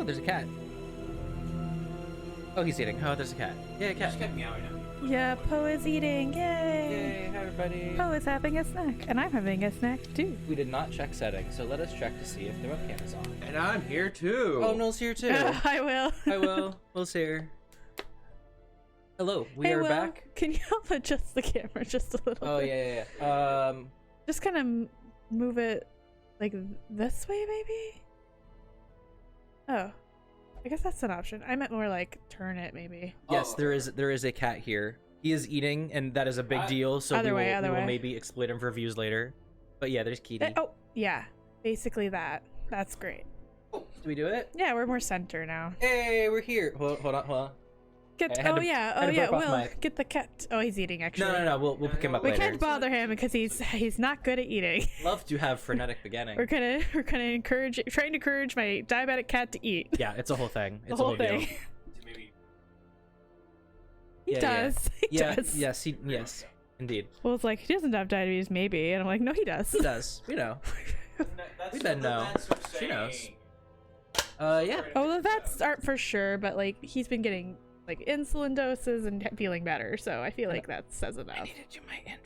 Oh, there's a cat. Oh, he's eating. Oh, there's a cat. Yeah, a cat. Just kept meowing at me. Yeah, Poe is eating. Yay! Yay, hi everybody. Poe is having a snack, and I'm having a snack too. We did not check settings, so let us check to see if the webcam is on. And I'm here too. Oh, Noel's here too. I will. Hi, Will. Will's here. Hello, we Hey, are Will, back. Can you help adjust the camera just a little Oh, bit? yeah. Just kind of move it like this way, maybe? Oh. I guess that's an option. I meant more like turn it, maybe. Yes, Oh, there is a cat here. He is eating, and that is a big deal, so Other we way, will, other we will way. maybe exploit him for views later. But yeah, there's Kitty. Oh, yeah. Basically that. That's great. Did we do it? Yeah, we're more center now. Hey, we're here. Hold on. Get, I had oh to- yeah, had oh to yeah, burp off Will, mic. get the cat. Oh, he's eating actually. No, we'll pick him up We later. can't bother him because he's not good at eating. Love to have frenetic beginning. We're trying to encourage my diabetic cat to eat. Yeah, it's a whole thing. It's The whole a whole thing. deal. Maybe. He Yeah, does. He does. Yes, indeed. Well, it's like he doesn't have diabetes, maybe, and I'm like, no, he does. He does. We know. That's We better know. what the vets are She knows. saying. Yeah. Oh, the vets aren't for sure, but like he's been getting like insulin doses and feeling better, so I feel like that says I enough. need to do my intro.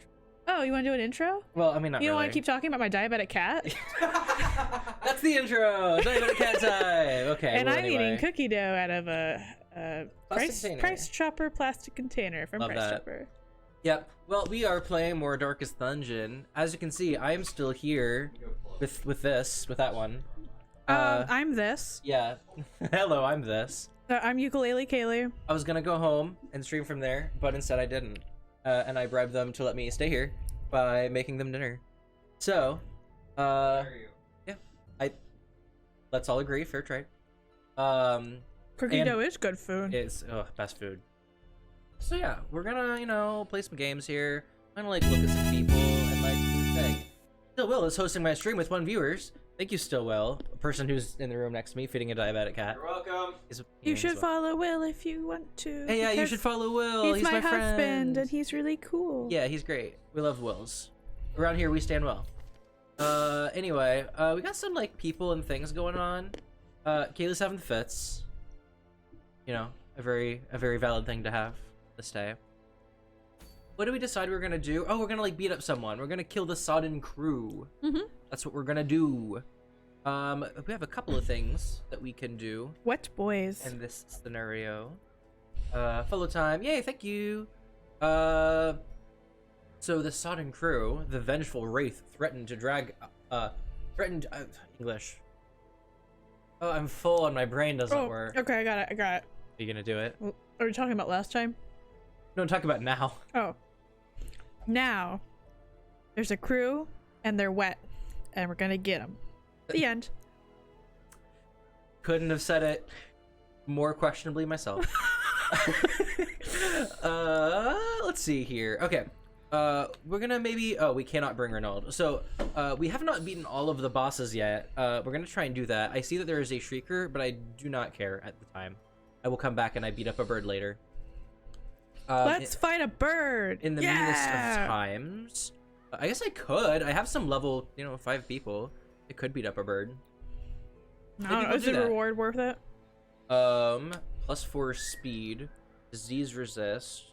Oh, you want to do an intro? Well, I mean, not You don't really. want to keep talking about my diabetic cat? That's the intro. Diabetic cat time. Okay. And well, I'm anyway. eating cookie dough out of a Plastic container. Price Chopper plastic container from Love Price that. Chopper. Yep. Well, we are playing more Darkest Dungeon. As you can see, I am still here with that one. I'm this. Yeah. Hello, I'm this. I'm Ukulele Kaylee. I was gonna go home and stream from there, but instead I didn't. And I bribed them to let me stay here by making them dinner. So, yeah, let's all agree, fair trade. Cookie And dough is good food. It's best food. So yeah, we're gonna play some games here. I'm gonna look at some people and do the thing. Stillwell is hosting my stream with 1 viewers. Thank you, Stillwell, a person who's in the room next to me feeding a diabetic cat. You're welcome. You should follow Will if you want to. Hey, yeah, you because should follow Will. He's my husband, friend. and he's really cool. Yeah, he's great. We love Wills. Around here, we stand well. Anyway, we got some people and things going on. Kaylee's having the fits. You know, a very valid thing to have this day. What do we decide we're gonna do? Oh, we're gonna beat up someone. We're gonna kill the sodden crew. Mm-hmm. That's what we're gonna do. We have a couple of things that we can do Wet boys. in this scenario. Follow time. Yay, thank you. So the sodden crew, the vengeful wraith, threatened English. Oh, I'm full and my brain doesn't work. Okay, I got it. Are you gonna do it? Are we talking about last time? No, talk about now. Oh. Now, there's a crew, and they're wet, and we're gonna get them. The end. Couldn't have said it more questionably myself. Let's see here. Okay. We're gonna maybe... Oh, we cannot bring Renaud. So, we have not beaten all of the bosses yet. We're gonna try and do that. I see that there is a Shrieker, but I do not care at the time. I will come back and I beat up a bird later. Let's fight a bird! In the meanest of times. I guess I could. I have some level, 5 people. I could beat up a bird. I don't know, we'll is do the that. reward worth it? +4 speed. Disease resist.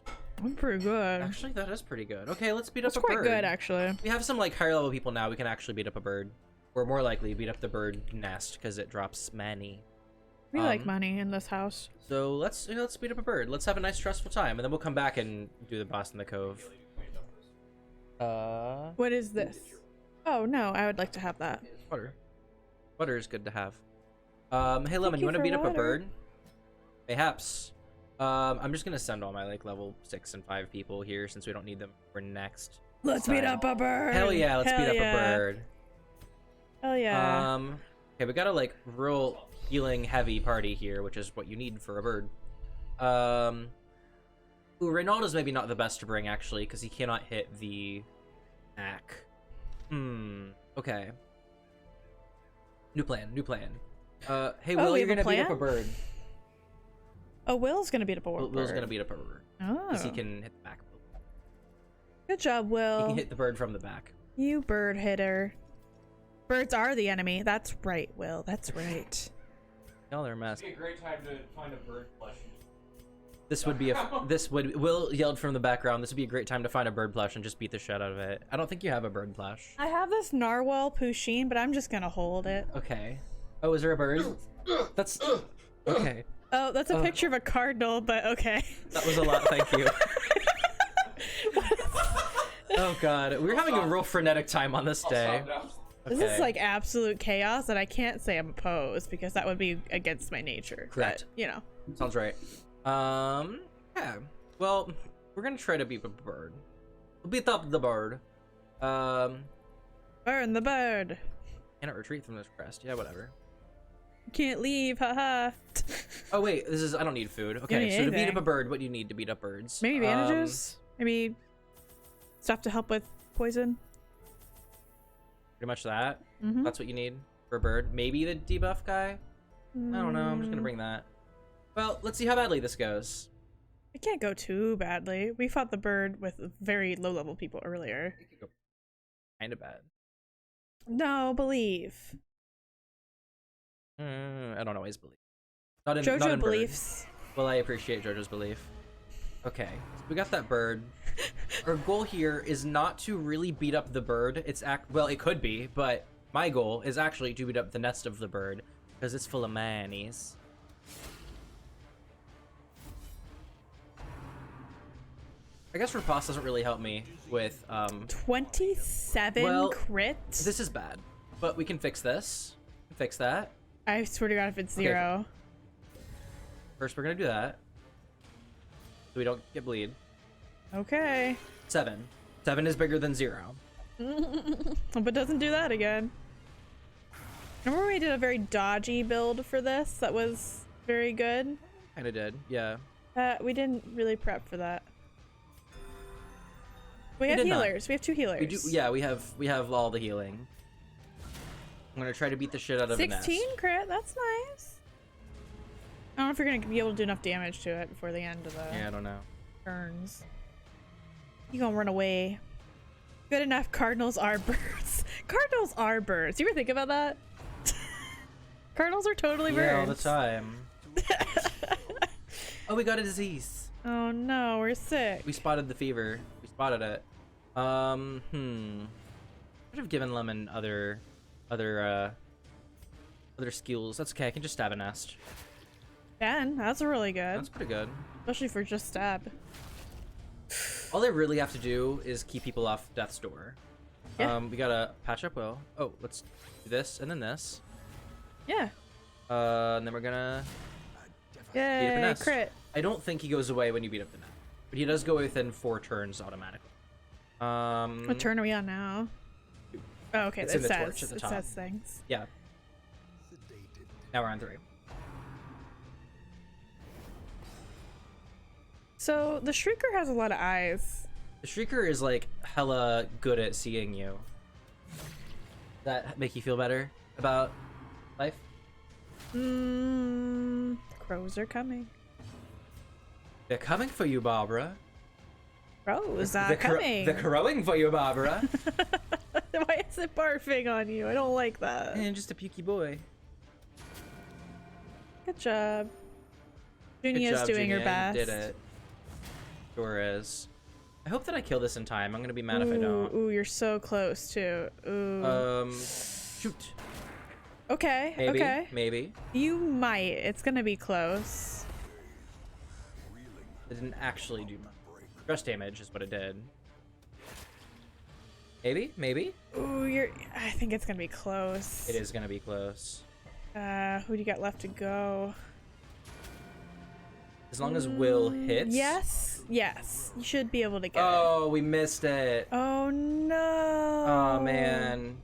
I'm pretty good. Actually, that is pretty good. Okay, let's beat That's up a quite bird. good, actually. We have some higher level people now. We can actually beat up a bird. Or more likely beat up the bird nest because it drops money. We like money in this house. So let's beat up a bird. Let's have a nice stressful time, and then we'll come back and do the boss in the cove. What is this? Oh no, I would like to have that. Water. Water is good to have. Hey Lemon, you you want to for beat up a water. bird? Mayhaps. I'm just gonna send all my level 6 and 5 people here since we don't need them for next. Let's time. beat up a bird! Hell yeah, let's beat up yeah. a bird. Hell yeah. Okay, we got a real healing heavy party here, which is what you need for a bird. Ooh, Reynaldo's maybe not the best to bring actually, because he cannot hit the back. Okay. New plan. Hey Will, we you're have a gonna beat up a plan? bird. Oh, Will's gonna beat up a bird. Will's gonna beat up a bird. Because he Oh. can hit the back. Good job, He Will. can hit the bird from the back. You bird hitter. Birds are the enemy. That's right, Will. That's right. Y'all are a mess. It'd be a great time to find a bird plush. This would be Will yelled from the background. This would be a great time to find a bird plush and just beat the shit out of it. I don't think you have a bird plush. I have this narwhal Pusheen, but I'm just gonna hold it. Okay. Oh, is there a bird? That's okay. Oh, that's a picture of a cardinal, but okay. That was a lot. Thank you. Oh god, we're having a real frenetic time on this day. This is like absolute chaos, and I can't say I'm opposed because that would be against my nature. Correct. But, you know. Sounds right. Yeah. Well, we're gonna try to beat the bird. We'll beat up the bird. Burn the bird. Cannot retreat from this crest. Yeah, whatever. Can't leave, haha. Oh wait, this is. I don't need food. Okay, so to beat up a bird, what do you need to beat up birds? Maybe bandages. Maybe stuff to help with poison. Pretty much that. Mm-hmm. That's what you need for a bird. Maybe the debuff guy. I don't know. I'm just gonna bring that. Well, let's see how badly this goes. It can't go too badly. We fought the bird with very low-level people earlier. It could go kind of bad. No, believe. I don't always believe. Not in Jojo bird. beliefs. Well, I appreciate Jojo's belief. Okay, so we got that bird. Our goal here is not to really beat up the bird. Well, it could be, but my goal is actually to beat up the nest of the bird because it's full of manies. I guess Rapace doesn't really help me with 27 crit. This is bad, but we can fix this. Fix that. I swear to God, if it's 0. First, we're gonna do that so we don't get bleed. Okay. 7. 7 is bigger than 0. Hope it doesn't do that again. Remember we did a very dodgy build for this that was very good? Kinda did, yeah. We didn't really prep for that. We have healers. We have 2 healers. We do, yeah, we have all the healing. I'm gonna try to beat the shit out of a nest. 16 crit, that's nice. I don't know if you're gonna be able to do enough damage to it before the end of the Yeah, I don't know. turns. You gonna run away. Good enough, cardinals are birds. Cardinals are birds. You ever think about that? Cardinals are totally birds. Yeah, all the time. Oh, we got a disease. Oh no, we're sick. We spotted the fever. We spotted it. Should have given Lemon other skills. That's okay. I can just stab a nest. That's really good. That's pretty good. Especially for just stab. All I really have to do is keep people off death's door. Yeah. We gotta patch up Will. Oh, let's do this and then this. Yeah. And then we're gonna beat up a Yay, nest. crit. I don't think he goes away when you beat up the nest, but he does go within 4 turns automatically. What turn are we on now? Oh, okay. It's It in the says torch at the it top. says things. Yeah. Now we're on 3. So the Shrieker has a lot of eyes. The Shrieker is like hella good at seeing you. Does that make you feel better about life? Crows are coming. They're coming for you, Barbara. Crows are coming. They're crowing for you, Barbara. Why is it barfing on you? I don't like that. And just a pukey boy. Good job. Good Junia's job, doing her Junia. best. You did it. Sure is. I hope that I kill this in time. I'm gonna be mad if I don't. Ooh, you're so close too. Ooh. Shoot. Okay. Maybe. Okay. Maybe. You might. It's gonna be close. It didn't actually do much. Stress damage is what it did. Maybe. Maybe. Ooh, I think it's gonna be close. It is gonna be close. Who do you got left to go? As long as Will hits. Yes. Yes. You should be able to get it. Oh, we missed it. Oh no. Oh man.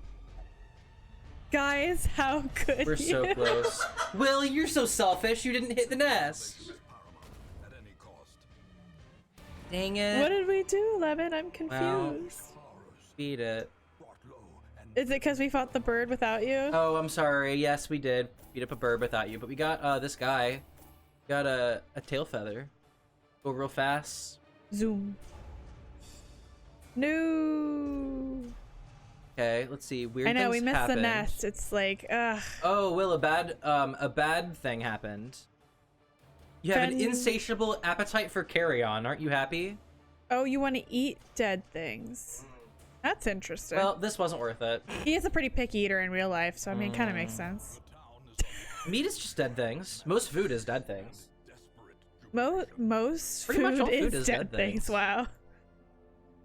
Guys, how could We're you? so close. Will, you're so selfish. You didn't hit the nest. Dang it. What did we do, Lemon? I'm confused. Well, beat it. Is it because we fought the bird without you? Oh, I'm sorry. Yes, we did beat up a bird without you, but we got this guy. Got a tail feather. Go real fast. Zoom. No. Okay, let's see. Weird I know, things we missed happened. the nest. It's like, ugh. Oh, Will, a bad thing happened. You have an Friend- insatiable appetite for carrion. Aren't you happy? Oh, you want to eat dead things. That's interesting. Well, this wasn't worth it. He is a pretty picky eater in real life, so I mean, it kind of makes sense. Meat is just dead things. Most food is dead things. Most Pretty much all food food is is dead dead things. things. Wow.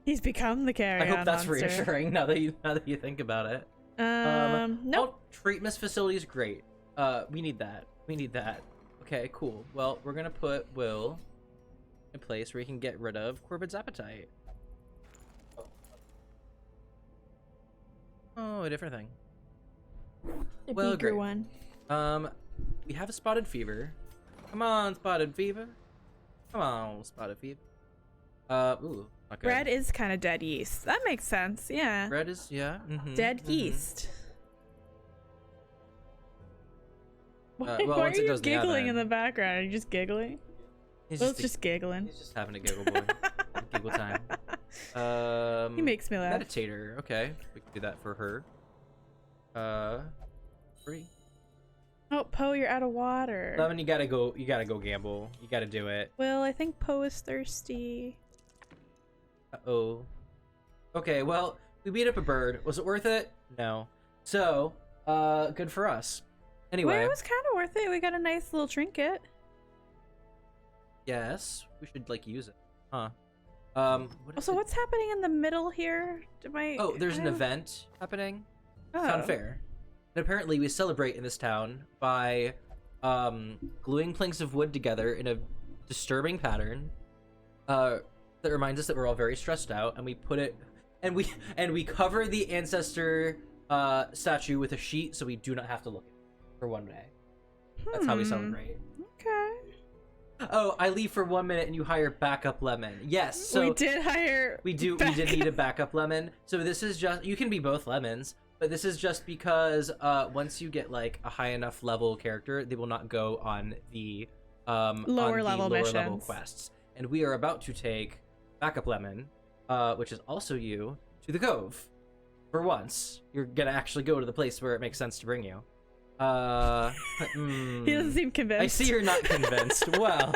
He's become the carrion I hope that's monster. reassuring now that you think about it. Nope. Treatment facilities, great. We need that. We need that. Okay, cool. Well, we're gonna put Will in a place where he can get rid of Corbin's appetite. Oh, a different thing. A Well, bigger great. one. We have a spotted fever. Come on, spotted fever. Come on, spotted fever. Ooh, not good. Bread is kind of dead yeast. That makes sense. Yeah. Bread is, yeah. Dead yeast. Why, well, why once are it you goes in the giggling in oven- the background? Are you just giggling? He's Will's just giggling. He's just having a giggle boy. Giggle time. He makes me laugh. Meditator. Okay, we can do that for her. Free. Oh, Poe, you're out of water. Lemon, you gotta go. You gotta go gamble. You gotta do it. Will, I think Poe is thirsty. Uh-oh. Okay, well, we beat up a bird. Was it worth it? No. So, good for us. Anyway. Well, it was kind of worth it. We got a nice little trinket. Yes, we should like use it. Huh. What is So it? what's happening in the middle here? Oh, there's an I don't- event happening. Oh. Town fair. And apparently we celebrate in this town by gluing planks of wood together in a disturbing pattern that reminds us that we're all very stressed out, and we put it and we cover the ancestor statue with a sheet so we do not have to look at it for one day. That's how we celebrate. Okay. Oh, I leave for 1 minute and you hire backup lemon. Yes, so we did hire. we did need a backup lemon. So this is just, you can be both lemons, but this is just because once you get like a high enough level character, they will not go on the Lower level level missions. quests. And we are about to take backup lemon, which is also you, to the Cove. For once, you're gonna actually go to the place where it makes sense to bring you. He doesn't seem convinced. I see you're not convinced. Well,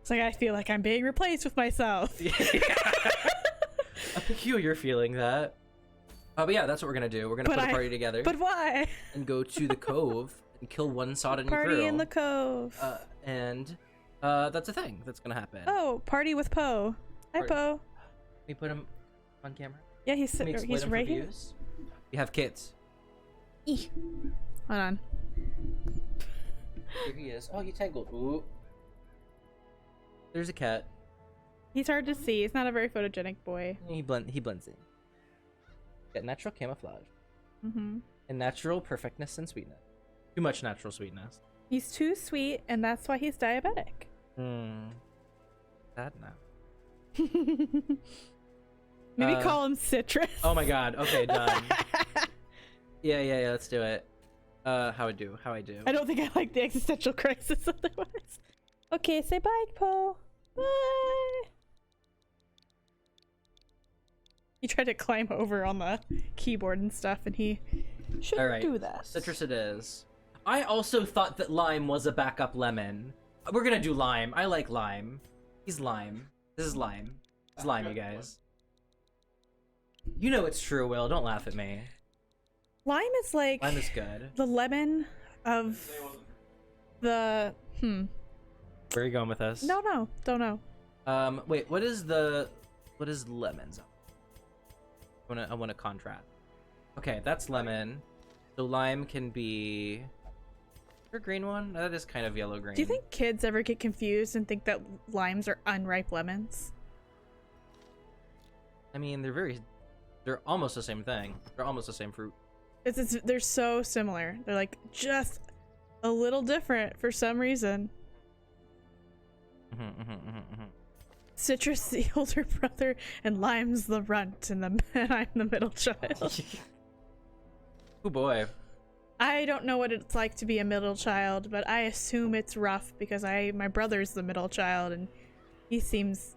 It's like I feel like I'm being replaced with myself. a peculiar feeling that. But yeah, that's what we're gonna do. We're gonna put a party together But why? and go to the Cove and kill one sodden Party girl. in the cove. And that's a thing that's gonna happen. Oh, party with Poe. Hi, Party. Poe. We put him on camera. Yeah, he's Can we exploit he's him right for here. views? We have kids. Hold on. Here he is. Oh, you tangled. Ooh. There's a cat. He's hard to see. He's not a very photogenic boy. He blends in. Got natural camouflage Mm-hmm. and natural perfectness and sweetness. Too much natural sweetness. He's too sweet, and that's why he's diabetic. Sad now. Maybe call him Citrus. Oh my god. Okay, done. Yeah. Let's do it. How I do? I don't think I like the existential crisis otherwise. Okay, say bye, Poe. Bye. He tried to climb over on the keyboard and stuff, and he shouldn't All right. do that. Citrus it is. I also thought that lime was a backup lemon. We're gonna do lime. I like lime. He's lime. This is lime. It's lime, you guys. You know it's true, Will. Don't laugh at me. Lime is like Lime is good. the lemon of the Where are you going with this? No, don't know. Wait. What is lemons? I want to contrast. Okay, that's lemon. So lime can be. Your green one? That is kind of yellow green. Do you think kids ever get confused and think that limes are unripe lemons? I mean, they're almost the same thing. They're almost the same fruit. They're so similar. They're like just a little different for some reason. Citrus the older brother, and Lime's the runt, and I'm the middle child. Oh boy. I don't know what it's like to be a middle child, but I assume it's rough because my brother's the middle child, and he seems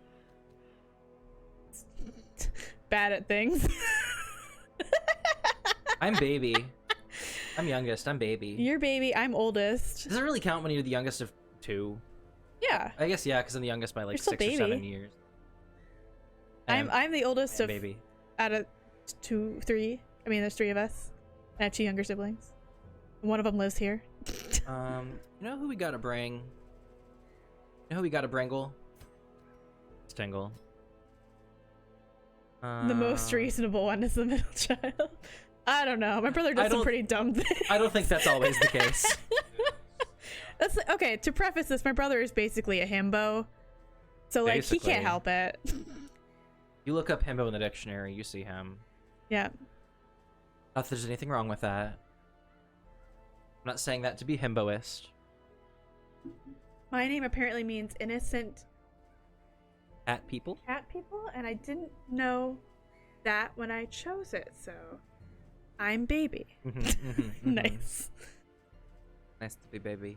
bad at things. I'm baby. I'm youngest. I'm baby. You're baby. I'm oldest. Does it really count when you're the youngest of 2? Yeah. I guess yeah, because I'm the youngest by like You're still 6 or baby. 7 years. I'm the oldest of baby. out of 2, 3. I mean, there's 3 of us. I have 2 younger siblings. One of them lives here. You know who we gotta bring? You know who we gotta bringle? Stingle. The most reasonable one is the middle child. I don't know. My brother does some pretty dumb things. I don't think that's always the case. That's okay. To preface this, my brother is basically a himbo, so like he can't help it. You look up himbo in the dictionary, you see him. Yeah. Not that there's anything wrong with that. I'm not saying that to be himboist. My name apparently means innocent At people? cat people, and I didn't know that when I chose it, so I'm baby. Nice. Nice to be baby.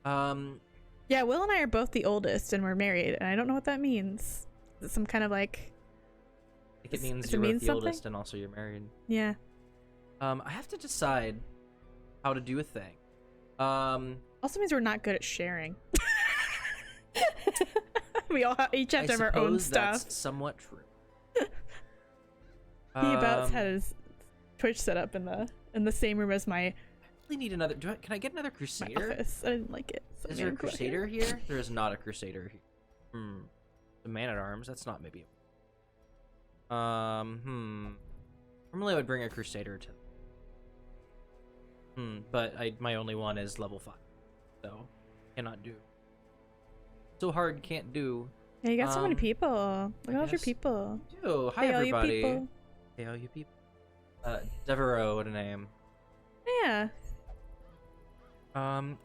Yeah, Will and I are both the oldest, and we're married, and I don't know what that means. Is it some kind of like... I think it means does you're it mean both the something? oldest and also you're married. Yeah. I have to decide how to do a thing. Also means we're not good at sharing. We all each have to have our own suppose stuff. That's somewhat true. He about had his Twitch set up in the same room as my I need another. Can I get another Crusader? office. I didn't like it. So Is there a Crusader here? There is not a Crusader here. The Man at Arms. That's not maybe. Normally I would bring a Crusader to. But my only one is level 5, so cannot do. So hard, can't do. Yeah, you got so many people. Look at all your guess- people. Yo, hi Hey, all you everybody. people. Hey, all you people. Devereaux, what a name. Yeah.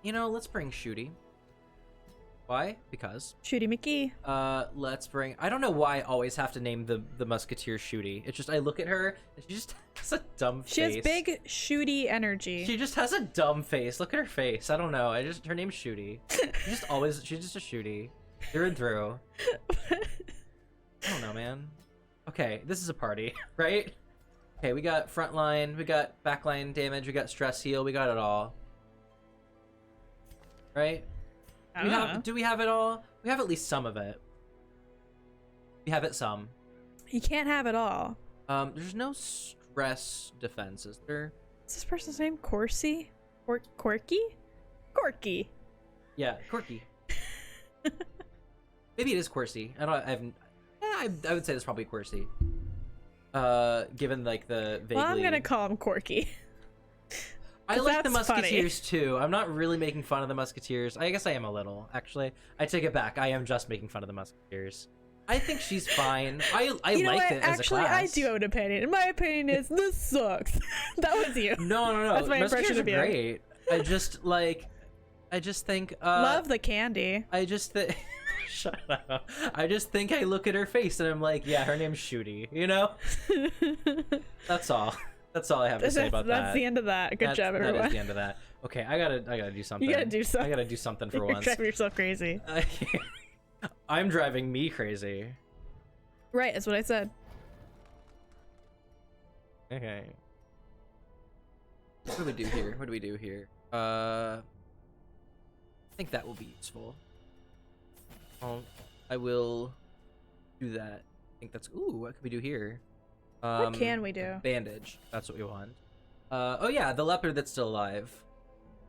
You know, let's bring Shooty. Why? Because. Shooty McGee. Let's bring. I don't know why I always have to name the Musketeer Shooty. It's just I look at her and she just has a dumb face. She has big shooty energy. She just has a dumb face. Look at her face. I don't know. Her name's Shooty. She's just a Shooty. Through and through. I don't know, man. Okay, this is a party, right? Okay, we got front line, we got back line damage, we got stress heal, we got it all. Right? Do we have it all? We have at least some of it. We have it some. You can't have it all. There's no stress defense, is there? What's this person's name? Corsi? Corky? Corky. Yeah, Corky. Maybe it is Corsi. I would say it's probably Corsi. Given like the vaguely... Well, I'm gonna call him Corky. I like the that's Musketeers too. I'm not really making fun of the Musketeers. I guess I am a little, actually. I take it back. I am just making fun of the Musketeers. I think she's fine. I You know like what? it as Actually, a class. I do have an opinion. And my opinion is this sucks. That was you. No. That's my impression Musketeers of are you. great. I just think Love the candy. I just think shut up. I just think I look at her face and I'm like, yeah, her name's Shooty, you know? That's all. That's all I have to say about that. That's the end of that. Good job, everyone. That is the end of that. Okay, I gotta do something. You gotta do something. I gotta do something for You're once. driving yourself crazy. I'm driving me crazy. Right, that's what I said. Okay. What do we do here? What do we do here? I think that will be useful. I will do that. I think that's. Ooh, what could we do here? What can we do? Bandage. That's what we want. Oh yeah, the leopard that's still alive.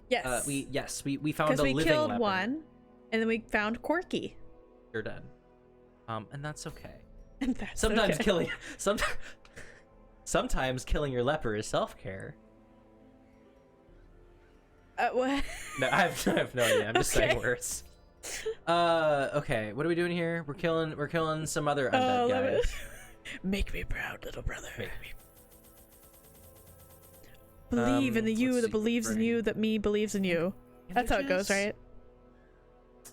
Yes. We found a Because we living killed leopard. one, and then we found Corky. You're dead. And that's okay. And that's Sometimes okay. killing sometimes killing your leper is self-care. What? No, I have no idea. I'm just saying Okay. words. Okay, what are we doing here? We're killing some other undead guys. Make me proud, little brother. Make me- Believe in the you let's that see, believes in brain. you that me believes in you. That's how it goes, Bandages? right?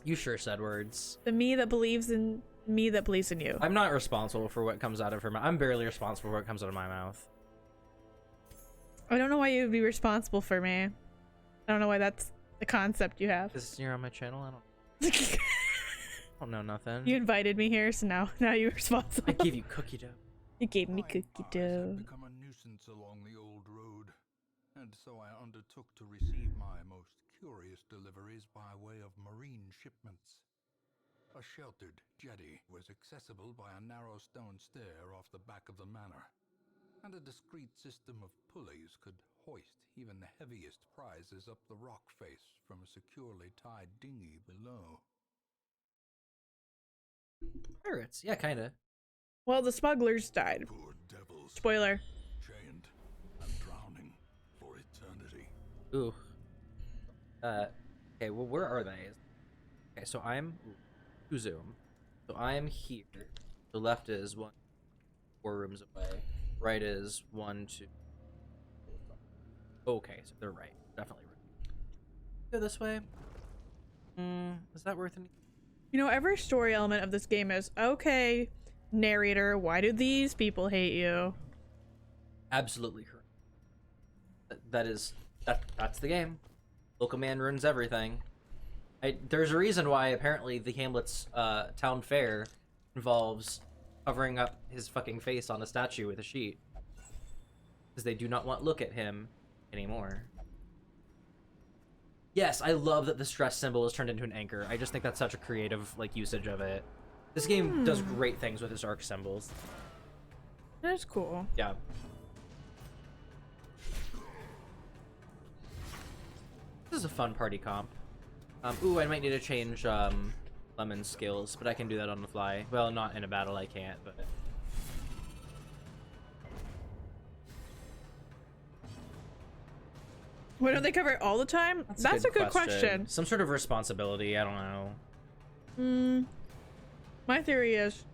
You sure said words. The me that believes in me that believes in you. I'm not responsible for what comes out of her mouth. I'm barely responsible for what comes out of my mouth. I don't know why you would be responsible for me. I don't know why that's the concept you have. Because you're on my channel, I don't know nothing. You invited me here, so now you're responsible. I give you cookie dough. You gave me cookie dough. nuisance along the old road, and so I undertook to receive my most curious deliveries by way of marine shipments. A sheltered jetty was accessible by a narrow stone stair off the back of the manor, and a discreet system of pulleys could hoist even the heaviest prizes up the rock face from a securely tied dinghy below. Pirates, yeah, kinda. Well, the smugglers died. Poor devils, Spoiler. chained and drowning for eternity. Ooh. Okay, well, where are they? Okay, so I'm to zoom. So I'm here. The left is 4 rooms away. Right is 1, 2. Okay, so they're right. Definitely right. Go this way. Is that worth anything? You know, every story element of this game is, okay, narrator, why do these people hate you? Absolutely correct. That's the game. Local man ruins everything. There's a reason why apparently the Hamlet's town fair involves covering up his fucking face on a statue with a sheet, because they do not want look at him anymore. Yes, I love that the stress symbol is turned into an anchor. I just think that's such a creative usage of it. This game does great things with its arc symbols. That's cool. Yeah. This is a fun party comp. Ooh, I might need to change Lemon's skills, but I can do that on the fly. Well, not in a battle, I can't, but... Why don't they cover it all the time? That's a good question. Some sort of responsibility, I don't know. My theory is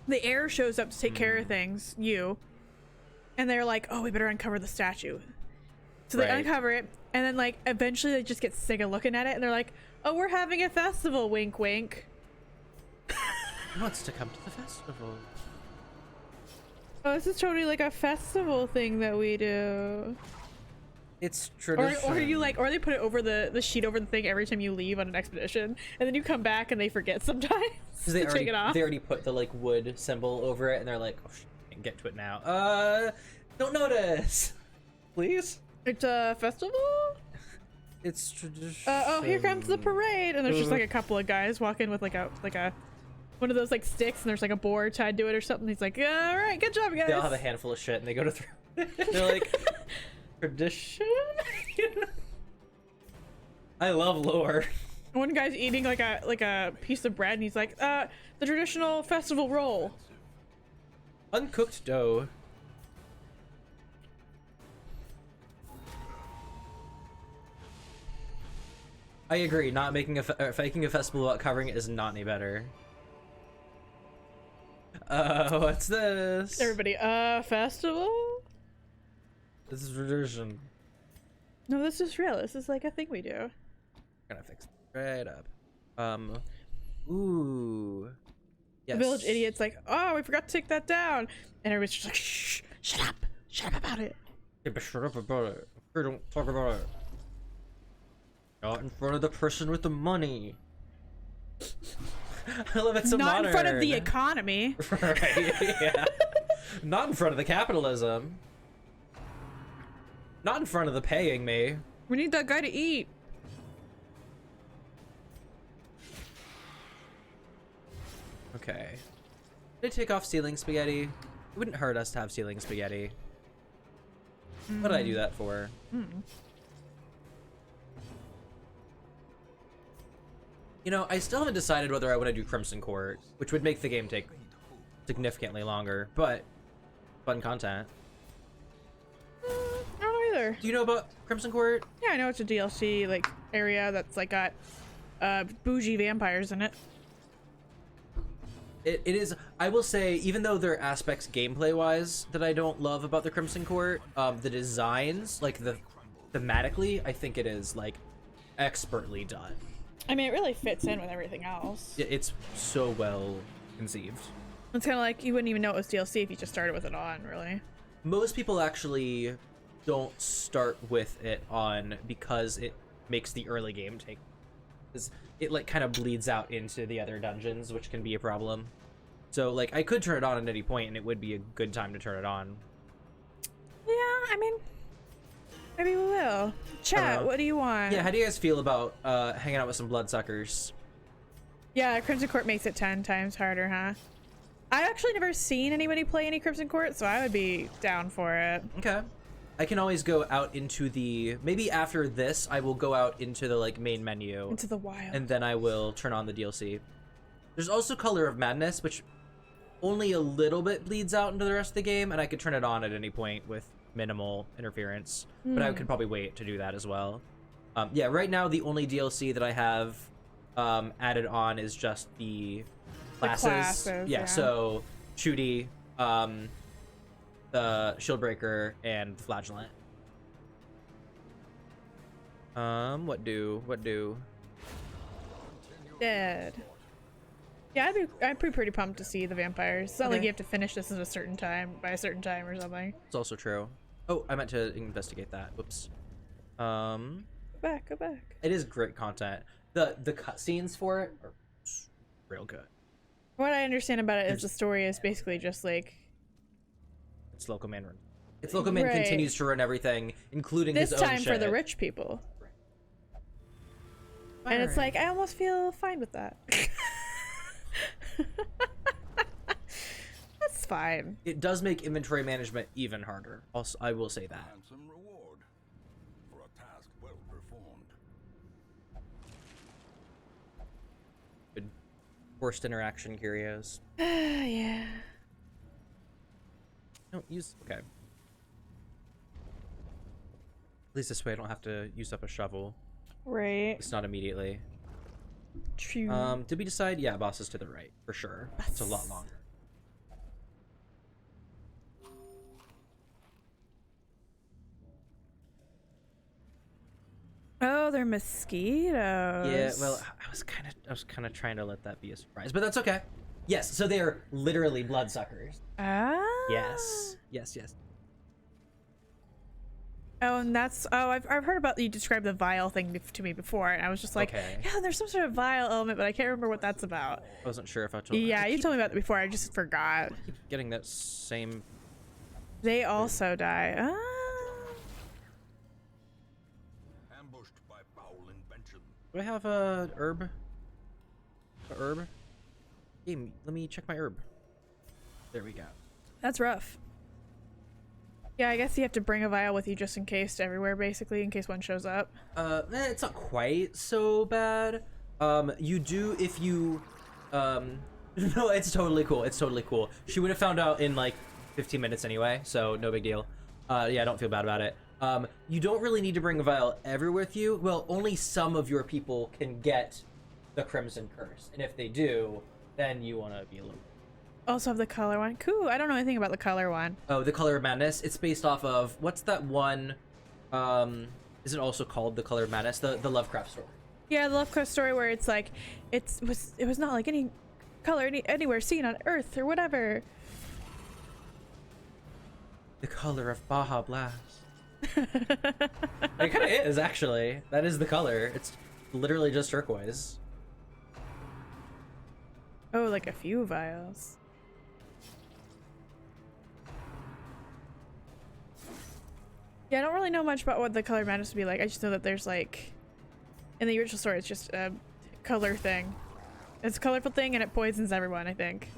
the heir shows up to take care of things, and they're like, oh, we better uncover the statue. So they uncover it, and then eventually they just get sick of looking at it, and they're like, oh, we're having a festival, wink wink. Who wants to come to the festival? Oh, this is totally like a festival thing that we do. It's tradition. Or they put it over the sheet over the thing every time you leave on an expedition, and then you come back and they forget sometimes to take it off. They already put the wood symbol over it, and they're like, oh shit, I can get to it now. Don't notice, please. It's a festival. It's tradition. Oh, here comes the parade, and there's just a couple of guys walking with a one of those sticks, and there's a board tied to it or something. He's like, all right, good job, guys. They all have a handful of shit, and they go to throw. They're like, tradition. I love lore. One guy's eating like a piece of bread, and he's like, the traditional festival roll. Uncooked dough. I agree. Not making faking a festival without covering it is not any better. What's this? Everybody, festival? This is tradition. No, this is real. This is a thing we do. Gonna fix it right up. Ooh. Yes. The village idiot's like, oh, we forgot to take that down, and everybody's just like, shh, shut up about it. Yeah, but shut up about it. We don't talk about it. Not in front of the person with the money. I love it so Not modern. in front of the economy. Right, yeah. Not in front of the capitalism. Not in front of the paying me. We need that guy to eat. Okay. Did I take off ceiling spaghetti? It wouldn't hurt us to have ceiling spaghetti. What did I do that for? You know, I still haven't decided whether I want to do Crimson Court, which would make the game take significantly longer, but fun content. I don't know either. Do you know about Crimson Court? Yeah, I know it's a DLC area that's got bougie vampires in it. It is. I will say, even though there are aspects gameplay-wise that I don't love about the Crimson Court, the designs, thematically, I think it is expertly done. I mean, it really fits in with everything else. It's so well conceived. It's kind of you wouldn't even know it was DLC if you just started with it on, really. Most people actually don't start with it on because it makes the early game take. It kind of bleeds out into the other dungeons, which can be a problem. So I could turn it on at any point, and it would be a good time to turn it on. Yeah, I mean, maybe we will. Chat, know. what do you want? Yeah, how do you guys feel about hanging out with some bloodsuckers? Yeah, Crimson Court makes it 10 times harder, huh? I've actually never seen anybody play any Crimson Court, so I would be down for it. Okay. I can always go out into the, maybe after this, I will go out into the like main menu. Into the wild. And then I will turn on the DLC. There's also Color of Madness, which only a little bit bleeds out into the rest of the game, and I could turn it on at any point with minimal interference. But I could probably wait to do that as well. Yeah, right now the only DLC that I have added on is just the classes. Yeah, so Shooty, the Shieldbreaker, and the Flagellant. What do? Dead. Yeah, I'd be pretty pumped to see the vampires. It's not like you have to finish this at a certain time, by a certain time or something. It's also true. Oh, I meant to investigate that. Whoops. Go back. It is great content. The cutscenes for it are real good. What I understand about it is the story is basically just like... It's Local Man run. It's Local Man continues to run everything, including his own this time shit. for the rich people. And it's like, I almost feel fine with that. That's fine. It does make inventory management even harder. Also, I will say that. Handsome reward for a task well performed. Good. Forced interaction curios. Yeah. Don't use. Okay. At least this way I don't have to use up a shovel. Right. It's not immediately. True. Did we decide? Yeah, boss is to the right for sure. It's a lot longer. Oh, they're mosquitoes. Yeah, well, I was kind of trying to let that be a surprise, but that's okay. Yes, so they are literally bloodsuckers. Ah. Yes. Oh, and that's I've heard about you described the vial thing to me before, and I was just like, yeah, there's some sort of vial element, but I can't remember what that's about. I wasn't sure if I told. Yeah, you told me about it before. I just forgot. I keep getting that same. They also die. Ah. Ambushed by foul invention. Do I have a herb? A herb? Game. Let me check my herb. There we go. That's rough. Yeah, I guess you have to bring a vial with you just in case everywhere, basically, in case one shows up. It's not quite so bad. You do if you, no, it's totally cool. It's totally cool. She would have found out in like 15 minutes anyway, so no big deal. Yeah, don't feel bad about it. You don't really need to bring a vial everywhere with you. Well, only some of your people can get the Crimson Curse, and if they do, then you want to be a little. Also have the color one. Cool. I don't know anything about the color one. Oh, the Color of Madness. It's based off of what's that one? Is it also called the Color of Madness? The Lovecraft story. Yeah, the Lovecraft story where it's like it was not like any color anywhere seen on Earth or whatever. The color of Baja Blast. It kind of is actually. That is the color. It's literally just turquoise. Oh, like a few vials. Yeah, I don't really know much about what the color of madness would be like. I just know that there's like, in the original story, it's just a color thing. It's a colorful thing and it poisons everyone, I think.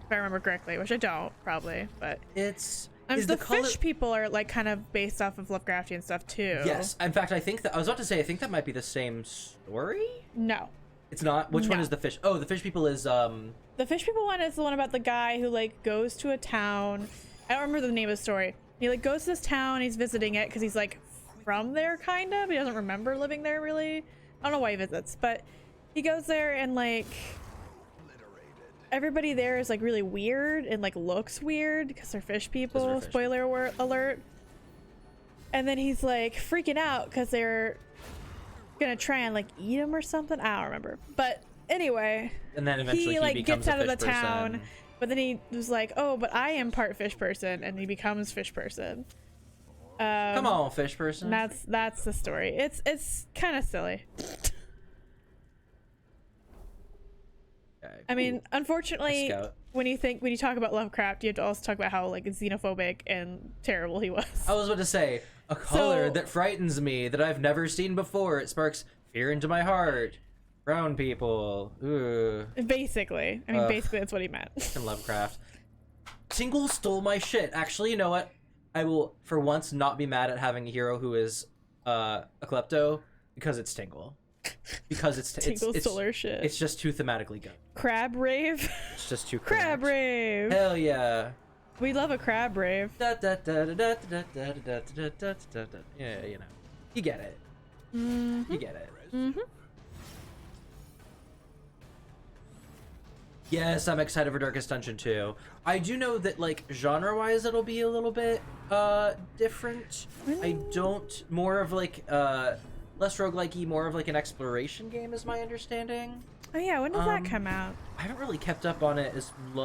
If I remember correctly, which I don't, probably, but... It's... the fish people are like kind of based off of Lovecraftian stuff too. Yes, in fact, I think that... I was about to say, I think that might be the same story? No. It's not? Which one is the fish? Oh, the fish people is, The fish people one is the one about the guy who like goes to a town... I don't remember the name of the story. He like goes to this town, he's visiting it because he's like from there kind of. He doesn't remember living there really. I don't know why he visits, but he goes there and like everybody there is like really weird and like looks weird because they're fish people. Spoiler alert. And then he's like freaking out because they're gonna try and like eat him or something. I don't remember. But anyway, and then eventually he like gets out of the person. town. But then he was like, oh, but I am part fish person, and he becomes fish person. Come on, fish person. That's the story. It's kind of silly. Okay. I mean, unfortunately, Scout. when you talk about Lovecraft, you have to also talk about how like xenophobic and terrible he was. I was about to say, a color So- that frightens me that I've never seen before. It sparks fear into my heart. Brown people. Ooh. Basically, I mean, basically that's what he meant. Fucking Lovecraft. Tingle stole my shit. Actually, you know what? I will, for once, not be mad at having a hero who is a klepto because it's Tingle. Because Tingle stole her shit. It's just too thematically good. Crab rave. It's just too Crab correct. rave. Hell yeah. We love a crab rave. Da, da, da, da, da, da, da, da, da, da, da, da. Yeah, you know. You get it. You get it. Yes, I'm excited for Darkest Dungeon 2. I do know that, like, genre-wise, it'll be a little bit, different. I don't... More of, like, less roguelike-y, more of, like, an exploration game is my understanding. Oh yeah, when does that come out? I haven't really kept up on it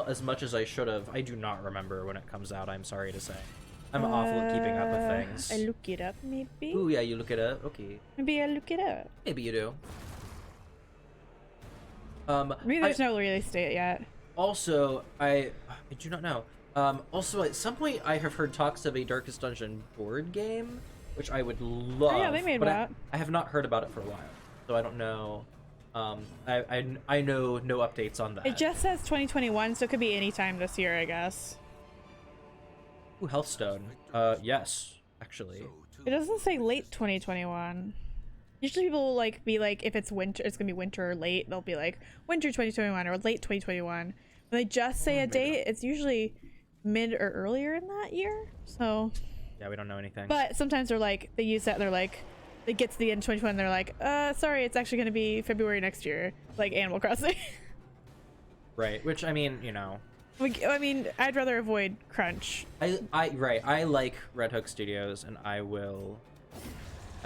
as much as I should have. I do not remember when it comes out, I'm sorry to say. I'm awful at keeping up with things. I look it up, maybe? Ooh, yeah, you look it up? Okay. Maybe I look it up. Maybe you do. Maybe there's no release date yet. Also, I do not know. Also, at some point, I have heard talks of a Darkest Dungeon board game, which I would love. Oh, yeah, they made but that. I have not heard about it for a while, so I don't know. I know no updates on that. It just says 2021, so it could be any time this year, I guess. Ooh, Healthstone. Yes, actually. It doesn't say late 2021. Usually people will like be like, if it's winter, it's gonna be winter or late. They'll be like winter 2021 or late 2021. When they just say a date, it's usually mid or earlier in that year. So Yeah, we don't know anything. but sometimes they're like, they use that and they're like, they get to the end of 2021 and they're like, sorry, it's actually gonna be February next year, like Animal Crossing. Right, which, I mean, you know. I mean, I'd rather avoid crunch. I like Red Hook Studios, and I will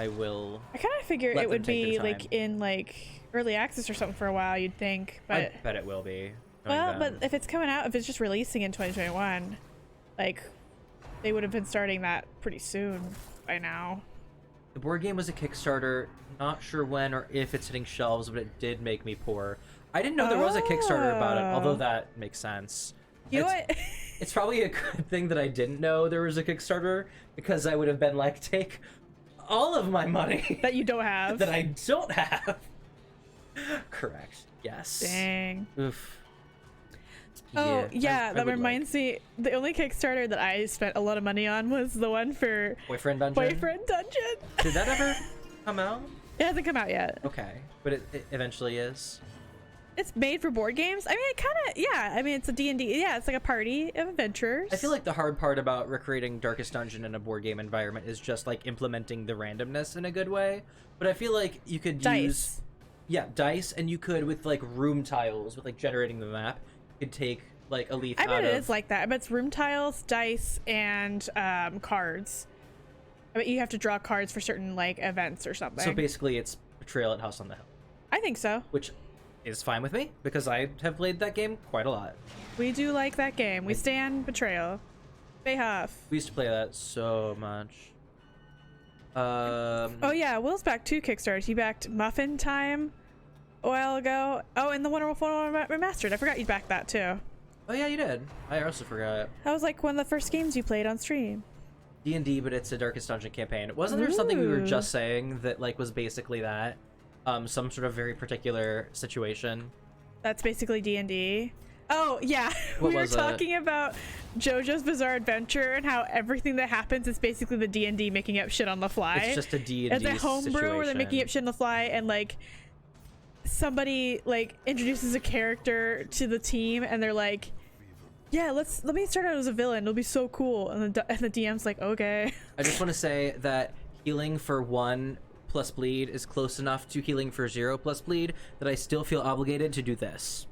I kind of figure let it them would take be their like time. in like early access or something for a while, you'd think. But I bet it will be. knowing well, them. but if it's coming out, if it's just releasing in 2021, like they would have been starting that pretty soon by now. The board game was a Kickstarter. Not sure when or if it's hitting shelves, but it did make me poor. I didn't know there was a Kickstarter about it, although that makes sense. You know It's- what? It's probably a good thing that I didn't know there was a Kickstarter, because I would have been like, take all of my money That you don't have. that I don't have. Correct. Yes. Dang. Oof. Oh I yeah, that would reminds me. The only Kickstarter that I spent a lot of money on was the one for Boyfriend Dungeon? Boyfriend Dungeon. Did that ever come out? It hasn't come out yet. Okay. But it eventually is. It's made for board games. I mean, it kind of, yeah. I mean, it's a D&D. Yeah, it's like a party of adventures. I feel like the hard part about recreating Darkest Dungeon in a board game environment is just like implementing the randomness in a good way. But I feel like you could use dice, and you could with like room tiles, with like generating the map, you could take like a leaf I out bet of it is like that. I bet it's room tiles, dice, and cards. I bet you have to draw cards for certain like events or something. So basically it's Betrayal at House on the Hill, I think so. which is fine with me because I have played that game quite a lot. We do like that game. We stand Betrayal. Bayhuff. We used to play that so much. Oh yeah, Will's back 2 Kickstarters. He backed Muffin Time a while ago. Oh, and the Wonder Wolf 101 Remastered. I forgot you backed that too. Oh yeah, you did. I also forgot. That was like one of the first games you played on stream. D&D, but it's a Darkest Dungeon campaign. Wasn't there something we were Ooh. just saying that like was basically that? Some sort of very particular situation. That's basically D&D. Oh yeah, What we were was it? talking about JoJo's Bizarre Adventure and how everything that happens is basically the D&D making up shit on the fly. It's just a D&D It's a homebrew where they're making up situation. shit on the fly, and like somebody like introduces a character to the team, and they're like, "Yeah, let me start out as a villain. It'll be so cool." And the DM's like, "Okay." I just want to say that healing for 1 plus bleed is close enough to healing for 0 plus bleed that I still feel obligated to do this.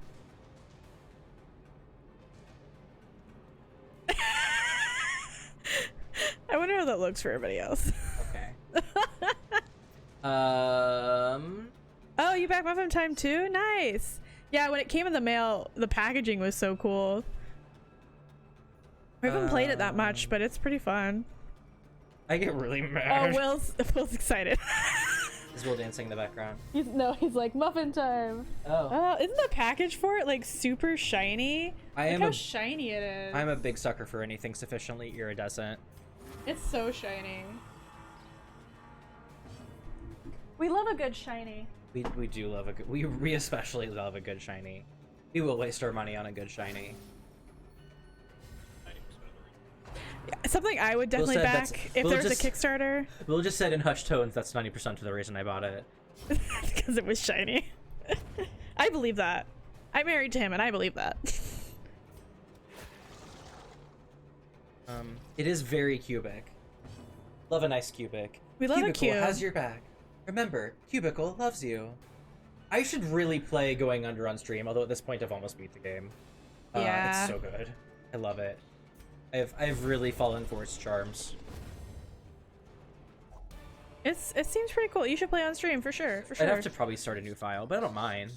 I wonder how that looks for everybody else. Okay. Oh, you back Muffin Time too? Nice. Yeah, when it came in the mail, the packaging was so cool. I haven't played it that much, but it's pretty fun. I get really Oh, mad. Will's excited. Is Will dancing in the background? He's like muffin time. Oh. Isn't the package for it like super shiny? Look how shiny it is. I'm a big sucker for anything sufficiently iridescent. It's so shiny. We love a good shiny. We do love a good. We especially love a good shiny. We will waste our money on a good shiny. Something I would definitely back if there was a Kickstarter. Will just said in hushed tones that's 90% of the reason I bought it. Because it was shiny. I believe that. I'm married to him and I believe that. It is very cubic. Love a nice cubic. We love a cube. Cubicle has your back. Remember, Cubicle loves you. I should really play Going Under on stream, although at this point I've almost beat the game. Yeah. It's so good. I love it. I've really fallen for its charms. It seems pretty cool. You should play on stream for sure. I'd have to probably start a new file, but I don't mind.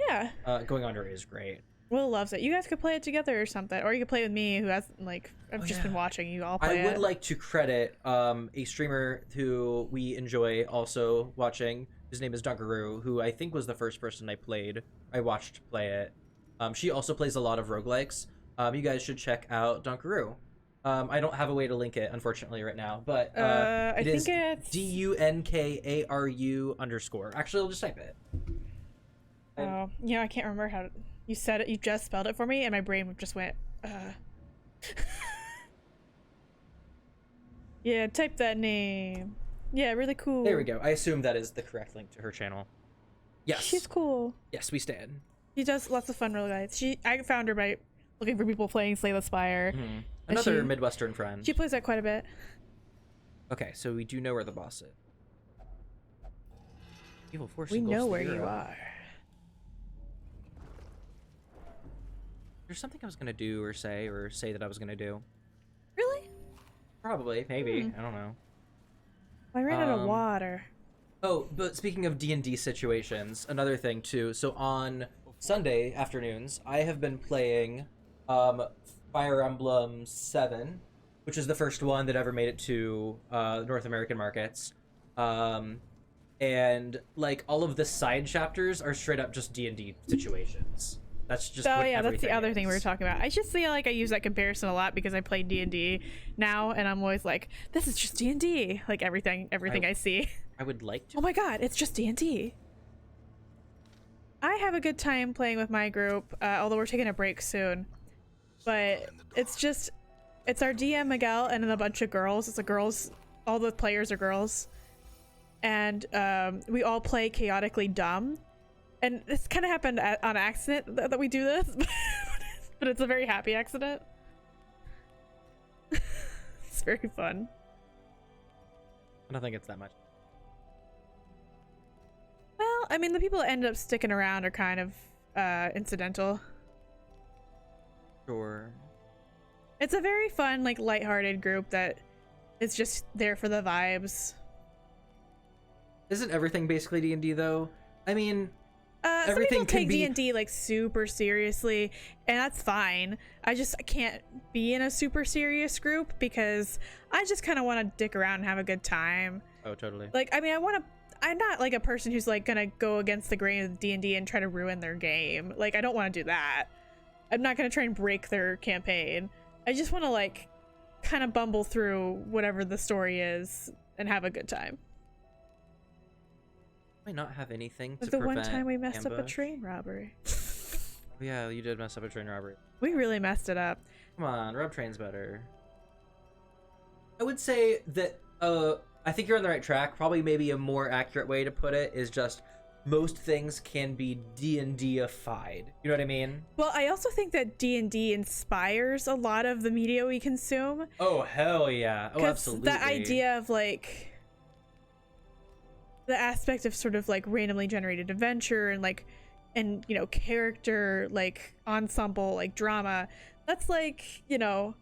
Yeah. Going Under is great. Will loves it. You guys could play it together or something, or you could play with me, who has like I've just been watching you all play it. I would like to credit a streamer who we enjoy also watching. His name is Dunkaroo, who I think was the first person I watched play it. She also plays a lot of roguelikes. You guys should check out Dunkaroo. I don't have a way to link it, unfortunately, right now, but I think it's DUNKARU_. Actually, I'll just type it. Oh, yeah, I can't remember how you said it. You just spelled it for me, and my brain just went, Yeah, type that name. Yeah, really cool. There we go. I assume that is the correct link to her channel. Yes. She's cool. Yes, we stand. She does lots of fun roguelites. I found her by looking for people playing Slay the Spire. Mm-hmm. Another Midwestern friend. She plays that quite a bit. Okay, so we do know where the boss is. Evil Force. We know where you are. There's something I was gonna do or say that I was gonna do. Really? Probably, maybe. I don't know. I ran out of water. Oh, but speaking of D&D situations, another thing too. So on Sunday afternoons, I have been playing Fire Emblem 7, which is the first one that ever made it to North American markets. And like all of the side chapters are straight up just D&D situations. That's just that's the other thing we were talking about. I just feel like I use that comparison a lot because I play D&D now, and I'm always like, this is just D&D. Like everything I see. I would like to. Oh my god, it's just D&D. I have a good time playing with my group, although we're taking a break soon. But it's our DM Miguel and then a bunch of girls. All the players are girls. And we all play chaotically dumb. And this kind of happened on accident that we do this, but it's a very happy accident. It's very fun. I don't think it's that much. Well, I mean, the people that end up sticking around are kind of incidental. Sure. It's a very fun, like, lighthearted group that is just there for the vibes. Isn't everything basically D&D though? I mean, some people take D&D like super seriously, and that's fine. I can't be in a super serious group because I just kind of want to dick around and have a good time. Oh, totally. Like, I mean, I'm not like a person who's like gonna go against the grain of D&D and try to ruin their game. Like, I don't want to do that. I'm not gonna try and break their campaign. I just want to like kind of bumble through whatever the story is and have a good time. Might not have anything to But the one prevent time we messed up a ambush. train robbery. Yeah, you did mess up a train robbery. We really messed it up. Come on, Rob Train's better. I would say that I think you're on the right track. Probably maybe a more accurate way to put it is just most things can be D&D-ified. You know what I mean? Well, I also think that D&D inspires a lot of the media we consume. Oh, hell yeah. Oh, absolutely. The idea of like the aspect of sort of like randomly generated adventure and you know, character like ensemble like drama, that's like, you know,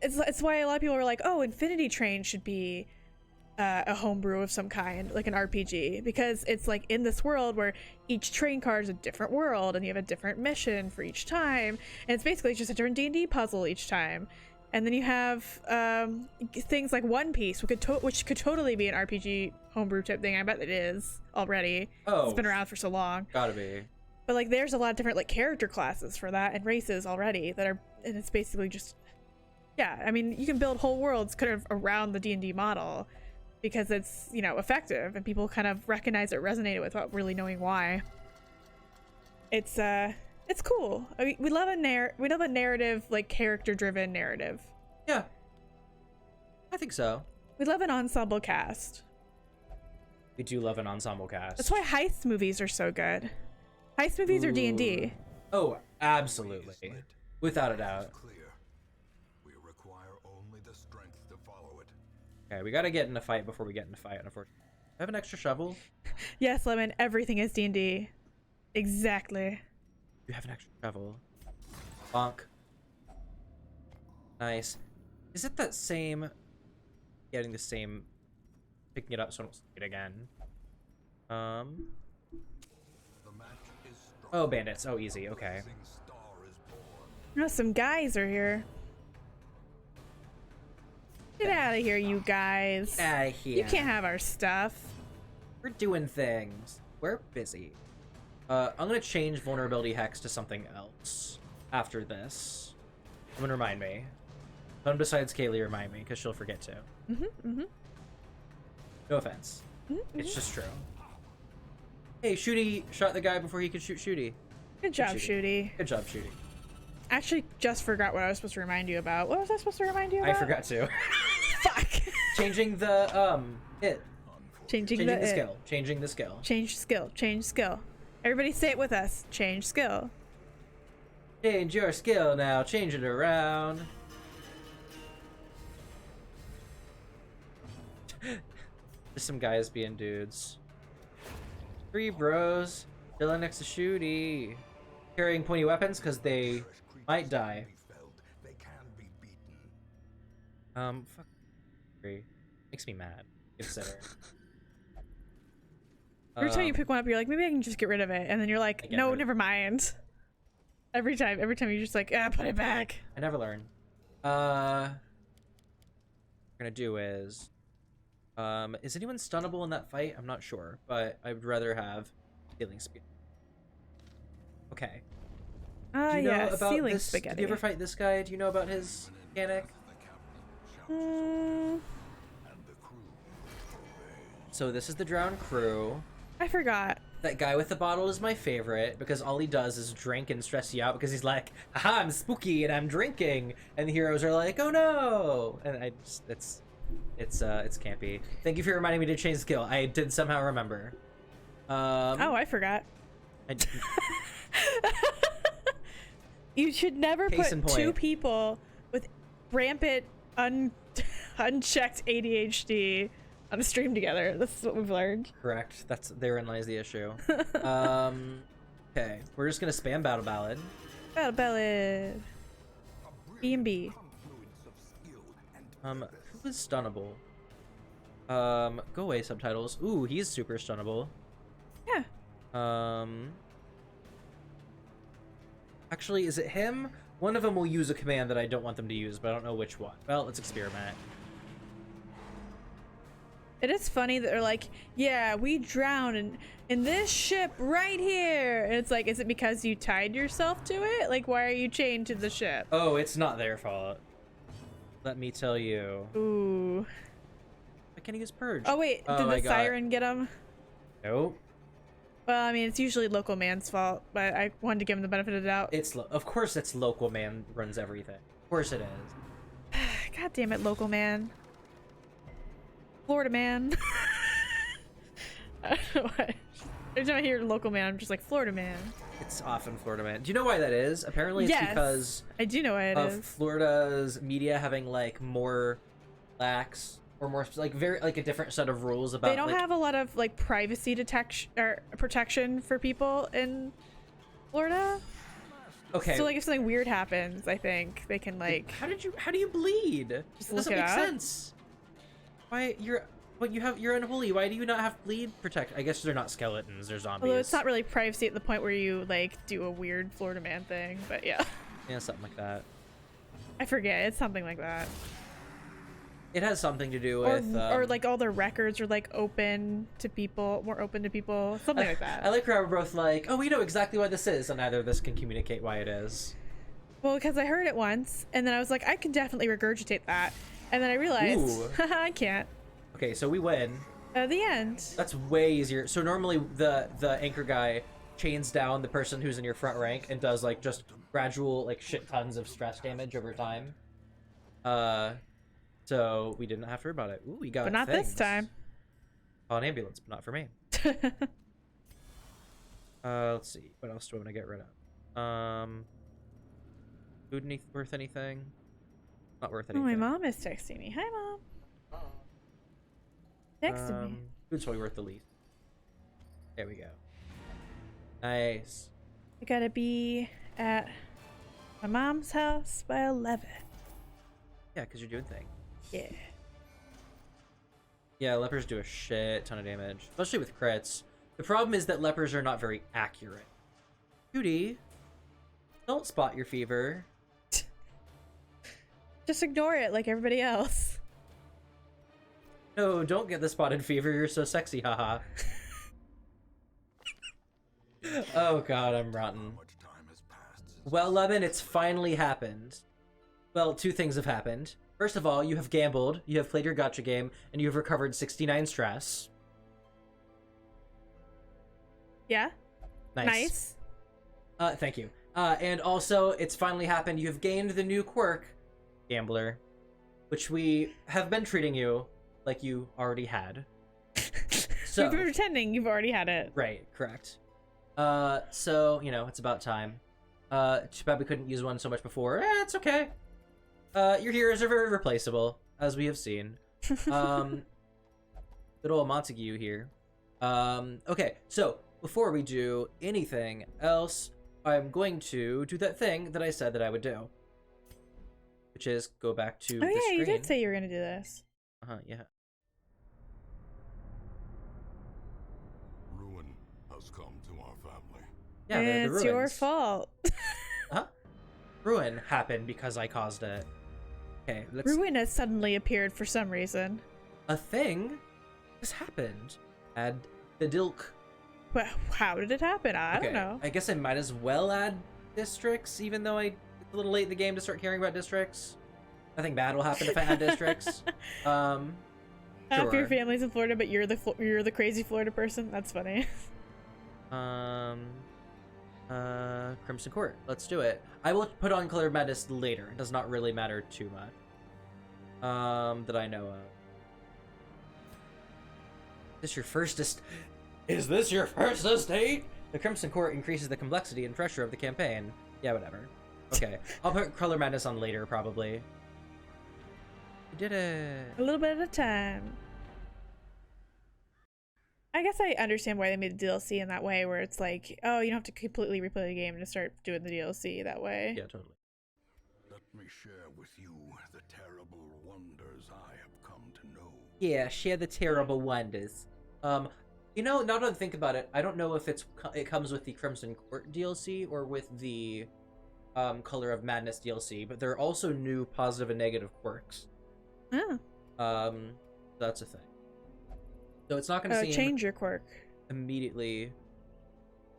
it's why a lot of people are like, oh, Infinity Train should be a homebrew of some kind, like an RPG, because it's like in this world where each train card is a different world and you have a different mission for each time, and it's basically just a different D&D puzzle each time. And then you have things like One Piece, which could totally be an RPG homebrew type thing. I bet it is already. Oh, It's been around for so long. gotta be. But like, there's a lot of different like character classes for that and races already that are, and it's basically just, yeah. I mean, you can build whole worlds kind of around the D&D model because it's, you know, effective and people kind of recognize it, resonate without really knowing why. It's cool. I mean, we love a narrative, like character-driven narrative. Yeah, I think so. We love an ensemble cast. We do love an ensemble cast. That's why heist movies are so good. Heist movies are D&D. Oh, absolutely, without a doubt. Clear. We require only the strength to follow it. Okay, we gotta get in a fight before we get in a fight. Unfortunately, I have an extra shovel. Yes, Lemon. Everything is D&D. Exactly. You have an extra shovel. Bonk. Nice. Is it that same? Getting the same. Picking it up so I don't see it again. The match is strong. Oh, bandits. Oh, easy. Okay. Rising star is born. Oh, some guys are here. Get out of here, you guys. Out of here. You can't have our stuff. We're doing things. We're busy. I'm gonna change vulnerability hex to something else after this. I'm gonna remind me. Someone besides Kaylee remind me, because she'll forget to. No offense. It's just true. Hey, Shooty shot the guy before he could shoot Shooty. Good job, Shooty. Good job, Shooty. Actually, just forgot what I was supposed to remind you about. What was I supposed to remind you about? I forgot to. Fuck. Changing the, Changing the skill. Changing the skill. Change skill. Change skill. Everybody say it with us. Change skill. Change your skill now. Change it around. Just some guys being dudes. 3 bros chilling next to Shooty. Carrying pointy weapons because they might die. They can be beaten. Fuck. Makes me mad. Consider. Every time you pick one up, you're like, maybe I can just get rid of it, and then you're like, no, never mind. Every time you're just like, put it back. I never learn. What we're gonna do is anyone stunnable in that fight? I'm not sure, but I would rather have healing speed. Okay. Do you know yeah, about ceiling this? spaghetti. Did you ever fight this guy? Do you know about his mechanic? So this is the drowned crew. I forgot. That guy with the bottle is my favorite because all he does is drink and stress you out because he's like, haha, I'm spooky and I'm drinking. And the heroes are like, oh no. And I just, it's campy. Thank you for reminding me to change skill. I did somehow remember. Oh, I forgot. I, You should never Case put in point. 2 people with rampant, unchecked ADHD on a stream together. This is what we've learned. correct. Therein lies the issue. Okay. We're just gonna spam Battle Ballad. Battle Ballad. B&B. Who is stunnable? Go away, subtitles. Ooh, he's super stunnable. Yeah. Actually, is it him? One of them will use a command that I don't want them to use, but I don't know which one. Well, let's experiment. It is funny that they're like, yeah, we drowned in this ship right here. And it's like, is it because you tied yourself to it? Like, why are you chained to the ship? Oh, it's not their fault. Let me tell you. Ooh. Why can't he use Purge? Oh, wait. Oh, Did I the got- siren get him? Nope. Well, I mean, it's usually local man's fault, but I wanted to give him the benefit of the doubt. Of course it's local man runs everything. Of course it is. God damn it, local man. Florida man. I don't know why. Every time I hear local man, I'm just like, Florida man. It's often Florida man. Do you know why that is? Apparently it's Yes, because I do know why it of is. Florida's media having like more lax or more like very like a different set of rules about They don't like, have a lot of like privacy detection or protection for people in Florida. Okay. So like if something weird happens, I think they can like. how do you bleed? Just That look doesn't it make up. sense. Why you're unholy. Why do you not have bleed protect? I guess they're not skeletons, they're zombies. Although it's not really privacy at the point where you like do a weird Florida man thing, but yeah. Yeah, something like that. I forget. It's something like that. It has something to do with Or like all their records are like open to people, more open to people, something like that. I like how we're both like, oh, we know exactly what this is, and neither of us can communicate why it is. Well, because I heard it once, and then I was like, I can definitely regurgitate that, and then I realized, haha, I can't. Okay, so we win. The end. That's way easier. So normally the anchor guy chains down the person who's in your front rank and does like just gradual like shit tons of stress damage over time. So we didn't have to worry about it. Ooh, we got But not things. this time. Oh, an ambulance, but not for me. Let's see. What else do I want to get rid of? Food worth anything? Not worth Oh, anything. my mom is texting me. Hi, Mom. Texted me. Food's probably worth the least. There we go. Nice. I gotta be at my mom's house by 11. Yeah, because you're doing things. Yeah. Yeah, lepers do a shit ton of damage, especially with crits. The problem is that lepers are not very accurate. Cutie, don't spot your fever. Just ignore it like everybody else. No, don't get the spotted fever. You're so sexy, haha. Oh god, I'm rotten. Much time has passed since Well, Lemon, it's finally happened. Well, two things have happened. First of all, you have gambled, you have played your gacha game, and you have recovered 69 stress. Yeah? Nice. Nice. Thank you. And also, it's finally happened. You have gained the new quirk, Gambler, which we have been treating you like you already had. So, You've been pretending you've already had it. right, correct. So, you know, it's about time. Too bad we couldn't use one so much before. It's okay. Your heroes are very replaceable, as we have seen. Good old Montague here. Okay, so before we do anything else, I'm going to do that thing that I said that I would do, which is go back to the Oh, yeah, screen. you did say you were gonna do this. Yeah. ruin has come to our family. Yeah, the It's your ruins. fault. Huh? Ruin happened because I caused it. Okay, let's... Ruin has suddenly appeared for some reason. A thing has happened. Add the dilk. Well, how did it happen? I don't know. I guess I might as well add districts, even though it's a little late in the game to start caring about districts. Nothing bad will happen if I add districts. Half your Sure. family's in Florida, but you're the crazy Florida person. That's funny. Crimson Court. Let's do it. I will put on Color of Madness later. It does not really matter too much. That I know of. Is this your first estate? The Crimson Court increases the complexity and pressure of the campaign. Yeah, whatever. Okay. I'll put Color Madness on later, probably. We did it. A little bit at a time. I guess I understand why they made the DLC in that way, where it's like, oh, you don't have to completely replay the game to start doing the DLC that way. Yeah, totally. Let me share with you the terrible wonders I have come to know. Yeah, share the terrible wonders. You know, now that I think about it, I don't know if it comes with the Crimson Court DLC or with the Color of Madness DLC, but there are also new positive and negative quirks. Oh. That's a thing. So it's not going to seem Change your quirk. immediately.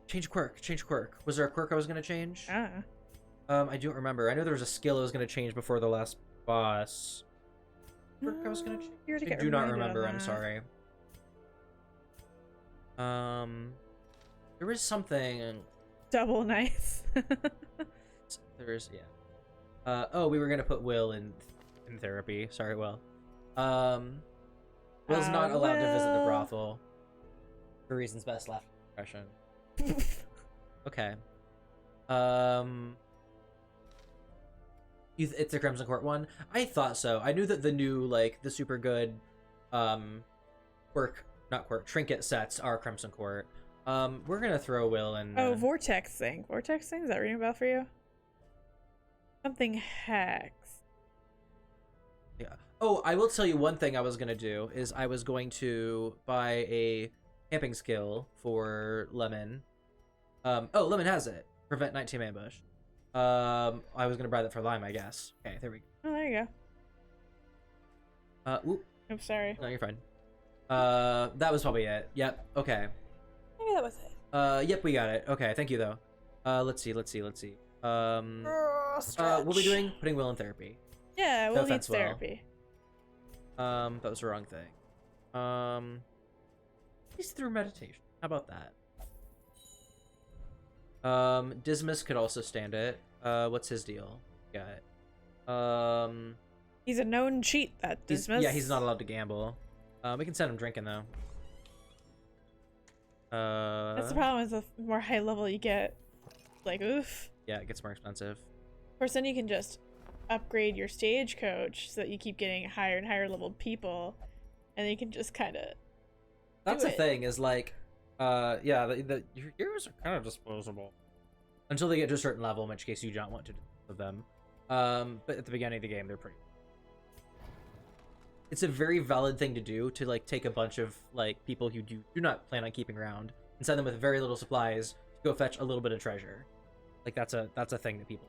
Change quirk. Was there a quirk I was going to change? Ah. I don't remember. I know there was a skill I was going to change before the last boss. Quirk I was going to change? You're to I get do not reminded on remember. I'm that. sorry. There was something. Double nice. There is, yeah. Oh, we were gonna put Will in therapy. Sorry, Will. Will's not allowed to visit the Will. brothel for reasons best left impression. Okay. It's the Crimson Court one. I thought so. I knew that the new, like, the super good, trinket sets are Crimson Court. We're gonna throw Will in. Oh, Vortex thing. Vortex thing? Is that ringing a bell for you? Something hex. Yeah. Oh, I will tell you one thing I was gonna do is I was going to buy a camping skill for Lemon. Oh, Lemon has it. Prevent nighttime ambush. I was gonna buy that for lime, I guess. Okay, there we go. Oh, there you go. Ooh, I'm sorry. no, you're fine. That was probably it. Yep. Okay. Maybe that was it. Yep, we got it. Okay, thank you though. Let's see. What are we doing? Putting Will in therapy. Yeah, No Will needs offense, Will. therapy. That was the wrong thing. He's through meditation. How about that? Dismas could also stand it. What's his deal? Got it. He's a known cheat, that Dismas. Yeah, he's not allowed to gamble. We can send him drinking though. That's the problem, is the more high level you get, like, oof. Yeah, it gets more expensive. Of course, then you can just upgrade your stagecoach so that you keep getting higher and higher leveled people, and then you can just kind of. That's the thing, is like, yeah, your heroes are kind of disposable until they get to a certain level, in which case you don't want to dispose of them. But at the beginning of the game, they're pretty. It's a very valid thing to do, to like take a bunch of like people who do not plan on keeping around and send them with very little supplies to go fetch a little bit of treasure. Like that's a thing that people.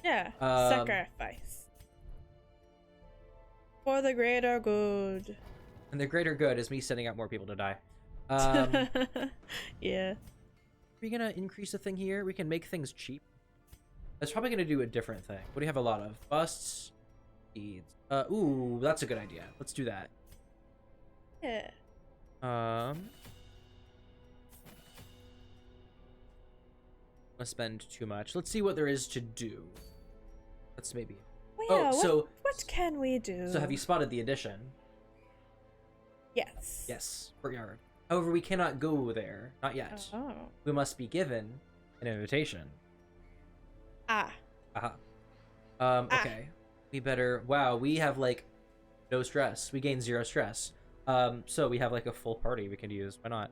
Yeah, sacrifice for the greater good. And the greater good is me sending out more people to die. Yeah. Are we gonna increase a thing here? We can make things cheap. That's probably gonna do a different thing. What do you have a lot of? Busts, beads. Ooh, that's a good idea. Let's do that. Yeah. I'm gonna spend too much. Let's see what there is to do. Let's maybe. Well, yeah, so what can we do? So have you spotted the addition? Yes. Yes, courtyard. However, we cannot go there. Not yet. Oh. We must be given an invitation. Ah. Aha. Okay. We better. Wow, we have like no stress. We gain 0 stress. So we have like a full party we can use. Why not?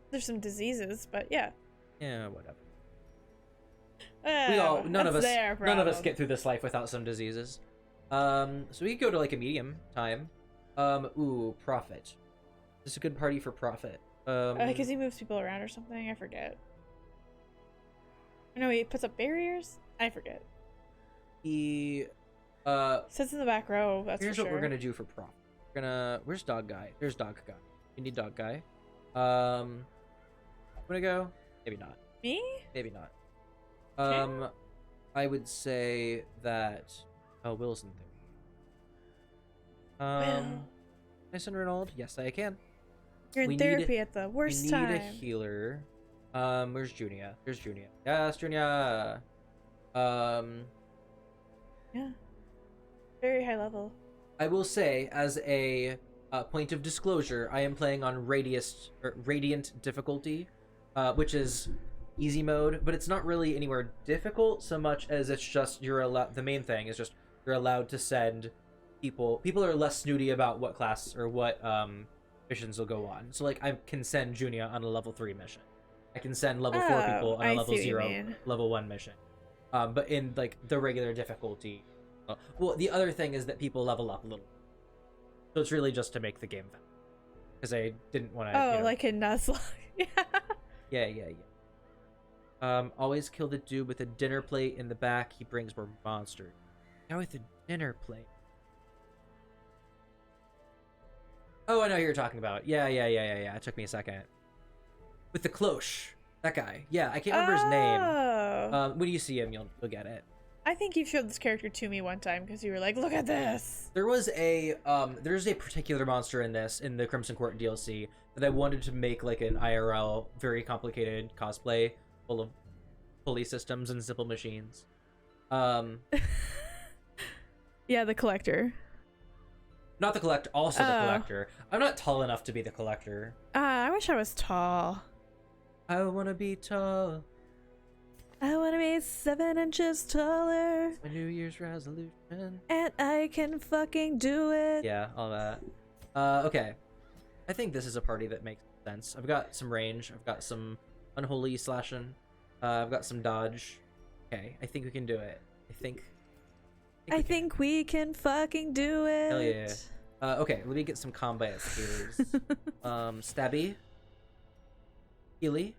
There's some diseases, but yeah. Yeah, whatever. None of us get through this life without some diseases. So we could go to like a medium time. Ooh, Prophet. This is a good party for Prophet. Because he moves people around or something. I forget. No, he puts up barriers. I forget. He sits in the back row. That's here's for what sure. we're gonna do for Prophet. We're gonna. Where's Dog Guy? There's Dog Guy. We need Dog Guy. I'm gonna go. Maybe not. Me? Maybe not. Okay. I would say that. Oh, Will's in there. Can I send Renaud? Yes, I can. You're in we therapy need, at the worst we time. need a healer. Where's Junia? There's Junia. Yes, Junia. Yeah. Very high level. I will say, as a point of disclosure, I am playing on Radiant difficulty, which is easy mode, but it's not really anywhere difficult so much as it's just you're allowed. The main thing is just you're allowed to send people. People are less snooty about what class or what missions will go on. So like I can send Junia on a level 3 mission. I can send level 4 people on a level 0, level 1 mission. But in like the regular difficulty, well, the other thing is that people level up a little. So it's really just to make the game fun. Because I didn't want to. Oh, like in Nuzlocke. Yeah. Yeah. Always kill the dude with a dinner plate in the back. He brings more monsters. Now with a dinner plate. Oh, I know who you're talking about. Yeah. It took me a second. With the cloche. That guy. Yeah, I can't remember his name. When you see him, you'll get it. I think you showed this character to me one time because you were like, "Look at this." There's a particular monster in the Crimson Court DLC that I wanted to make like an IRL, very complicated cosplay full of pulley systems and simple machines. Yeah, the collector. Not the collector, also the collector. I'm not tall enough to be the collector. I wish I was tall. I wanna be tall. I want to be 7 inches taller. It's my New Year's resolution. And I can fucking do it. Yeah, all that. Okay. I think this is a party that makes sense. I've got some range. I've got some unholy slashing. I've got some dodge. Okay, I think we can do it. I think we can fucking do it. Hell yeah. Okay, let me get some combat skills. Stabby. Healy.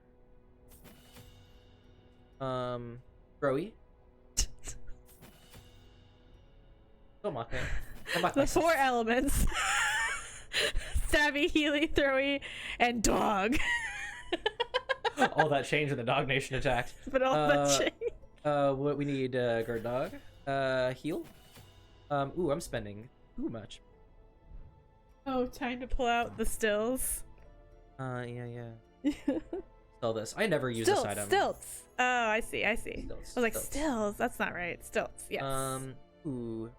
Throwy. Don't mock me. Don't mock The myself. 4 elements. Stabby, Healy, Throwy, and Dog. All that change when the Dog Nation attacked. But all that shit. What we need, guard dog. Heal. Ooh, I'm spending too much. Oh, time to pull out the stills. Yeah. Sell this. I never use Stilts, this item. stilts. Oh, I see. Stilts, I was like, stilts. stills. That's not right. Stilts. Yes. Ooh.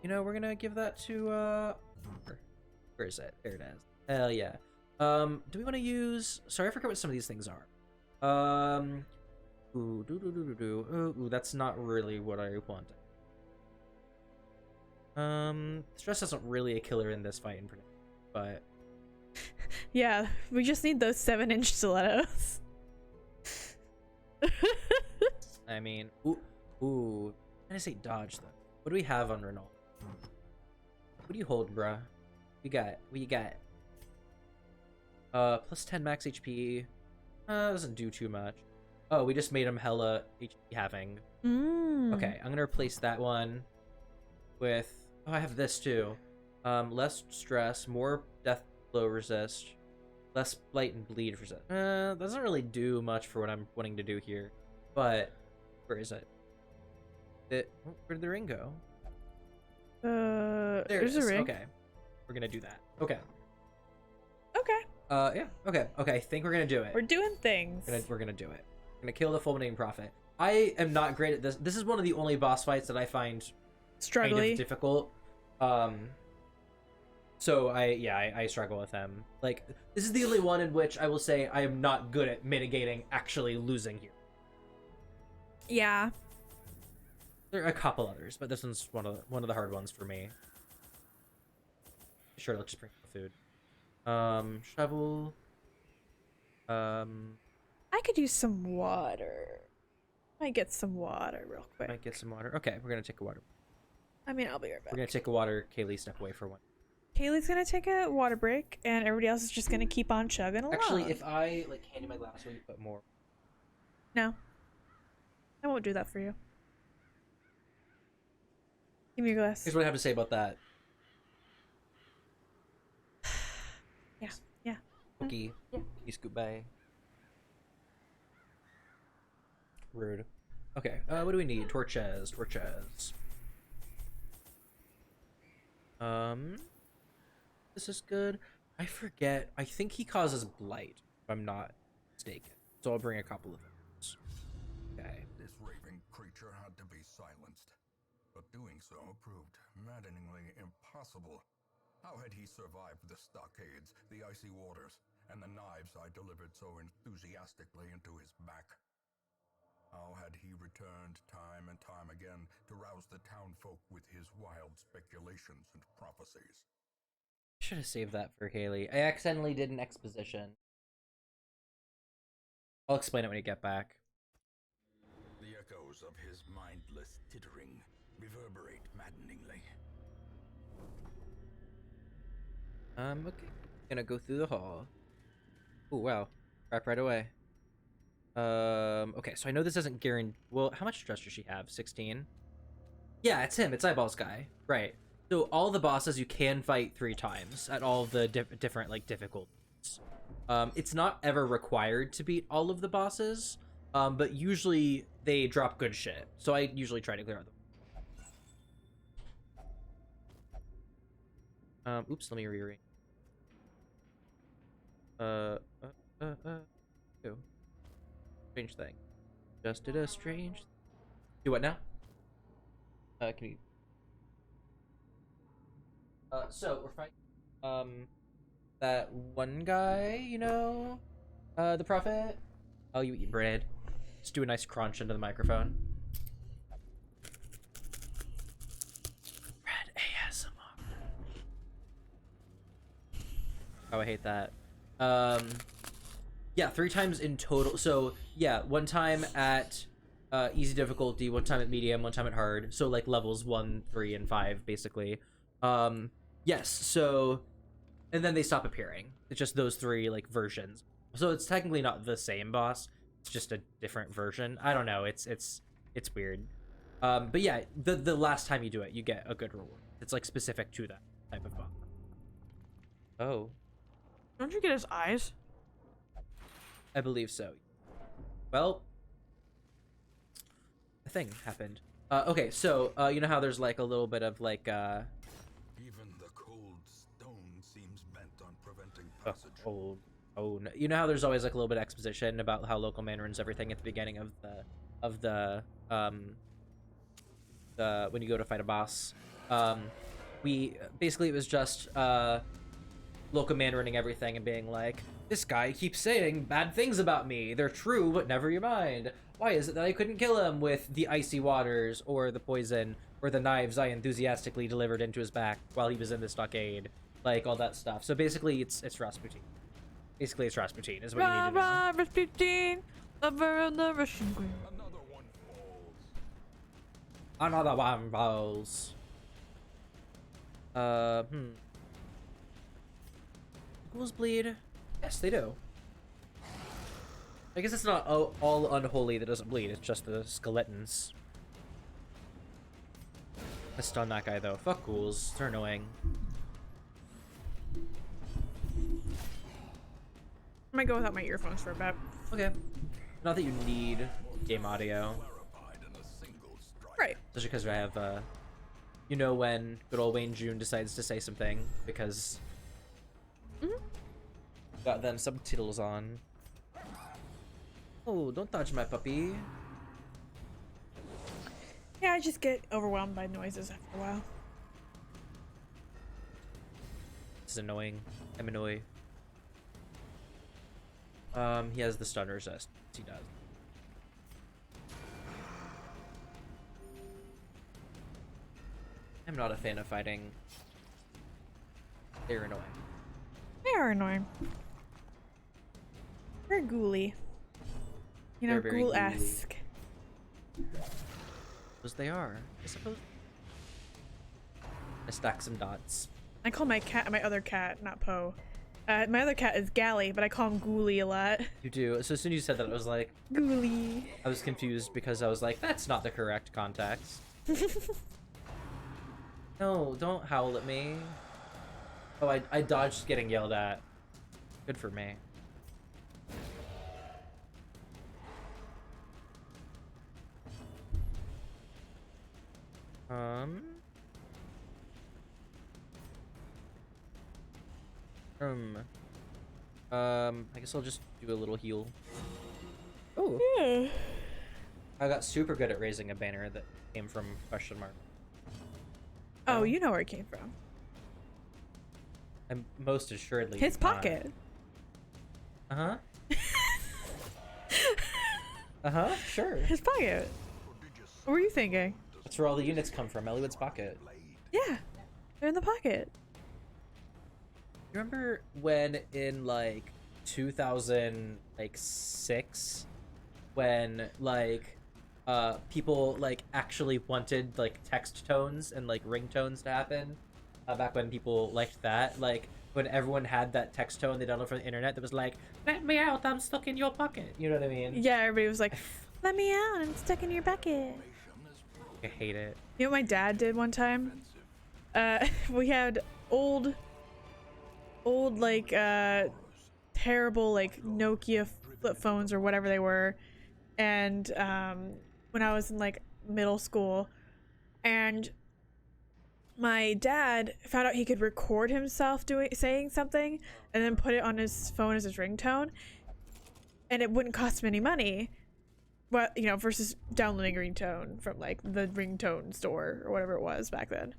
You know, we're gonna give that to, where is it? There it is. Hell yeah. Do we want to use, sorry, I forget what some of these things are. Ooh, that's not really what I wanted. Stress isn't really a killer in this fight in particular, but Yeah, we just need those 7-inch stilettos. I mean, ooh. I'm gonna say dodge though. What do we have on Renault? What do you hold, bruh? What you got? Plus 10 max HP. Doesn't do too much. Oh, we just made him hella HP having. Okay, I'm gonna replace that one with. Oh, I have this too. Less stress, more death blow resist, less blight and bleed resist. Doesn't really do much for what I'm wanting to do here. But where is it? Where did the ring go? There's a ring. Okay, we're gonna do that. Okay. Okay. Yeah. Okay. I think we're gonna do it. We're doing things. We're gonna do it. We're gonna kill the fulminating prophet. I am not great at this. This is one of the only boss fights that I find kind of difficult. So I struggle with him. Like, this is the only one in which I will say I am not good at mitigating actually losing here. Yeah. There are a couple others, but this one's one of the hard ones for me. Sure, let's just bring food. Shovel. I could use some water. Might get some water real quick. Might get some water. Okay, we're gonna take a water. I mean, I'll be right back. We're gonna take a water. Kaylee, step away for one. Kaylee's gonna take a water break, and everybody else is just gonna keep on chugging along. Actually, if I like hand you my glass, will you put more? No. I won't do that for you. Give me your glass. Here's what I have to say about that. Yeah. Okay. You scoop by. Rude. Okay. What do we need? Torches. This is good. I forget. I think he causes blight, if I'm not mistaken. So I'll bring a couple of those. Okay. This raving creature had to be silenced, but doing so proved maddeningly impossible. How had he survived the stockades, the icy waters, and the knives I delivered so enthusiastically into his back? How had he returned time and time again to rouse the townfolk with his wild speculations and prophecies? I should have saved that for Haley. I accidentally did an exposition. I'll explain it when you get back. The echoes of his mindless tittering reverberate maddeningly. Okay. Gonna go through the hall. Oh, wow. Crap right away. Okay, so I know this doesn't guarantee... Well, how much stress does she have? 16? Yeah, it's him. It's Eyeballs guy. Right. So all the bosses you can fight 3 times at all the different, like, difficulties. It's not ever required to beat all of the bosses, but usually they drop good shit. So I usually try to clear out them. Oops, let me rearrange. Oh. Strange thing. Just did a strange... Do what now? Can you... So, we're fighting, that one guy, you know? The prophet? Oh, you eat bread. Just do a nice crunch into the microphone. Bread ASMR. Oh, I hate that. Yeah, 3 times in total. So, yeah, 1 time at easy difficulty, 1 time at medium, 1 time at hard. So, like, levels 1, 3, and 5, basically. Yes, so... And then they stop appearing. It's just those 3, like, versions. So it's technically not the same boss. It's just a different version. I don't know. It's weird. But yeah, the last time you do it, you get a good reward. It's like specific to that type of boss. Oh, Don't you get his eyes? I believe so. Well, a thing happened. Okay, so you know how there's like a little bit of like Even the cold stone seems bent on preventing passage. oh no. You know how there's always like a little bit of exposition about how local man runs everything at the beginning of the when you go to fight a boss. We basically, it was just local man running everything and being like, this guy keeps saying bad things about me. They're true, but never you mind. Why is it that I couldn't kill him with the icy waters or the poison or the knives I enthusiastically delivered into his back while he was in the stockade? Like all that stuff. So basically, it's Rasputin. Basically, it's Rasputin is what you need to know. Rasputin, lover of the Russian queen. Another one falls. Another one falls. Ghouls bleed? Yes, they do. I guess it's not all unholy that doesn't bleed. It's just the skeletons. I stun that guy though. Fuck ghouls. They're annoying. I might go without my earphones for a bit. Okay. Not that you need game audio. Clarified in a single strike. Right. Especially because I have, you know when good old Wayne June decides to say something because got them subtitles on. Oh, don't touch my puppy. Yeah, I just get overwhelmed by noises after a while. This is annoying. I'm annoyed. He has the stun resist. He does. I'm not a fan of fighting. They're annoying. They are annoying. They're ghouly. You know, They're very ghoul-esque. As they are, I suppose. I stack some dots. I call my other cat, not Poe. My other cat is Gally, but I call him Ghouly a lot. You do. So as soon as you said that, I was like, Ghouly. I was confused because I was like, that's not the correct context. No, don't howl at me. Oh, I dodged getting yelled at. Good for me. I guess I'll just do a little heal. Oh, Yeah. I got super good at raising a banner that came from question mark. Oh, you know where it came from. I'm most assuredly His not. pocket. Uh-huh. Uh-huh, sure. His pocket. What were you thinking? That's where all the units come from, Elliott's pocket. Yeah, they're in the pocket. You remember when in like 2006 when like people like actually wanted like text tones and like ringtones to happen back when people liked that, like when everyone had that text tone they downloaded from the internet that was like, let me out, I'm stuck in your pocket, you know what I mean? Yeah, everybody was like, let me out, I'm stuck in your bucket. I hate it. You know what my dad did one time? We had old like terrible like Nokia flip phones or whatever they were, and when I was in like middle school, and my dad found out he could record himself saying something and then put it on his phone as his ringtone, and it wouldn't cost him any money. Well, you know, versus downloading a ringtone from like the ringtone store or whatever it was back then.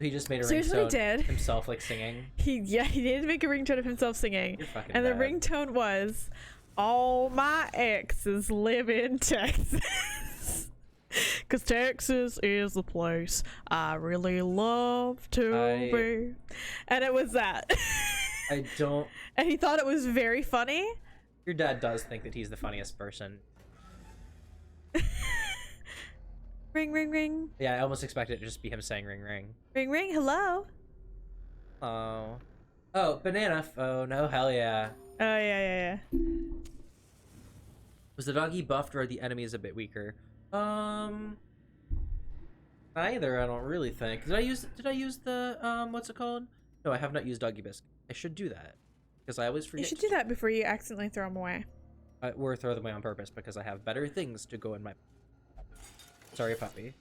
He just made a So here's what he ringtone did. himself like singing. He did make a ringtone of himself singing, You're fucking and the bad. ringtone was, "All my exes live in Texas, 'cause Texas is the place I really love to be," and it was that. I don't. And he thought it was very funny. Your dad does think that he's the funniest person. Ring, ring, ring, Yeah, I almost expected it to just be him saying ring ring. ring, ring. Hello. Oh. Oh, banana phone. Oh, hell yeah. Oh yeah. Was the doggy buffed or are the enemies a bit weaker? Neither, I don't really think. Did I use the what's it called? No, I have not used doggy biscuit. I should do that because I always forget. You should do that before you accidentally throw them away. Or throw them away on purpose because I have better things to go in my. Sorry, puppy.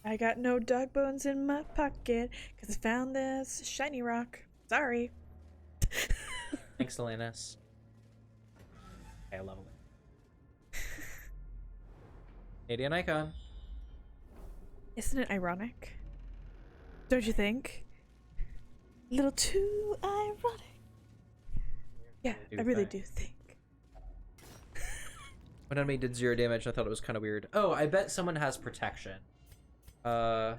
I got no dog bones in my pocket because I found this shiny rock. Sorry. Thanks, Alanis. Okay, I love it. Canadian icon. Isn't it ironic? Don't you think? A little too ironic. Yeah, I really do think. When enemy did 0 damage, I thought it was kind of weird. Oh, I bet someone has protection. Yeah,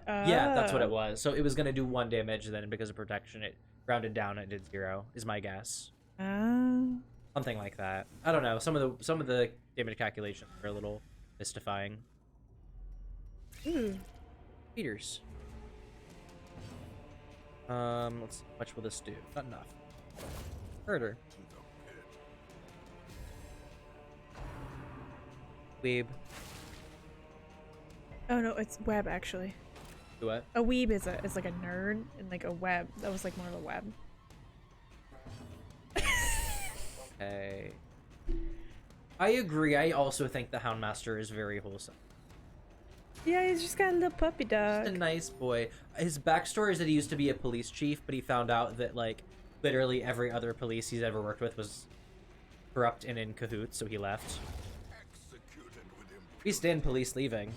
that's what it was. So it was gonna do 1 damage, then because of protection, it rounded down and did 0. Is my guess. Something like that. I don't know. Some of the damage calculations are a little mystifying. Ooh. Peters. Let's see. How much will this do? Not enough. Murder. Weeb. Oh no, it's web actually. Do what? A weeb is like a nerd, and like a web. That was like more of a web. Okay. I agree. I also think the Houndmaster is very wholesome. Yeah, he's just got a little puppy dog. Just a nice boy. His backstory is that he used to be a police chief, but he found out that like literally every other police he's ever worked with was corrupt and in cahoots, so he left. We stand police leaving.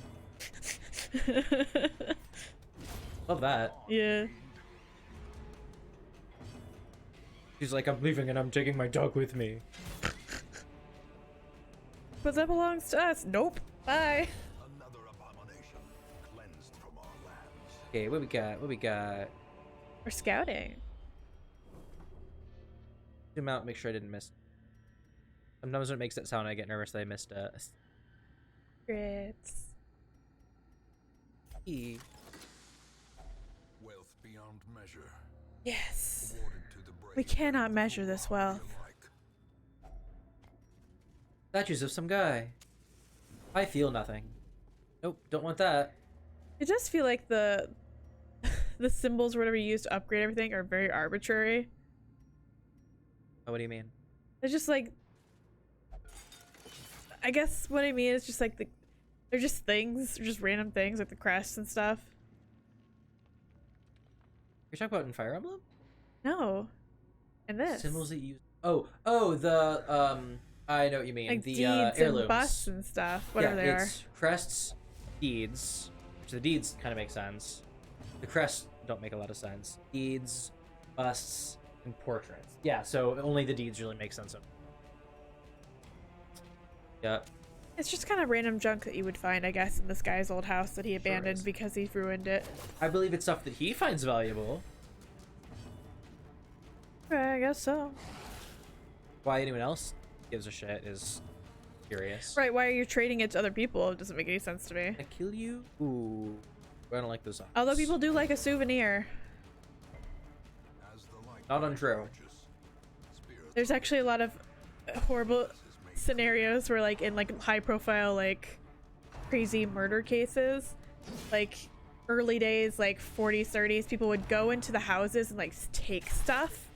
Love that. Yeah. He's like, I'm leaving and I'm taking my dog with me. But that belongs to us. Nope. Bye. Another abomination cleansed from our lands. Okay, what we got? What we got? We're scouting. Zoom out, make sure I didn't miss. Sometimes when it makes that sound, I get nervous that I missed a Grits. E. Wealth beyond measure. Yes. Awarded to the brave We cannot measure this alike. wealth. Statues of some guy. I feel nothing. Nope, don't want that. It does feel like the symbols or whatever you use to upgrade everything are very arbitrary. Oh, what do you mean? They're just like, I guess what I mean is just like they're just things, just random things like the crests and stuff. You're talking about in Fire Emblem? No. And this. Symbols that you use. Oh, the I know what you mean. like the deeds heirlooms. and busts and stuff, whatever they are. It's crests, deeds. Which the deeds kind of make sense. The crests don't make a lot of sense. Deeds, busts, and portraits. Yeah, so only the deeds really make sense. Yeah. It's just kind of random junk that you would find, I guess, in this guy's old house that he abandoned is. because he ruined it. I believe it's stuff that he finds valuable. I guess so. Why anyone else gives a shit is curious. Right, why are you trading it to other people? It doesn't make any sense to me. I kill you? Ooh. I don't like those odds. Although people do like a souvenir. As the light Not untrue. approaches, spirits There's actually a lot of horrible scenarios where like in like high profile like crazy murder cases, like early days, like 40s 30s, people would go into the houses and like take stuff.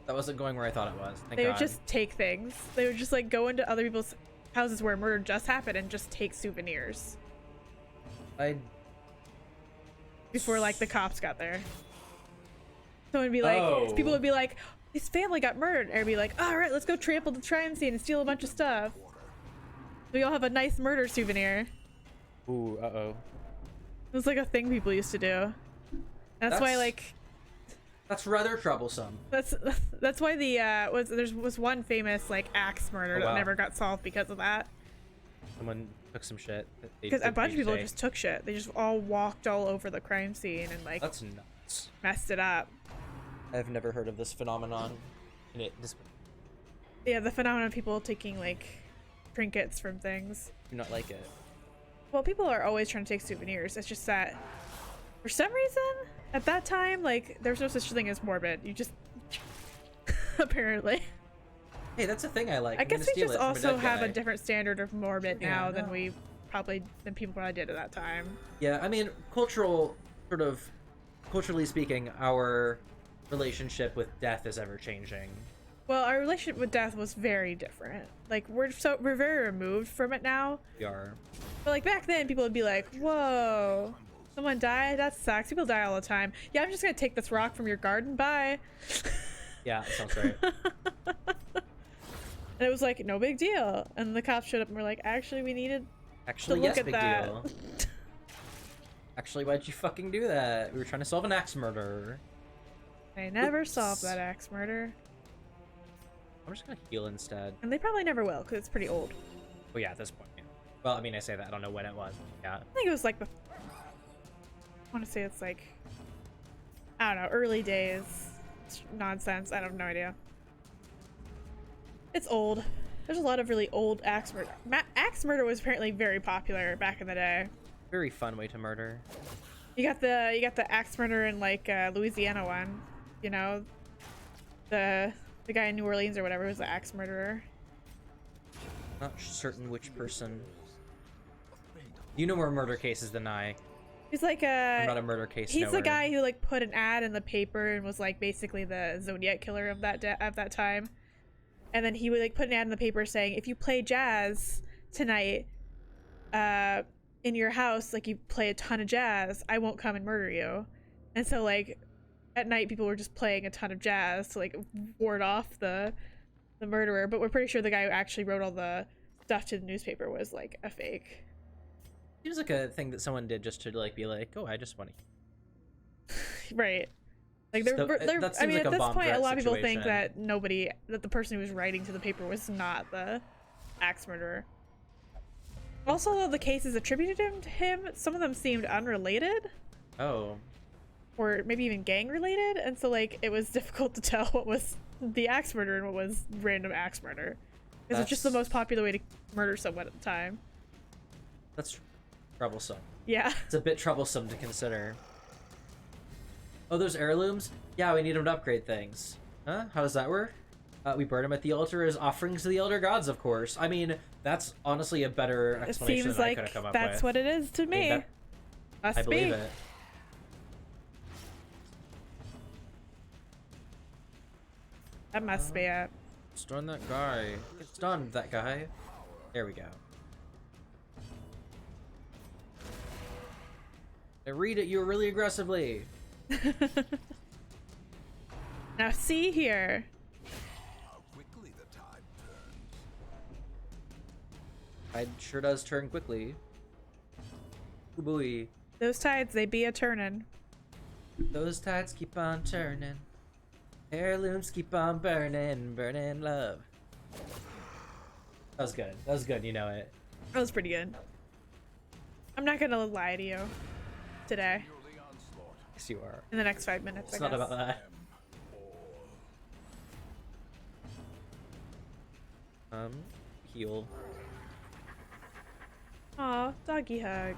That wasn't going where I thought it was. Thank They God. would just take things. They would just like go into other people's houses where murder just happened and just take souvenirs before like the cops got there. Someone would be like, Oh. people would be like, his family got murdered, and I'd be like, all right, let's go trample the crime scene and steal a bunch of stuff. We all have a nice murder souvenir. Ooh, uh-oh. It was like a thing people used to do. That's why like That's rather troublesome. that's why the was one famous like axe murder Oh, that wow. never got solved because of that. Someone took some shit. Because a bunch of people just took shit. They just all walked all over the crime scene and like That's nuts. messed it up. I've never heard of this phenomenon. And Yeah, the phenomenon of people taking like trinkets from things. do not like it. Well, people are always trying to take souvenirs. It's just that for some reason at that time, like there was no such thing as morbid. You just apparently. Hey, that's a thing I like. I I'm gonna guess we steal just it from also dead have guy. a different standard of morbid Yeah, now no. than people probably did at that time. Yeah, I mean, culturally speaking, our relationship with death is ever changing. Well, our relationship with death was very different. Like we're very removed from it now. We are. But like back then, people would be like, "Whoa, someone died? That sucks. People die all the time." Yeah, I'm just gonna take this rock from your garden. Bye. Yeah, that sounds right. And it was like, no big deal. And the cops showed up and were like, actually, we needed Actually, to look yes, at big that. deal. Actually, why'd you fucking do that? We were trying to solve an axe murder. They never Oops. solved that axe murder. I'm just gonna heal instead. And they probably never will, because it's pretty old. Oh yeah, at this point. Yeah. Well, I mean, I say that. I don't know when it was. Yeah. I think it was like I want to say it's like, I don't know, early days. It's nonsense. I have no idea. It's old. There's a lot of really old axe murder. Axe murder was apparently very popular back in the day. Very fun way to murder. You got the axe murder in like Louisiana one, you know, the guy in New Orleans or whatever was the axe murderer. Not certain which person. You know more murder cases than I. He's like I'm not a murder case. he's knower. the guy who like put an ad in the paper and was like basically the Zodiac killer of that time. And then he would like put an ad in the paper saying, if you play jazz tonight, in your house, like you play a ton of jazz, I won't come and murder you. And so like at night people were just playing a ton of jazz to like ward off the murderer. But we're pretty sure the guy who actually wrote all the stuff to the newspaper was like a fake. Seems like a thing that someone did just to like be like, oh, I just want to. Right. Like That I mean, seems like at a this bomb point, a threat lot of people think situation. that the person who was writing to the paper was not the axe murderer. Also, though the cases attributed to him, some of them seemed unrelated, Oh. or maybe even gang related, and so like it was difficult to tell what was the axe murder and what was random axe murder. Because it's just the most popular way to murder someone at the time. That's troublesome. Yeah. It's a bit troublesome to consider. Oh, those heirlooms? Yeah, we need them to upgrade things. Huh? How does that work? We burn them at the altar as offerings to the elder gods, of course. I mean, that's honestly a better It explanation seems than I like could have come up with. that's what it is to me. that- Must I believe be. it. That must be it. Stun that guy. Get stunned, that guy. There we go. I read at you really aggressively. Now see here. How quickly the tide turns. Tide sure does turn quickly. Ooh boy. Those tides, they be a turning. Those tides keep on turning. Heirlooms keep on burning, burning love. That was good. That was good, you know it. That was pretty good. I'm not gonna lie to you today. Feel the onslaught. Yes, you are. In the next 5 minutes, It's I not guess. about that. Heal. Aw, doggy hug.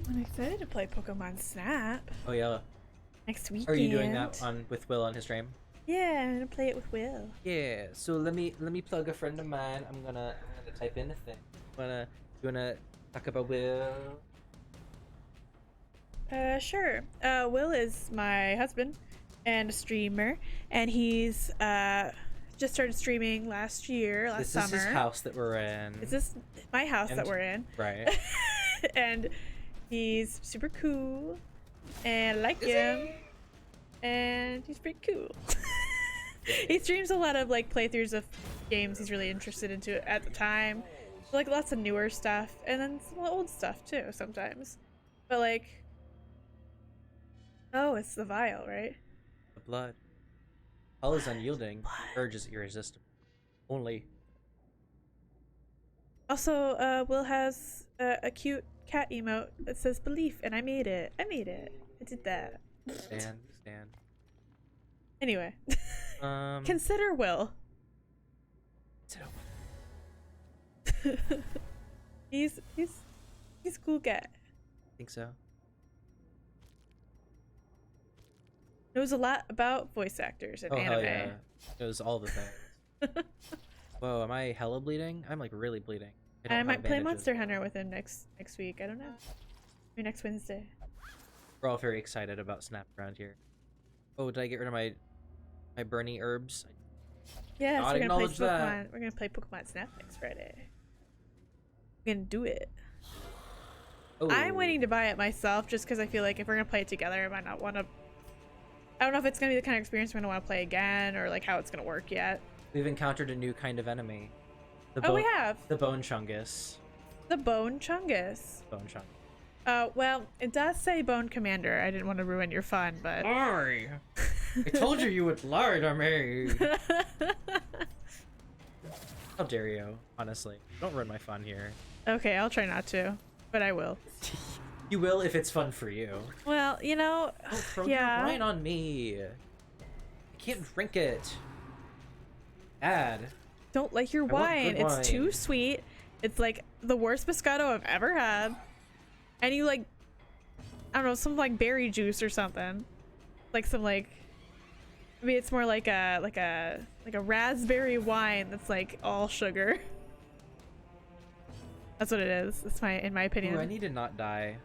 I'm excited to play Pokemon Snap Oh yeah. next weekend. Are you doing that with Will on his stream? Yeah, I'm gonna play it with Will. Yeah. So let me plug a friend of mine. I'm gonna type in a thing. You wanna talk about Will? Sure. Will is my husband and a streamer, and he's just started streaming last summer. This is his house that we're in. This is my house that And- we're in. Right. And he's super cool, and I like him, and he's pretty cool. He streams a lot of like playthroughs of games he's really interested into at the time, like lots of newer stuff, and then some old stuff too sometimes. But like, oh, it's the vial, right? The blood. All is unyielding. Urge is irresistible. Only. Also, Will has a cute cat emote that says belief, and I made it. I did that. Stand. Anyway, Um. consider Will. he's a cool guy. think so. Knows a lot about voice actors and Oh, hell anime. yeah. It was all the things. Whoa, am I hella bleeding? I'm like really bleeding. I don't might have play bandages. Monster Hunter with him next week. I don't know. Maybe next Wednesday. We're all very excited about Snap around here. Oh, did I get rid of my Bernie herbs? Yeah, Not so we're gonna play acknowledge that. Pokemon. We're gonna play Pokemon Snap next Friday. We're gonna do it. Oh. I'm waiting to buy it myself just because I feel like if we're gonna play it together, I might not want to. I don't know if it's gonna be the kind of experience we're gonna want to play again or like how it's gonna work yet. We've encountered a new kind of enemy. Oh, we have The Bone Chungus. the Bone Chungus. Bone Chungus. Well, it does say Bone Commander. I didn't want to ruin your fun, but. Lie! I told you would lie to me! How dare you, honestly. Don't ruin my fun here. Okay, I'll try not to, but I will. You will if it's fun for you. Well, you know, Don't throw yeah. your wine on me. I can't drink it. Bad. Don't like your I want wine. good It's too wine. sweet. It's like the worst Moscato I've ever had. And you like, I don't know, some like berry juice or something. Like some like, maybe it's more like a raspberry wine that's like all sugar. That's what it is. That's in my opinion. Ooh, I need to not die.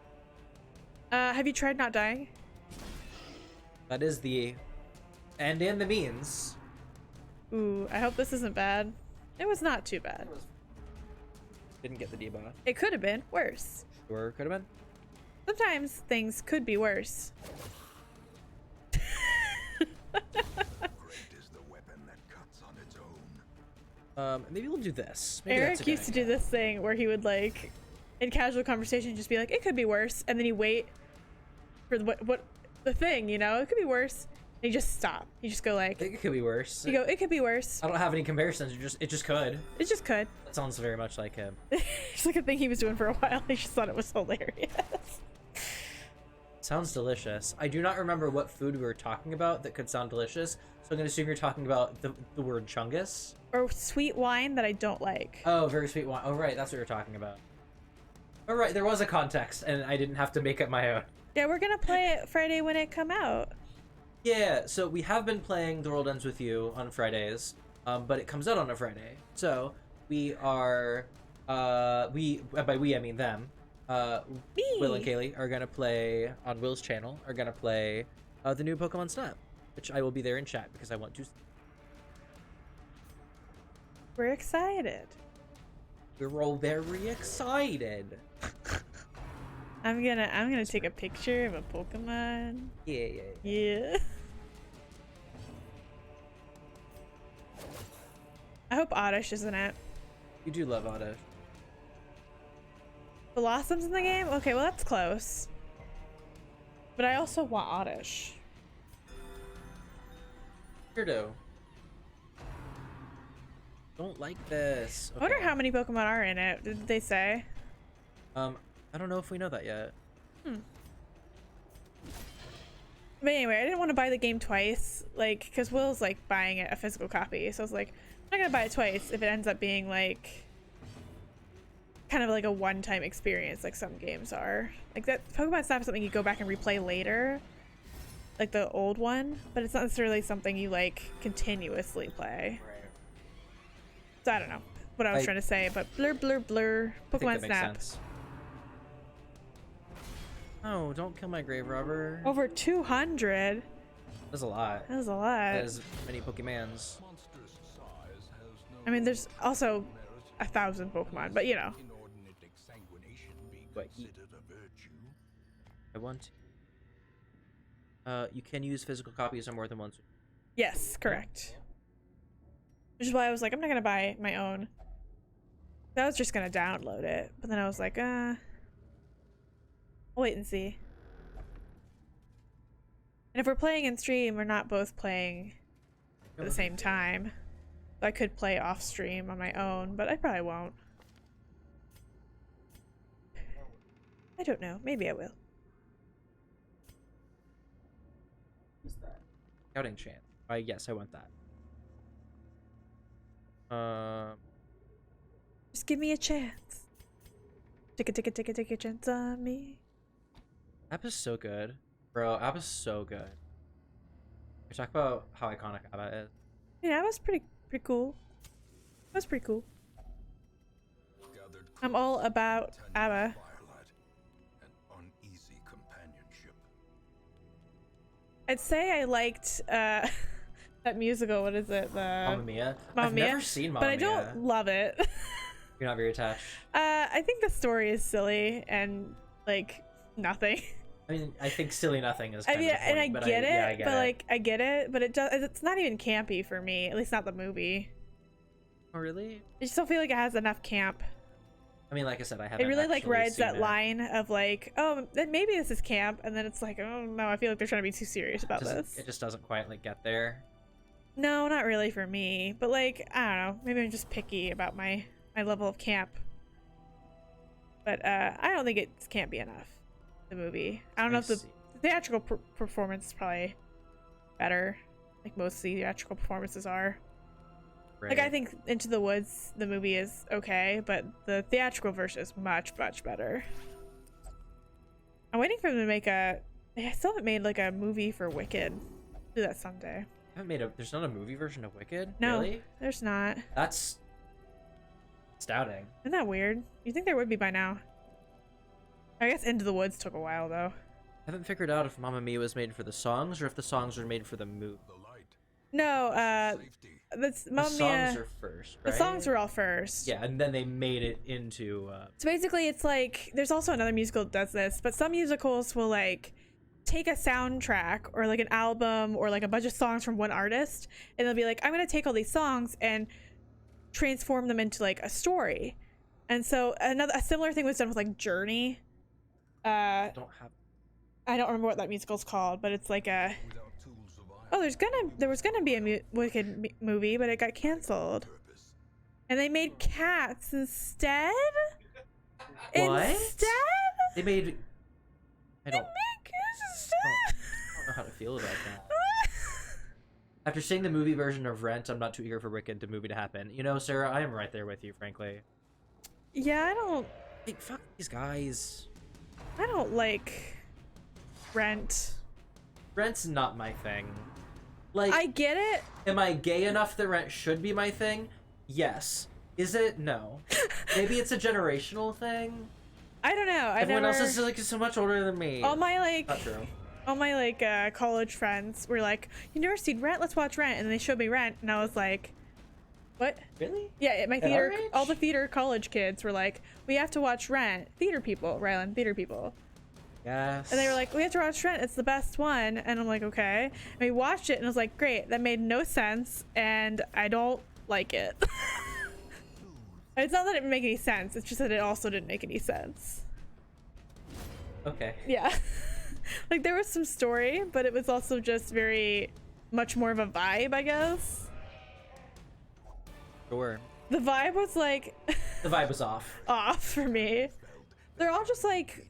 Have you tried not dying? That is the end and the means. Ooh, I hope this isn't bad. It was not too bad. Didn't get the debuff. It could have been worse. Sure, could have been. Sometimes things could be worse. Great is the weapon that cuts on its own. Maybe we'll do this. Maybe Eric that's a good used to idea. do this thing where he would like, in casual conversation, just be like, "It could be worse," and then he wait for the thing, you know, it could be worse. And he just stop. You just go I like, think it could be worse. you go, "It could be worse." I don't have any comparisons. It just could. It just could. That sounds very much like him. It's like a thing he was doing for a while. I just thought it was hilarious. Sounds delicious. I do not remember what food we were talking about that could sound delicious, so I'm gonna assume you're talking about the word chungus. Or sweet wine that I don't like. Oh, very sweet wine. Oh, right, that's what you're talking about. All right, there was a context, and I didn't have to make up my own. Yeah, we're gonna play it Friday when it come out. Yeah, so we have been playing The World Ends With You on Fridays, but it comes out on a Friday. So we are, by we I mean them. Me. Will and Kaylee are gonna play on Will's channel. Are gonna play the new Pokemon Snap, which I will be there in chat because I want to. We're excited. We're all very excited. I'm gonna take a picture of a Pokemon. Yeah. Yeah. I hope Oddish is in it. You do love Oddish. Blossom's in the game? Okay, well that's close. But I also want Oddish. Sure do. Don't like this. I wonder how many Pokemon are in it. Did they say? I don't know if we know that yet. But anyway, I didn't want to buy the game twice, like, because Will's like buying it a physical copy, so I was like, I'm not gonna buy it twice if it ends up being like kind of like a one-time experience, like some games are. Like that Pokemon Snap is something you go back and replay later, like the old one, but it's not necessarily something you like continuously play. Right. So I don't know what I was I- trying to say, but blur blur blur. I think Pokemon that makes Snap. sense. Oh, don't kill my grave robber. Over 200. That's a lot. That was a lot. That is many Pokemans. Monstrous size has no I mean, there's also merit. 1,000 Pokemon, but you know. Inordinate exsanguination be But considered a virtue? I want. You can use physical copies of more than once. Yes, correct. Which is why I was like, I'm not gonna buy my own. I was just gonna download it, but then I was like, I'll wait and see. And if we're playing in stream, we're not both playing at the same time. So I could play off stream on my own, but I probably won't. I don't know. Maybe I will. What's that? Scouting chance. Yes, I want that. Just give me a chance. Take a chance on me. App is so good, bro. App is so good. We talk about how iconic ABBA is. Yeah, that was pretty cool. That's pretty cool. I'm all about ABBA. I'd say I liked that musical. What is it? The Mamma Mia. Mamma I've Mia, never seen Mamma but I Mia. don't love it. You're not very attached. I think the story is silly and like nothing. I mean, I think silly nothing is. I Kind mean, of the point, and I but get it, yeah, I get but it. like I get it, but it's not even campy for me. At least not the movie. Oh really? I just don't feel like it has enough camp. I mean, like I said, I haven't. It really like actually rides seen that it. line of like, oh, then maybe this is camp, and then it's like, oh no, I feel like they're trying to be too serious about this. It just doesn't quite like get there. No, not really for me. But like, I don't know. Maybe I'm just picky about my level of camp. But I don't think it's campy enough. The movie. I don't know if the theatrical performance is probably better. Like most theatrical performances are. Right. Like I think Into the Woods, the movie is okay, but the theatrical version is much better. I'm waiting for them to make a. They still haven't made like a movie for Wicked. Do that someday. There's not a movie version of Wicked? No, Really? there's not. That's astounding. Isn't that weird? You think there would be by now? I guess Into the Woods took a while though. I haven't figured out if Mamma Mia was made for the songs or if the songs were made for the movie. No, that's The Mamma Mia. songs are first, right? The songs were all first. Yeah, and then they made it into. So basically, it's like there's also another musical that does this, but some musicals will like take a soundtrack or like an album or like a bunch of songs from one artist, and they'll be like, I'm gonna take all these songs and transform them into like a story. And so a similar thing was done with like Journey. I don't have. I don't remember what that musical's called, but it's like a. Oh, there was gonna be a Wicked movie, but it got canceled, and they made Cats instead. What? Instead? They made. I don't. Make Cats I instead. don't know how to feel about that. After seeing the movie version of Rent, I'm not too eager for Wicked movie to happen. You know, Sarah, I am right there with you, frankly. Yeah, I don't. Hey, fuck these guys. I don't like Rent. Rent's not my thing. Like, I get it. am I gay enough that Rent should be my thing? Yes. Is it? No. Maybe it's a generational thing. I don't know. Everyone else is like so much older than me. All my like. Not true. All my like college friends were like, "You never seen Rent? Let's watch Rent." And then they showed me Rent, and I was like, "What?" Really? Yeah, at my At theater, our age? all the theater college kids were like, "We have to watch Rent." Theater people, Ryland, theater people. Yes. And they were like, "We have to watch Rent. It's the best one." And I'm like, "Okay." And we watched it, and I was like, "Great." That made no sense, and I don't like it. It's not that it didn't make any sense. It's just that it also didn't make any sense. Okay. Yeah. Like there was some story, but it was also just very much more of a vibe, I guess. Sure. The vibe was like The vibe was off. off for me. They're all just like,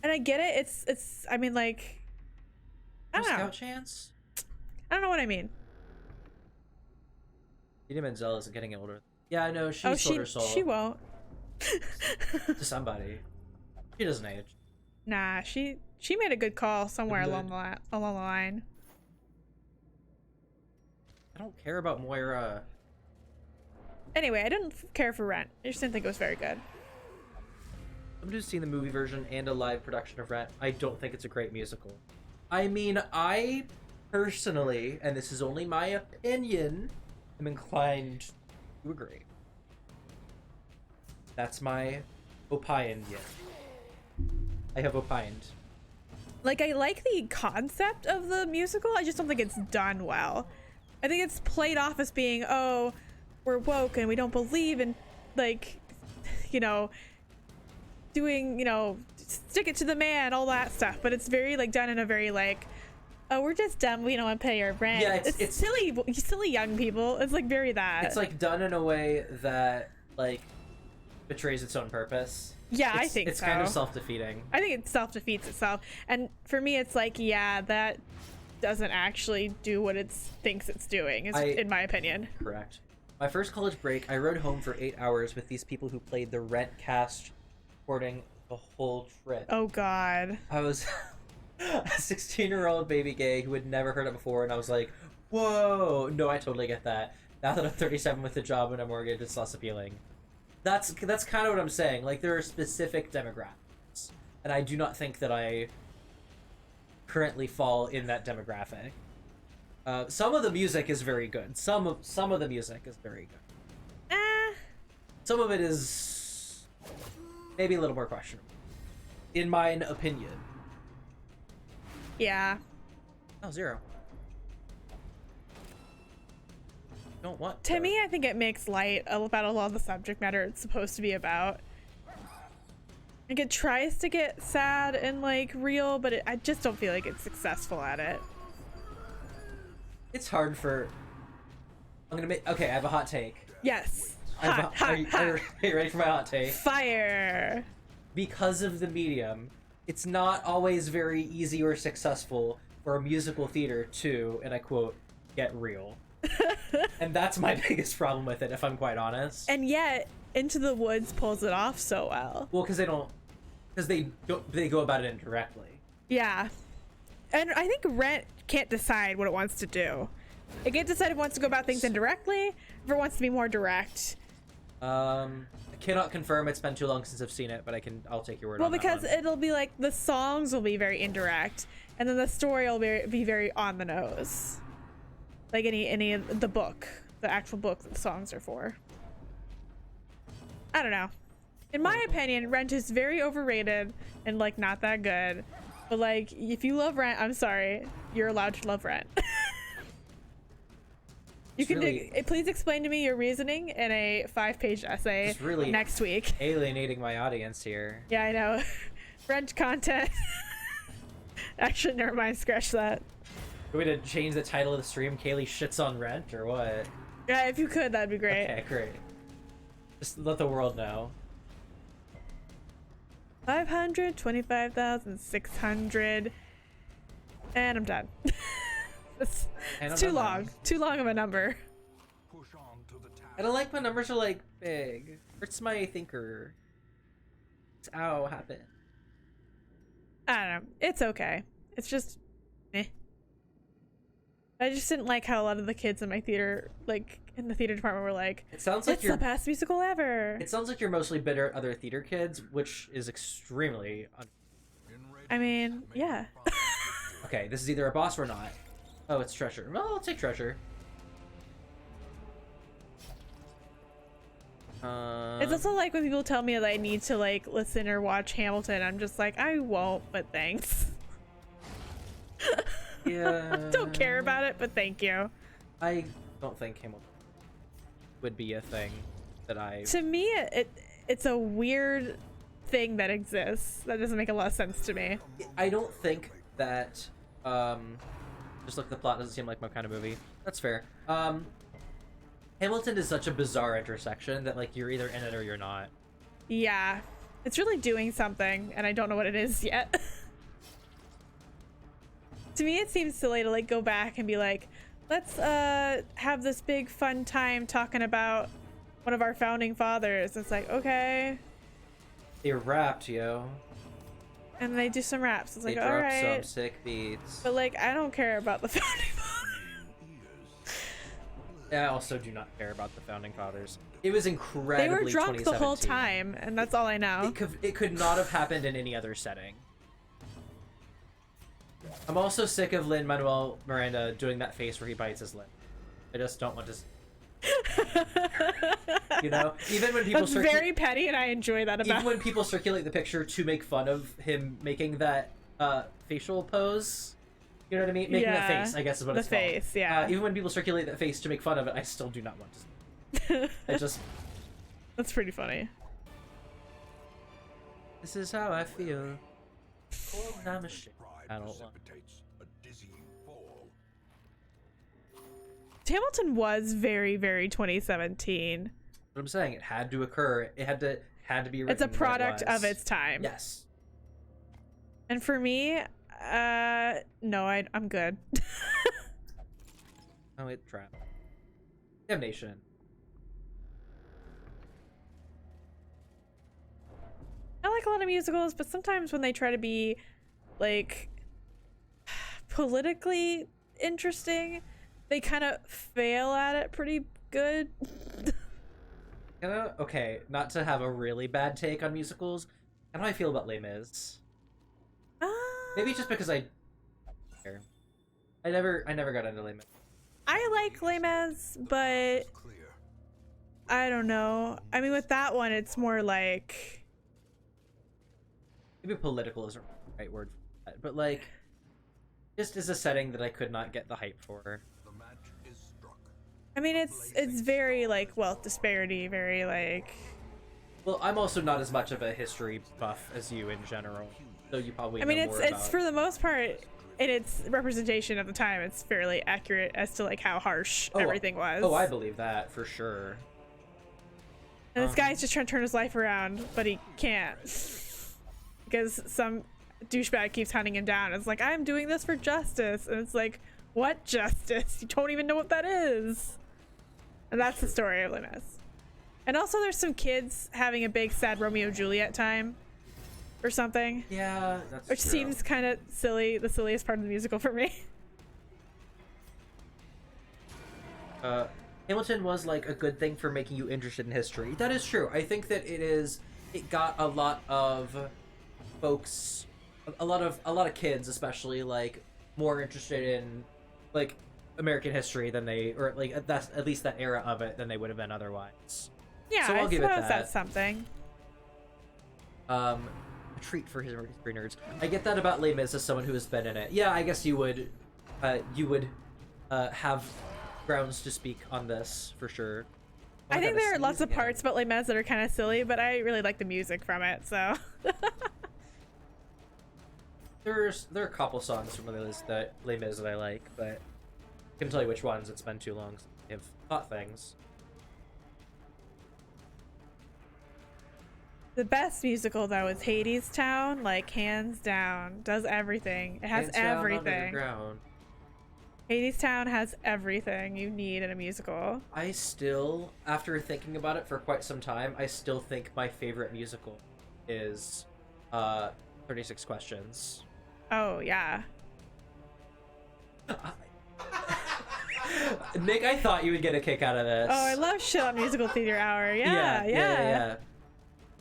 and I get it. It's. I mean, like, I No don't know. Scout chance? I don't know what I mean. Edie Menzel isn't getting older. Yeah, I know. She Oh, sold her soul she won't. to somebody. She doesn't age. Nah, she made a good call somewhere Good. along the line. I don't care about Moira. Anyway, I didn't care for Rent. I just didn't think it was very good. Someone who's seen the movie version and a live production of Rent, I don't think it's a great musical. I mean, I personally, and this is only my opinion, am inclined to agree. That's my opinion. I have opined. Like, I like the concept of the musical. I just don't think it's done well. I think it's played off as being, oh, we're woke and we don't believe in, like, you know, doing, you know, stick it to the man, all that stuff. But it's very, like, done in a very, like, oh, we're just dumb. We don't want to pay our rent. Yeah, it's silly young people. It's, like, very that. It's, like, done in a way that, like, betrays its own purpose. Yeah, I think it's so. kind of self-defeating. I think it self-defeats itself. And for me, it's like, yeah, that doesn't actually do what it thinks it's doing, in my opinion. Correct. My first college break, I rode home for 8 hours with these people who played the Rent cast, recording the whole trip. Oh, God. I was a 16-year-old baby gay who had never heard it before, and I was like, whoa, no, I totally get that. Now that I'm 37 with a job and a mortgage, it's less appealing. That's kind of what I'm saying. Like, there are specific demographics, and I do not think that I currently fall in that demographic. Some of the music is very good. Some of the music is very good. Some of it is maybe a little more questionable, in my opinion. Yeah. Oh, 0. Don't want To me, I think it makes light about a lot of the subject matter it's supposed to be about. Like, it tries to get sad and, like, real, but I just don't feel like it's successful at it. It's hard for... Okay, I have a hot take. Yes. Are you ready for my hot take? Fire. Because of the medium, it's not always very easy or successful for a musical theater to, and I quote, get real. And that's my biggest problem with it, if I'm quite honest. And yet, Into the Woods pulls it off so well. Well, because they go about it indirectly. Yeah. And I think Rent can't decide what it wants to do. It can't decide if it wants to go about things indirectly, if it wants to be more direct. I cannot confirm. It's been too long since I've seen it, but I'll take your word on that one. Well, because it'll be like the songs will be very indirect, and then the story will be very on the nose. Like any of the book, the actual book that the songs are for. I don't know. In my opinion, Rent is very overrated and like not that good. But like, if you love Rent, I'm sorry, you're allowed to love Rent. You can please explain to me your reasoning in a 5-page essay really next week. Alienating my audience here. Yeah, I know. Rent content. Actually, never mind. Scratch that. Are we to change the title of the stream? Kaylee shits on Rent, or what? Yeah, if you could, that'd be great. Okay, great. Just let the world know. 525,600, and I'm done. It's too long. Too long of a number. Push on to the task. I don't like when numbers are like big. Hurts my thinker. It's ow happened. I don't know. It's okay. It's just meh. I just didn't like how a lot of the kids in my theater, like in the theater department, were like, It sounds like it's the best musical ever. It sounds like you're mostly bitter at other theater kids, which is extremely. I mean, yeah. Okay, this is either a boss or not. Oh, it's Treasure. Well, I'll take Treasure. It's also like when people tell me that I need to like listen or watch Hamilton, I'm just like, I won't, but thanks. Yeah. Don't care about it, but thank you. I don't think Hamilton would be a thing that I... To me, it's a weird thing that exists. That doesn't make a lot of sense to me. I don't think that... Just look, the plot doesn't seem like my kind of movie. That's fair. Hamilton is such a bizarre intersection that, like, you're either in it or you're not. Yeah. It's really doing something, and I don't know what it is yet. To me, it seems silly to, like, go back and be like, let's, have this big fun time talking about one of our founding fathers. It's like, okay. They rapped, yo. And they do some raps. It's like, They all dropped right. some sick beats. But, like, I don't care about the founding fathers. I also do not care about the founding fathers. It was incredibly They were drunk the whole 2017. time, and that's all I know. It could not have happened in any other setting. I'm also sick of Lin-Manuel Miranda doing that face where he bites his lip. I just don't want to... You know? Even when people That's very petty, and I enjoy that about Even when people circulate the picture to make fun of him making that facial pose... You know what I mean? Making that face, I guess is what it's called. The face, yeah. Even when people circulate that face to make fun of it, I still do not want to. I just... That's pretty funny. This is how I feel. Oh, I'm a shit. I don't want. Precipitates a dizzying fall. Hamilton was very, very 2017. What I'm saying, it had to occur. It had to be written. It's a when it product was. of its time. Yes. And for me, no, I'm good. Oh, it trap. Damnation. I like a lot of musicals, but sometimes when they try to be like politically interesting. They kind of fail at it pretty good. Okay, not to have a really bad take on musicals. How do I feel about Les Mis? Maybe just because I never got into Les Mis. I like Les Mis, but I don't know. I mean, with that one, it's more like maybe political isn't the right word for that, but like just as a setting that I could not get the hype for. The match is struck. I mean, it's very like wealth disparity, very like. Well, I'm also not as much of a history buff as you in general, so you probably. I mean, know it's more it's about... for the most part, in its representation of the time, it's fairly accurate as to like how harsh everything was. Oh, I believe that for sure. And this guy's just trying to turn his life around, but he can't because some douchebag keeps hunting him down. It's like, I'm doing this for justice, and it's like, what justice? You don't even know what that is. And that's the story of Les Mis. And also, there's some kids having a big sad Romeo and Juliet time, or something. Yeah, that's which true. seems kind of silly. The silliest part of the musical for me. Hamilton was like a good thing for making you interested in history. That is true. I think that it got a lot of folks, a lot of kids especially, like more interested in like American history than they, or like that's at least that era of it, than they would have been otherwise. Yeah, so I'll I give it suppose that. that's something. A treat for history nerds. I get that about Les Mis as someone who has been in it. Yeah, I guess you would have grounds to speak on this for sure. I think there are lots of parts about Les Mis that are kind of silly, but I really like the music from it, so. There are a couple songs from Les Mis that I like, but I couldn't tell you which ones. It's been too long since I've thought things. The best musical though is Hades Town, like hands down. Does everything. It has Hands down, everything. underground. Hades Town has everything you need in a musical. I still, after thinking about it for quite some time, I still think my favorite musical is 36 Questions. Oh yeah. Nick, I thought you would get a kick out of this. Oh, I love shit on musical theater hour. Yeah.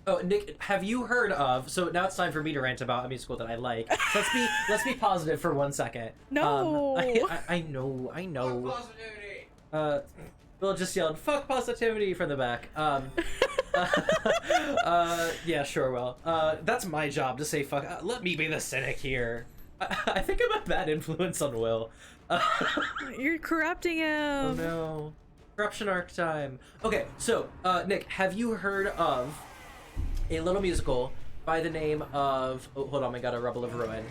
Oh, Nick, have you heard of? So now it's time for me to rant about a musical that I like. So let's be positive for 1 second. No. I know. Positivity. Bill just yelled "fuck positivity" from the back. Yeah, sure. Well, that's my job to say "fuck." Let me be the cynic here. I think I'm a bad influence on Will. You're corrupting him. Oh no. Corruption arc time. Okay, so, Nick, have you heard of a little musical by the name of... Oh, hold on, I got a Rebel of Ruin.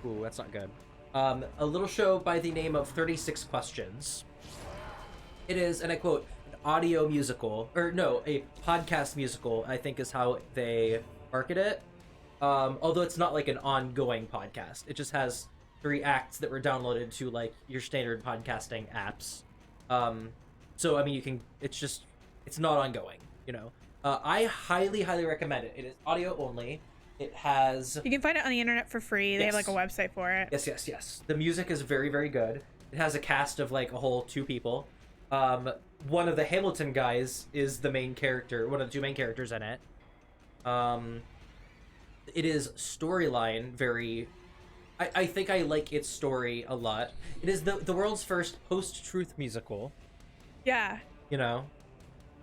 Ooh, that's not good. A little show by the name of 36 Questions. It is, and I quote, an audio musical, or no, a podcast musical, I think is how they market it. Although it's not like an ongoing podcast. It just has 3 acts that were downloaded to like your standard podcasting apps. So I mean, it's not ongoing, you know. I highly recommend it. It is audio only. It has... You can find it on the internet for free. They have like a website for it. Yes. The music is very good. It has a cast of like a whole 2 people. One of the Hamilton guys is the main character, one of the 2 main characters in it. It is storyline very... I think I like its story a lot. It is the world's first post-truth musical. Yeah. You know?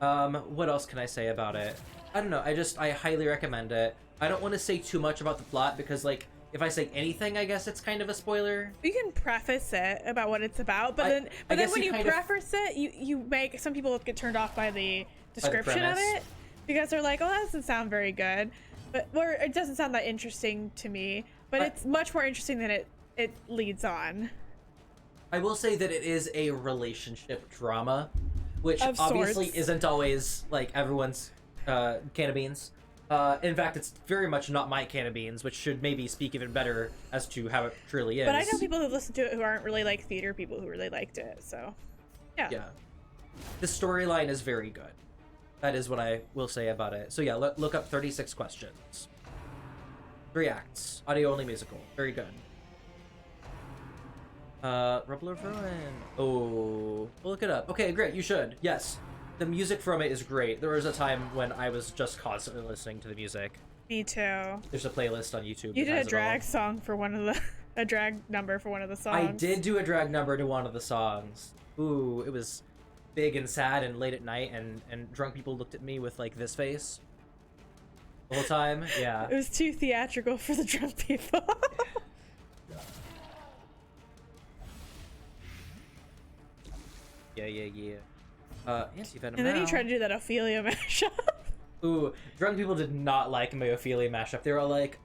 What else can I say about it? I don't know. I highly recommend it. I don't want to say too much about the plot because, like, if I say anything, I guess it's kind of a spoiler. You can preface it about what it's about, but then when you preface it, you make some people get turned off by the description of it because they're like, "Oh, that doesn't sound very good," or it doesn't sound that interesting to me. But it's much more interesting than it leads on. I will say that it is a relationship drama, which Of obviously sorts. isn't always like everyone's can of beans. In fact, it's very much not my can of beans, which should maybe speak even better as to how it truly is. But I know people who listen to it who aren't really like theater people who really liked it, so yeah. The storyline is very good. That is what I will say about it. So yeah, look up 36 Questions. 3 acts, audio only musical, very good. Rubble of Ruin. Oh, we'll look it up. Okay, great. You should. Yes, the music from it is great. There was a time when I was just constantly listening to the music. Me too. There's a playlist on YouTube. You did a drag song for one of the a drag number for one of the songs. I did do a drag number to one of the songs. Ooh, it was big and sad and late at night, and drunk people looked at me with like this face the whole time. Yeah. It was too theatrical for the drunk people. Yeah. Anti-venom. And then now. he tried to do that Ophelia mashup. Ooh, drunk people did not like my Ophelia mashup. They were all like,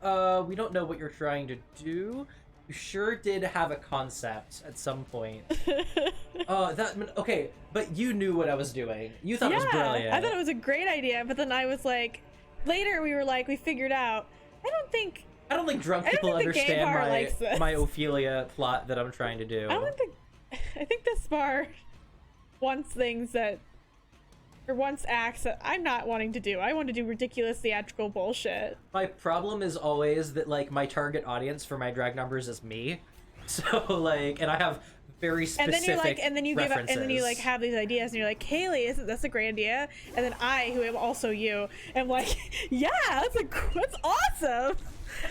we don't know what you're trying to do. You sure did have a concept at some point. Okay, but you knew what I was doing. You thought it was brilliant. I thought it was a great idea, but then I was like, later we were like, we figured out, I don't think drunk people understand my Ophelia plot that I'm trying to do. I think this bar wants things that, or wants acts that I'm not wanting to do. I want to do ridiculous theatrical bullshit. My problem is always that, like, my target audience for my drag numbers is me. So, like, and I have very specific and then you're like, and then you give up, references. and then you like have these ideas, and you're like, Kaylee, isn't that's a great idea? And then I, who am also you, am like, yeah, that's awesome.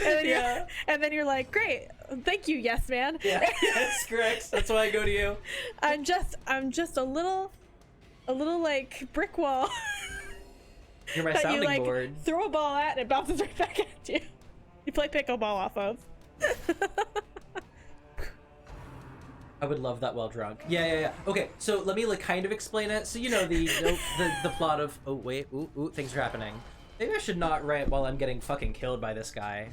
And then you're like, great, thank you, yes, man. Yeah, that's correct. That's why I go to you. I'm just a little like brick wall. You're my that sounding you, like, board. Throw a ball at and it bounces right back at you. You play pickleball off of. I would love that while drunk. Yeah. Okay, so let me like kind of explain it. So you know the plot of things are happening. Maybe I should not rant while I'm getting fucking killed by this guy,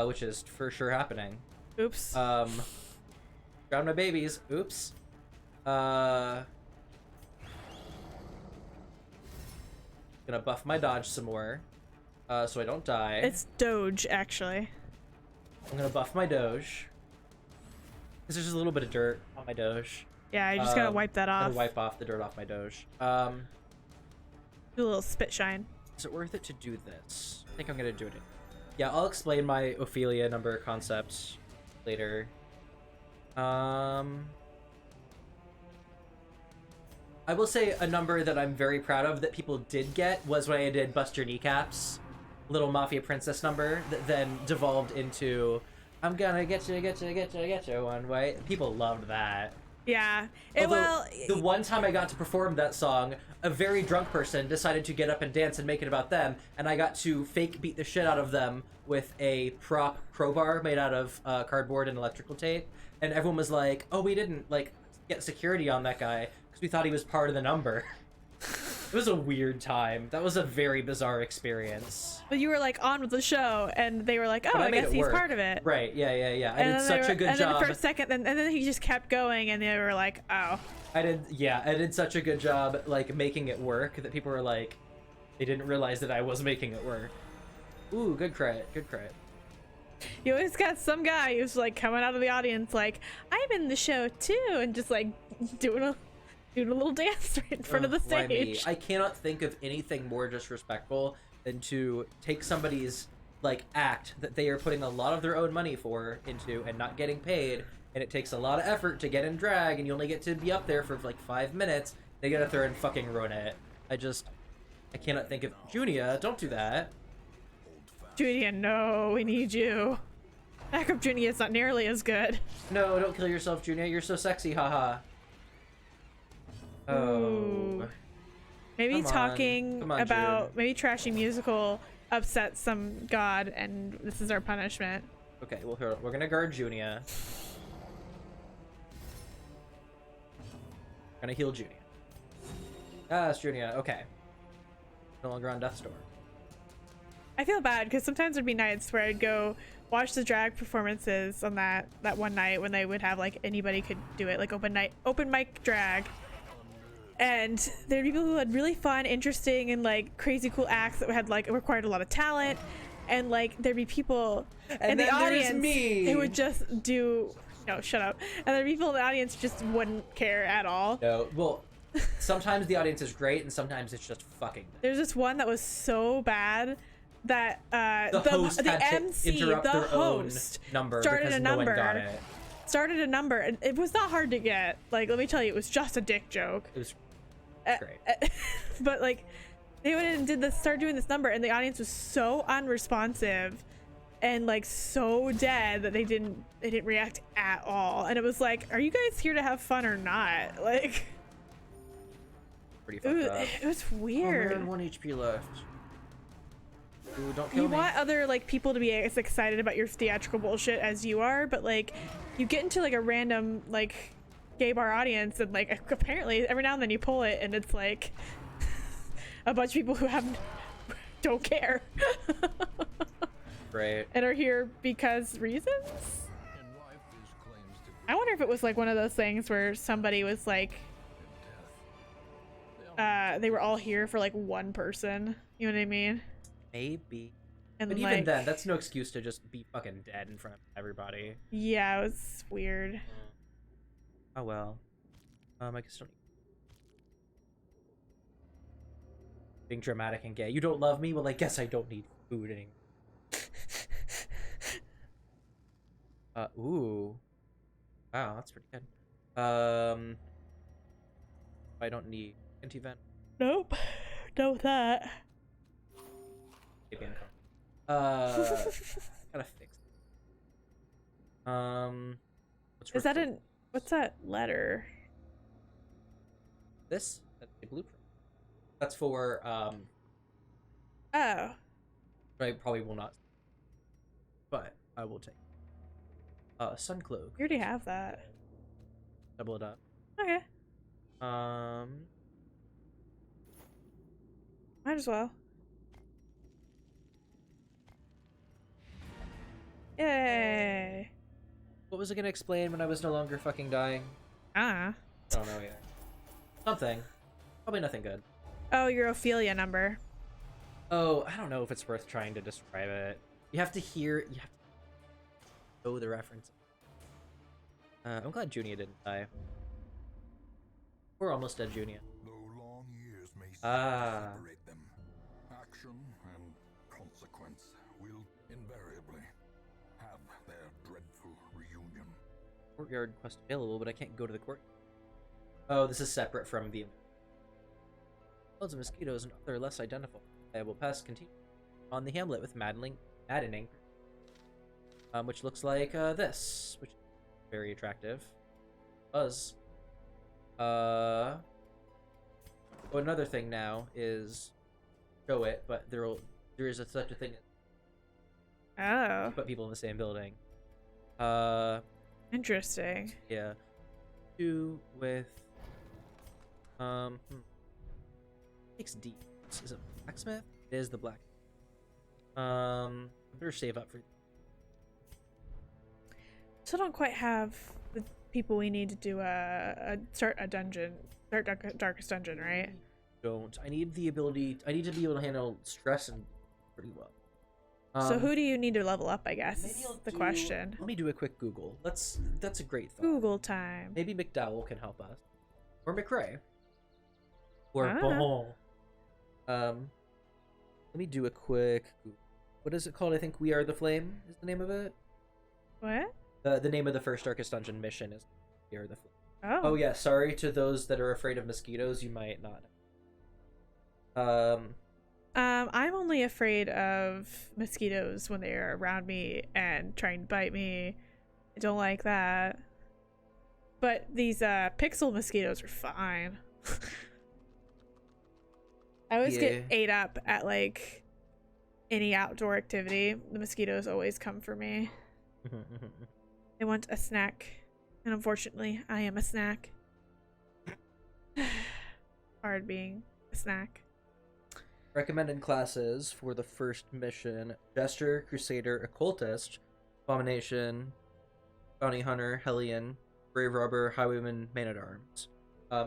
which is for sure happening. Oops. Drown my babies. Oops. Gonna buff my dodge some more, so I don't die. It's Doge, actually. I'm gonna buff my Doge. Because there's just a little bit of dirt on my Doge. Yeah, you just gotta wipe that off. Gotta wipe off the dirt off my Doge. Do a little spit shine. Is it worth it to do this? I think I'm gonna do it. Yeah, I'll explain my Ophelia number concept later. I will say a number that I'm very proud of that people did get was when I did Bust Your Kneecaps, Little Mafia Princess number that then devolved into I'm gonna get you one way. People loved that. Yeah. The one time I got to perform that song, a very drunk person decided to get up and dance and make it about them, and I got to fake beat the shit out of them with a prop crowbar made out of cardboard and electrical tape, and everyone was like, oh, we didn't like get security on that guy because we thought he was part of the number. It was a weird time. That was a very bizarre experience. But you were like on with the show, and they were like, "Oh, I guess he's part of it." Right? Yeah. I did such a good job. And then for a second, and then he just kept going, and they were like, "Oh." I did such a good job, like making it work that people were like, they didn't realize that I was making it work. Ooh, good credit. You always got some guy who's like coming out of the audience, like, "I'm in the show too," and just like doing a little dance right in front of the stage. Why me? I cannot think of anything more disrespectful than to take somebody's like act that they are putting a lot of their own money into and not getting paid, and it takes a lot of effort to get in drag, and you only get to be up there for like 5 minutes. They get up there and fucking ruin it. I cannot think of Junia. Don't do that. Junia, no, we need you. Backup Junia is not nearly as good. No, don't kill yourself, Junia. You're so sexy, haha. Oh. Ooh. Maybe Come on, June. maybe trashing musical upset some god, and this is our punishment. Okay, well, here, we're gonna guard Junia. Gonna heal Junia. Ah, it's Junia. Okay. No longer on death's door. I feel bad because sometimes there'd be nights where I'd go watch the drag performances on that one night when they would have like anybody could do it, like open mic drag. And there'd be people who had really fun, interesting, and like crazy cool acts that had like required a lot of talent, and like there'd be people in the audience who would just do no, shut up. And there'd be people in the audience who just wouldn't care at all. No, well, sometimes the audience is great, and sometimes it's just fucking. There's this one that was so bad that the host had MC, to interrupt the their host own number started because a no number. one got it. started a number, and it was not hard to get. Like, let me tell you, it was just a dick joke. It was great. But like, they went in and start doing this number, and the audience was so unresponsive and like so dead that they didn't react at all. And it was like, are you guys here to have fun or not? Like, Pretty fucked up. It was weird. Oh man, 1 HP left. Ooh, don't kill You me. want other like people to be as excited about your theatrical bullshit as you are, but like, you get into like a random like gay bar audience, and like apparently every now and then you pull it, and it's like a bunch of people who don't care. Right. And are here because reasons. I wonder if it was like one of those things where somebody was like, they were all here for like one person. You know what I mean? Maybe. And But like, even then, that's no excuse to just be fucking dead in front of everybody. yeah, it was weird. Oh well. I guess don't. Being dramatic and gay. You don't love me? Well, I guess I don't need food anymore. Ooh. Wow, that's pretty good. I don't need anti-vent. Nope. No that. Maybe gotta fix it. Is that what's that letter? This? That's a blueprint. That's for, Oh. I probably will not. But I will take. Sun cloak. You already have that. Double it up. Okay. Um, Might as well. Yay. what was I gonna explain when I was no longer fucking dying? I don't know yet. Something. Probably nothing good. Oh, your Ophelia number. Oh, I don't know if it's worth trying to describe it. You have to know the reference. I'm glad Junia didn't die. We're almost dead, Junia. Though long years may separate them, action and consequence will invariably have their dreadful reunion. Courtyard quest available, but I can't go to the court. Oh, this is separate from the clouds of mosquitoes and other less identifiable pests continue on the hamlet with maddening, which looks like this, which is very attractive. Buzz. Oh, another thing now is show it, but there is such a thing Oh. as put people in the same building. Interesting. Yeah. Two with Takes D. Is it blacksmith? It is the black. I better save up for. Still don't quite have the people we need to do start a dungeon, start darkest dungeon, right? Don't. I need the ability. I need to be able to handle stress and pretty well. So who do you need to level up? I guess maybe is I'll the do- question. Let me do a quick Google. That's a great thought. Google time. Maybe McDowell can help us, or McRae, or Ah. Bon. Let me do a quick Google. What is it called? I think We Are the Flame is the name of it. What? The name of the first Darkest Dungeon mission is We Are the Flame. Oh. Oh yeah, sorry to those that are afraid of mosquitoes. You might not know. I'm only afraid of mosquitoes when they are around me and trying to bite me. I don't like that. But these pixel mosquitoes are fine. I always get ate up at like any outdoor activity. The mosquitoes always come for me. They want a snack. And unfortunately, I am a snack. Hard being a snack. Recommended classes for the first mission: Jester, Crusader, Occultist, Abomination, Bounty Hunter, Hellion, Brave Robber, Highwayman, Man-at-Arms.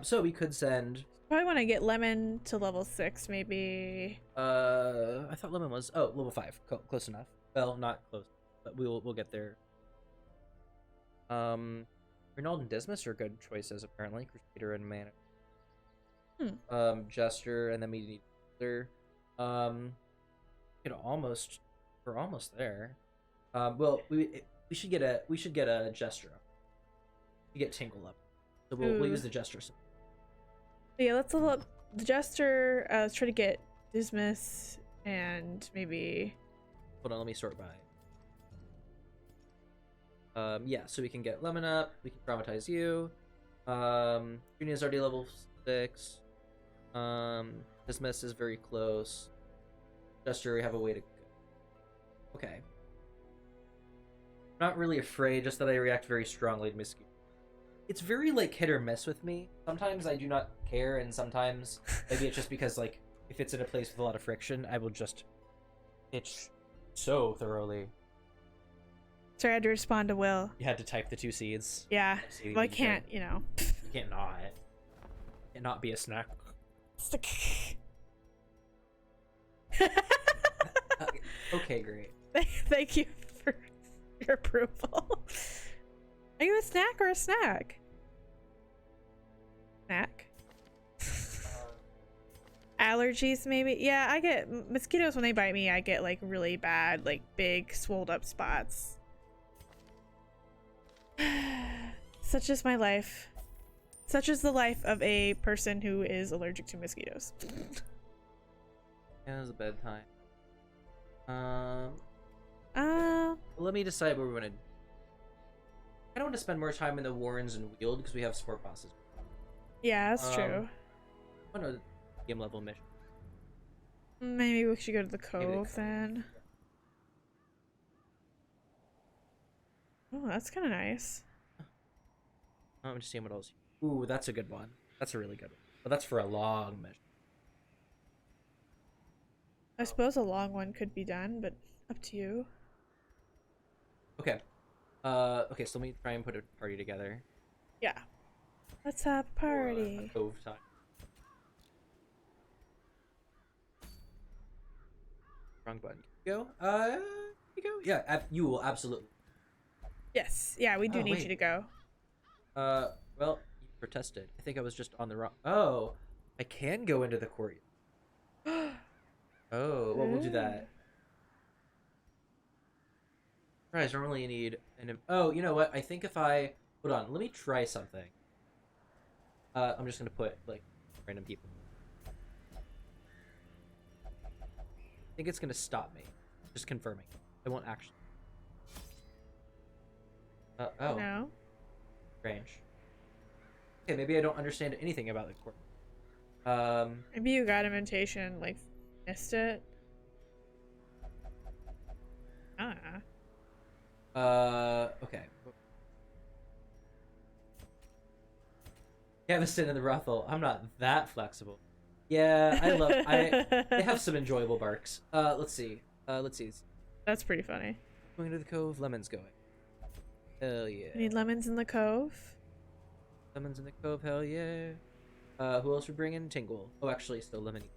So we could send... Probably want to get Lemon to level 6, maybe. I thought Lemon was... Oh, level 5. Close enough. Well, not close, but we'll get there. Ronald and Dismas are good choices, apparently. Crusader and Man. Jester, and then we need... We're almost there. Well, we should get a Jester. You get Tingle up. So we'll use the Jester. Yeah, let's level up the Jester. Let's try to get Dismas and maybe... Hold on, let me sort by. Yeah, so we can get Lemon up. We can traumatize you. Junior's already level 6. Dismiss is very close. Jester, we have a way to go. Okay. I'm not really afraid, just that I react very strongly to mosquito. It's very, like, hit or miss with me. Sometimes I do not care, and sometimes maybe it's just because, like, if it's in a place with a lot of friction, I will just itch so thoroughly. Sorry, I had to respond to Will. You had to type the 2 seeds. Yeah. Well, I can't, you know. You can't not. You can't not be a snack. Okay, great. Thank you for your approval. Are you a snack or a snack? Snack? Allergies, maybe? Yeah, I get mosquitoes when they bite me. I get like really bad, like big, swolled up spots. Such is my life. Such is the life of a person who is allergic to mosquitoes. Yeah, it was a bedtime. Let me decide what we're gonna do. I don't want to spend more time in the Warrens and Weald because we have support bosses. Yeah, that's true. I want a game level mission. Maybe we should go to the Cove then. Oh, that's kind of nice. I'm just seeing what else. Ooh, that's a good one. That's a really good one. But that's for a long mission. I suppose a long one could be done, but up to you. Okay. Okay, so let me try and put a party together. Yeah. Let's have a party. Cove time. Wrong button. Go. You go. Yeah, you will absolutely. Yes. Yeah, we do need you to go. Well, you protested. I think I was just on the wrong. Oh, I can go into the courtyard. Oh, well, we'll do that. Guys, I only need an. Oh, you know what? I think if I hold on, let me try something. I'm just gonna put like random people. I think it's gonna stop me. Just confirming. I won't actually. Oh. No. Strange. Okay, maybe I don't understand anything about the court. Maybe you got invitation, like missed it. I don't know. Okay. Galveston and the Ruffle. I'm not that flexible. Yeah, they have some enjoyable barks. Let's see. That's pretty funny. Going to the Cove, Lemon's going. Hell yeah. We need lemons in the Cove. Lemons in the Cove, hell yeah. Who else we bring in? Tingle. Oh, actually, still Lemony.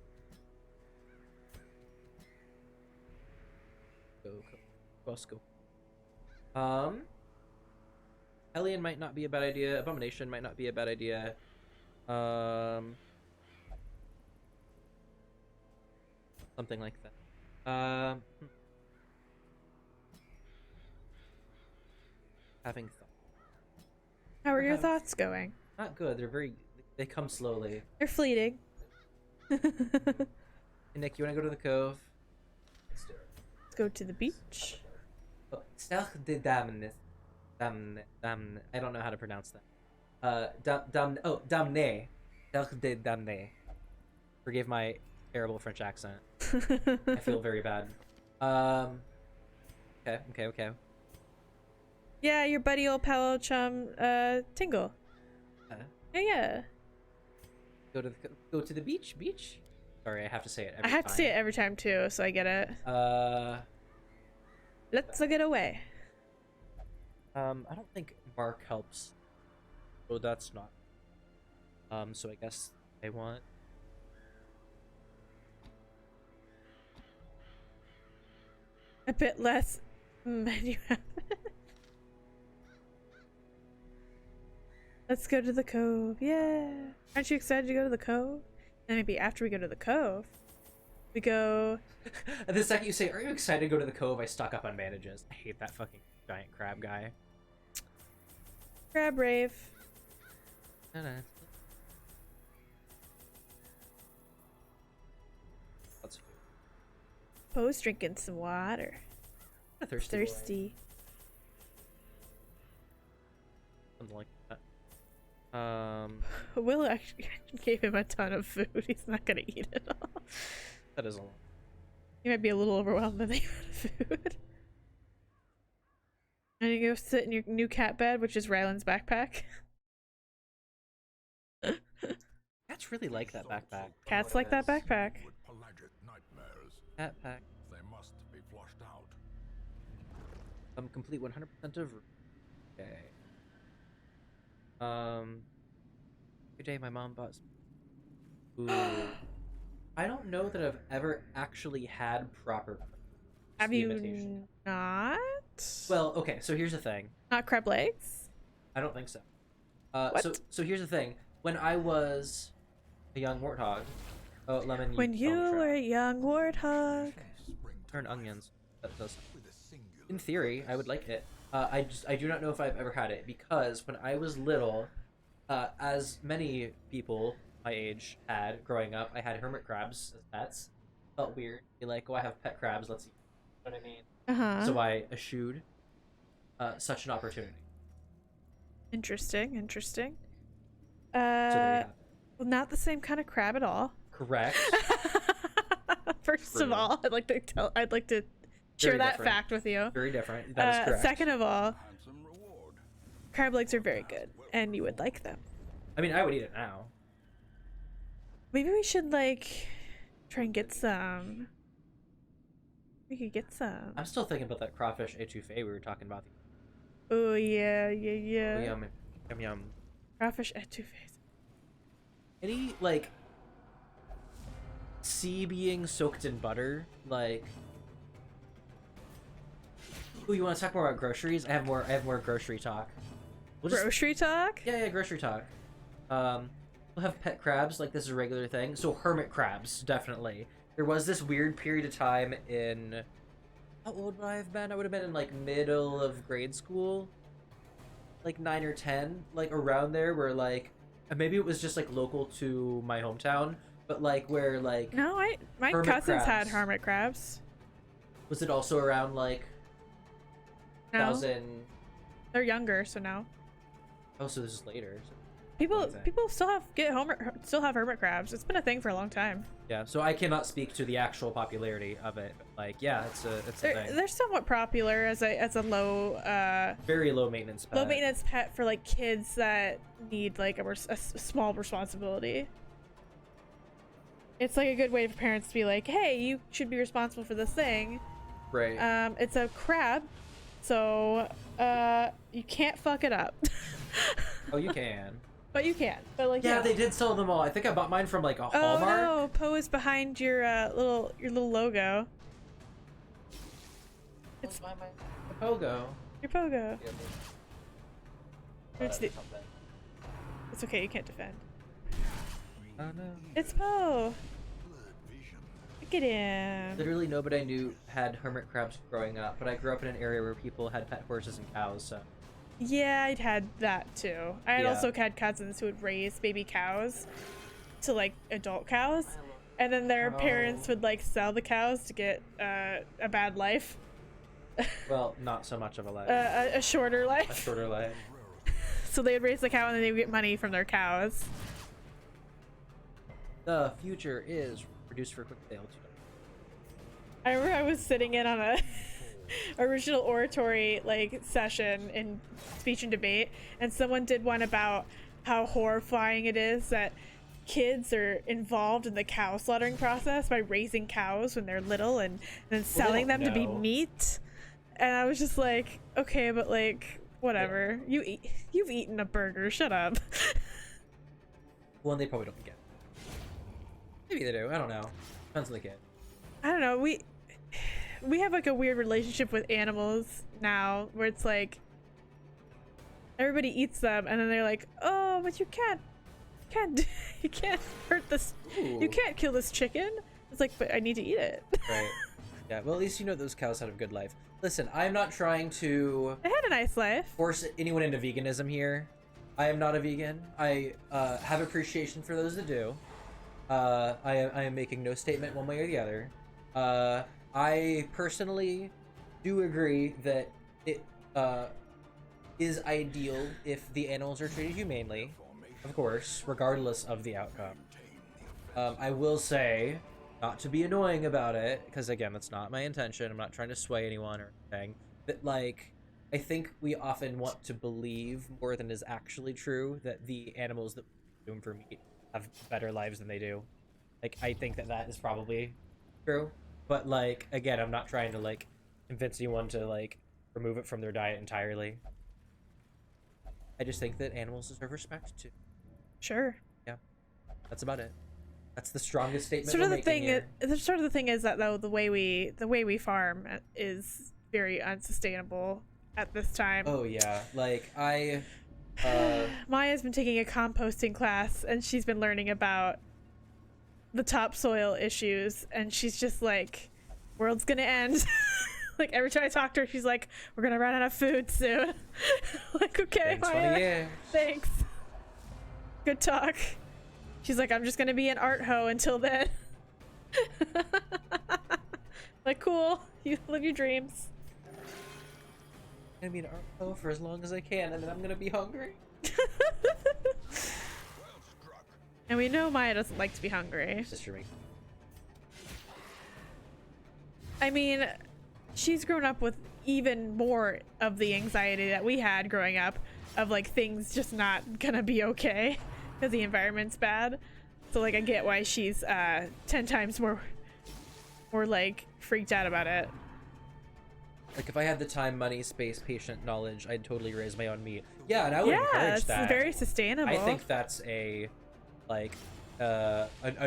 Go. Let's go. Hellion might not be a bad idea. Abomination might not be a bad idea. Something like that. Having thought. How are your thoughts going? Not good. They come slowly. They're fleeting. Hey, Nick, you want to go to the Cove? Let's go to the beach. Stach de Damne. I don't know how to pronounce that. Damne. Stach de Damne. Forgive my terrible French accent. I feel very bad. Okay. Yeah, your buddy old pal chum, Tingle. Yeah. Go to the beach. Sorry, I have to say it every time. I have to say it every time too, so I get it. Let's get away. I don't think Mark helps. Oh, that's not. So I guess I want. A bit less menu. Let's go to the Cove. Yeah. Aren't you excited to go to the Cove? And maybe after we go to the Cove, we go. The second you say, "Are you excited to go to the Cove?" I stock up on bandages. I hate that fucking giant crab guy. Crab rave. Lots of food. Poe's drinking some water. I'm thirsty. Thirsty. Something like that. Will actually gave him a ton of food. He's not gonna eat it all. That is a lot. He might be a little overwhelmed by the amount of food. And you go sit in your new cat bed, which is Ryland's backpack. Cats really like that backpack. Cats like that backpack. With pelagic nightmares, Cat pack. they must be flushed out. Complete 100% of. Okay. Today my mom bought. Ooh. I don't know that I've ever actually had proper. Have you not? Well, okay. So here's the thing. Not crab legs? I don't think so. What? So here's the thing. When I was a young warthog, oh lemon. When you were a young warthog. Turn onions. That does. With a singular In theory, I would like it. I do not know if I've ever had it because when I was little, as many people my age had growing up, I had hermit crabs as pets. Felt weird. Be like, oh, I have pet crabs. Let's eat. You know what I mean? Uh-huh. So I eschewed such an opportunity. Interesting. So there you have it. Well, not the same kind of crab at all. Correct. First of True. all, I'd like to share Very that different. fact with you. Very different. That is correct. Second of all, handsome reward. crab legs are very good, and you would like them. I mean, I would eat it now. Maybe we should like try and get some. We could get some. I'm still thinking about that crawfish etouffee we were talking about. Oh yeah. Oh, yum, yum, yum. Crawfish etouffees. Any like sea being soaked in butter, like. Ooh, you want to talk more about groceries? I have more grocery talk. We'll just, Grocery talk? yeah, grocery talk. We'll have pet crabs, like this is a regular thing. So hermit crabs, definitely. There was this weird period of time in, how old would I have been? I would have been in like middle of grade school, like 9 or 10, like around there, where like, and maybe it was just like local to my hometown, but like where like, No, my hermit cousins had crabs. hermit crabs. Was it also around like No, 1000? they're younger, so no. Oh, so this is later. So, People still have hermit crabs. It's been a thing for a long time. yeah, so I cannot speak to the actual popularity of it. But like, yeah, it's a thing. They're somewhat popular as a Very low maintenance pet. low maintenance pet for like kids that need like a small responsibility. It's like a good way for parents to be like, hey, you should be responsible for this thing. Right. It's a crab, so you can't fuck it up. Oh, you can. But you can. But like, Yeah, they did sell them all. I think I bought mine from like a Oh Hallmark. no, Poe is behind your little logo. It's my Pogo. your Pogo. It's okay, you can't defend. Oh no. It's Poe. Blurred vision. Look at him. Literally nobody I knew had hermit crabs growing up, but I grew up in an area where people had pet horses and cows, so. Yeah, I'd had that too. I had Yeah. also had cousins who would raise baby cows to like adult cows, and then their parents would like sell the cows to get a bad life, Well, not so much of a life. a shorter A life. shorter life. So they'd raise the cow and then they would get money from their cows. The future is reduced for quick sale. I remember I was sitting in on a original oratory like session in speech and debate, and someone did one about how horrifying it is that kids are involved in the cow slaughtering process by raising cows when they're little and then selling them to be know. meat. And I was just like, okay, but like whatever. You've eaten a burger, shut up. Well, and they probably don't get it. Maybe they do. I don't know. Depends on the kid. I don't know. We have like a weird relationship with animals now where it's like everybody eats them and then they're like, oh, but you can't you can't hurt this. Ooh. You can't kill this chicken. It's like, but I need to eat it. Right. Yeah, well, at least you know those cows had a good life. Listen, I'm not trying to They had a nice life. force anyone into veganism here. I am not a vegan. I have appreciation for those that do. I am making no statement one way or the other. I personally do agree that it is ideal if the animals are treated humanely, of course, regardless of the outcome. I will say, not to be annoying about it, because again, that's not my intention. I'm not trying to sway anyone or anything. But like, I think we often want to believe more than is actually true that the animals that we consume for meat have better lives than they do. Like, I think that that is probably true. But like, again, I'm not trying to like convince anyone to like remove it from their diet entirely. I just think that animals deserve respect too. Sure. Yeah, that's about it. That's the strongest statement Sort we're of the making thing. here. Sort of the thing is that though the way we farm is very unsustainable at this time. Oh yeah, like Maya's been taking a composting class and she's been learning about the topsoil issues, and she's just like, world's gonna end. Like every time I talk to her, she's like, we're gonna run out of food soon. Like, okay, in 20 Maya, years. thanks. Good talk. She's like, I'm just gonna be an art hoe until then. Like, cool, you live your dreams. I'm gonna be an art hoe for as long as I can, and then I'm gonna be hungry. And we know Maya doesn't like to be hungry. Sister me. I mean, she's grown up with even more of the anxiety that we had growing up, of like things just not gonna be okay because the environment's bad. So like, I get why she's 10 times more like freaked out about it. Like, if I had the time, money, space, patient, knowledge, I'd totally raise my own meat. Yeah, and I would encourage it's that. very sustainable. I think that's a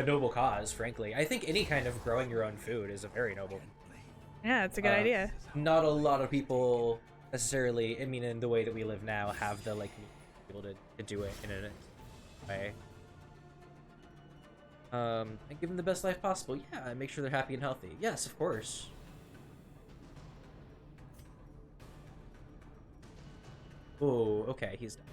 noble cause, frankly. I think any kind of growing your own food is a very noble. Yeah, it's a good idea. Not a lot of people necessarily, I mean, in the way that we live now, have the like able to do it in a way. And give them the best life possible. Yeah, and make sure they're happy and healthy. Yes, of course. Oh, okay, he's done.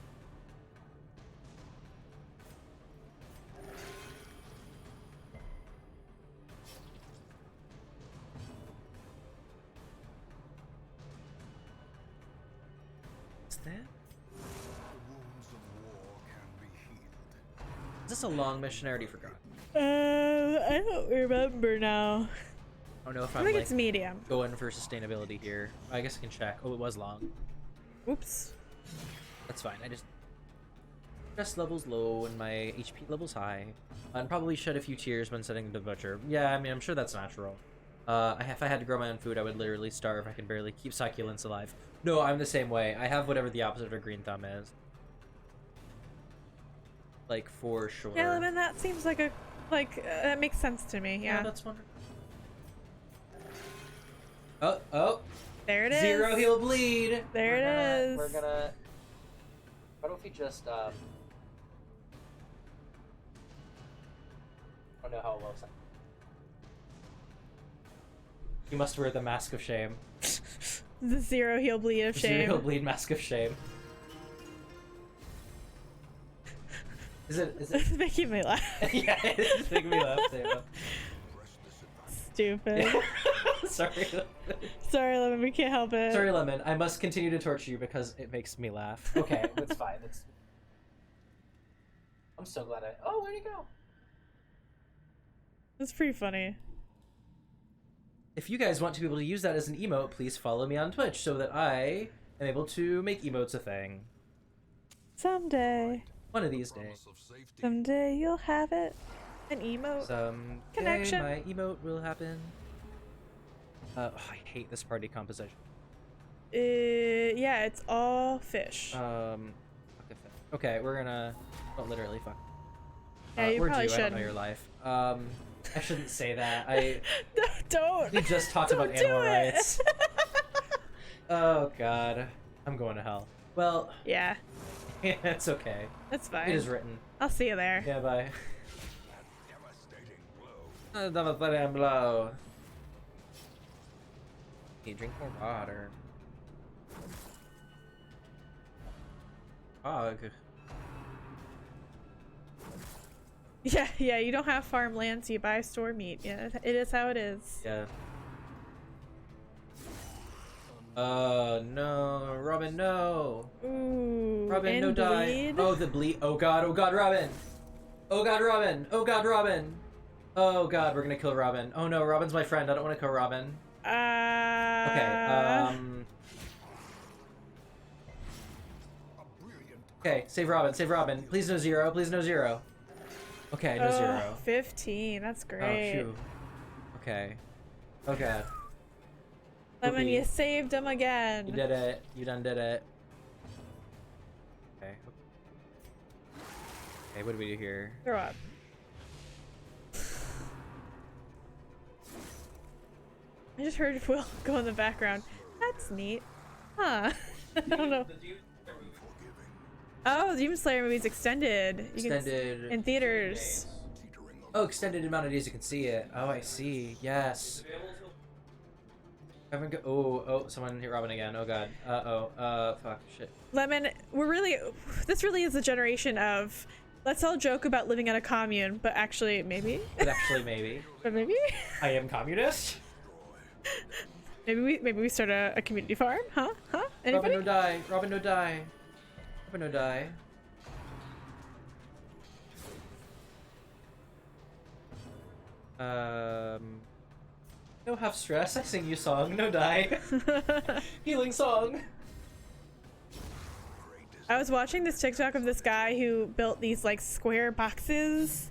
What's that? The wounds of war can be healed. Is this a long mission? I already forgot. I don't remember now. I don't know if I I'm think like it's medium. going for sustainability here. I guess I can check. Oh, it was long. Oops. That's fine. I just stress levels low and my HP levels high. And probably shed a few tears when sending to the butcher. Yeah, I mean, I'm sure that's natural. If I had to grow my own food, I would literally starve. I can barely keep succulents alive. No, I'm the same way. I have whatever the opposite of a green thumb is. Like, for sure. Yeah, I mean, that seems like that makes sense to me. Yeah. That's wonderful. Oh. There it is. Zero heal bleed. There it is. We're gonna. What if we just I don't know how well it's. You must wear the mask of shame. The zero heal bleed of shame. Zero heal bleed mask of shame. Is it? It's making me laugh. Yeah, it's making me laugh too. Stupid. Sorry. Sorry, Lemon, we can't help it. Sorry, Lemon. I must continue to torture you because it makes me laugh. Okay, that's fine. I'm so glad I. Oh, where'd he go? It's pretty funny. If you guys want to be able to use that as an emote, please follow me on Twitch so that I am able to make emotes a thing. Someday. One of these days. Someday you'll have it. An emote. Someday Connection. my emote will happen. I hate this party composition. Yeah, it's all fish. Okay, we're gonna. Well, literally, fuck. Yeah, you we're probably due. I don't know shouldn't. your life. I shouldn't say that. Don't. We just talked about Don't do animal it. rights. Oh god, I'm going to hell. Well, Yeah, it's okay. that's fine. It is written. I'll see you there. Yeah, bye. Devastating blow. Devastating blow. Hey, drink more water. Fog. Yeah, you don't have farmland, so you buy store meat. Yeah, it is how it is. Yeah. No, Robin, no. Ooh, Robin, and no die. bleed. Oh, the bleed. Oh god, Robin. Oh god, Robin. Oh god, Robin. Oh god, we're gonna kill Robin. Oh no, Robin's my friend. I don't want to kill Robin. Okay, Okay, save Robin, save Robin. Please no zero, please no zero. Okay, no zero. 15, that's great. Oh, phew. Okay. Oh god. Lemon, Poopy. you saved him again. You did it. You done did it. Okay. Okay, what do we do here? Throw up. I just heard Will go in the background. That's neat. Huh. I don't know. Oh, the Demon Slayer movie's extended. Extended. In theaters. Oh, extended amount of days you can see it. Oh, I see. Yes. Oh, someone hit Robin again. Oh god. Fuck, shit. Lemon, this really is a generation of, let's all joke about living on a commune, but actually, maybe. But actually, maybe. But maybe? I am communist? Maybe we start a community farm? Huh? Anybody? Robin, no die. Robin, no die. Robin, no die. No have stress. I sing you song. No die. Healing song. I was watching this TikTok of this guy who built these like square boxes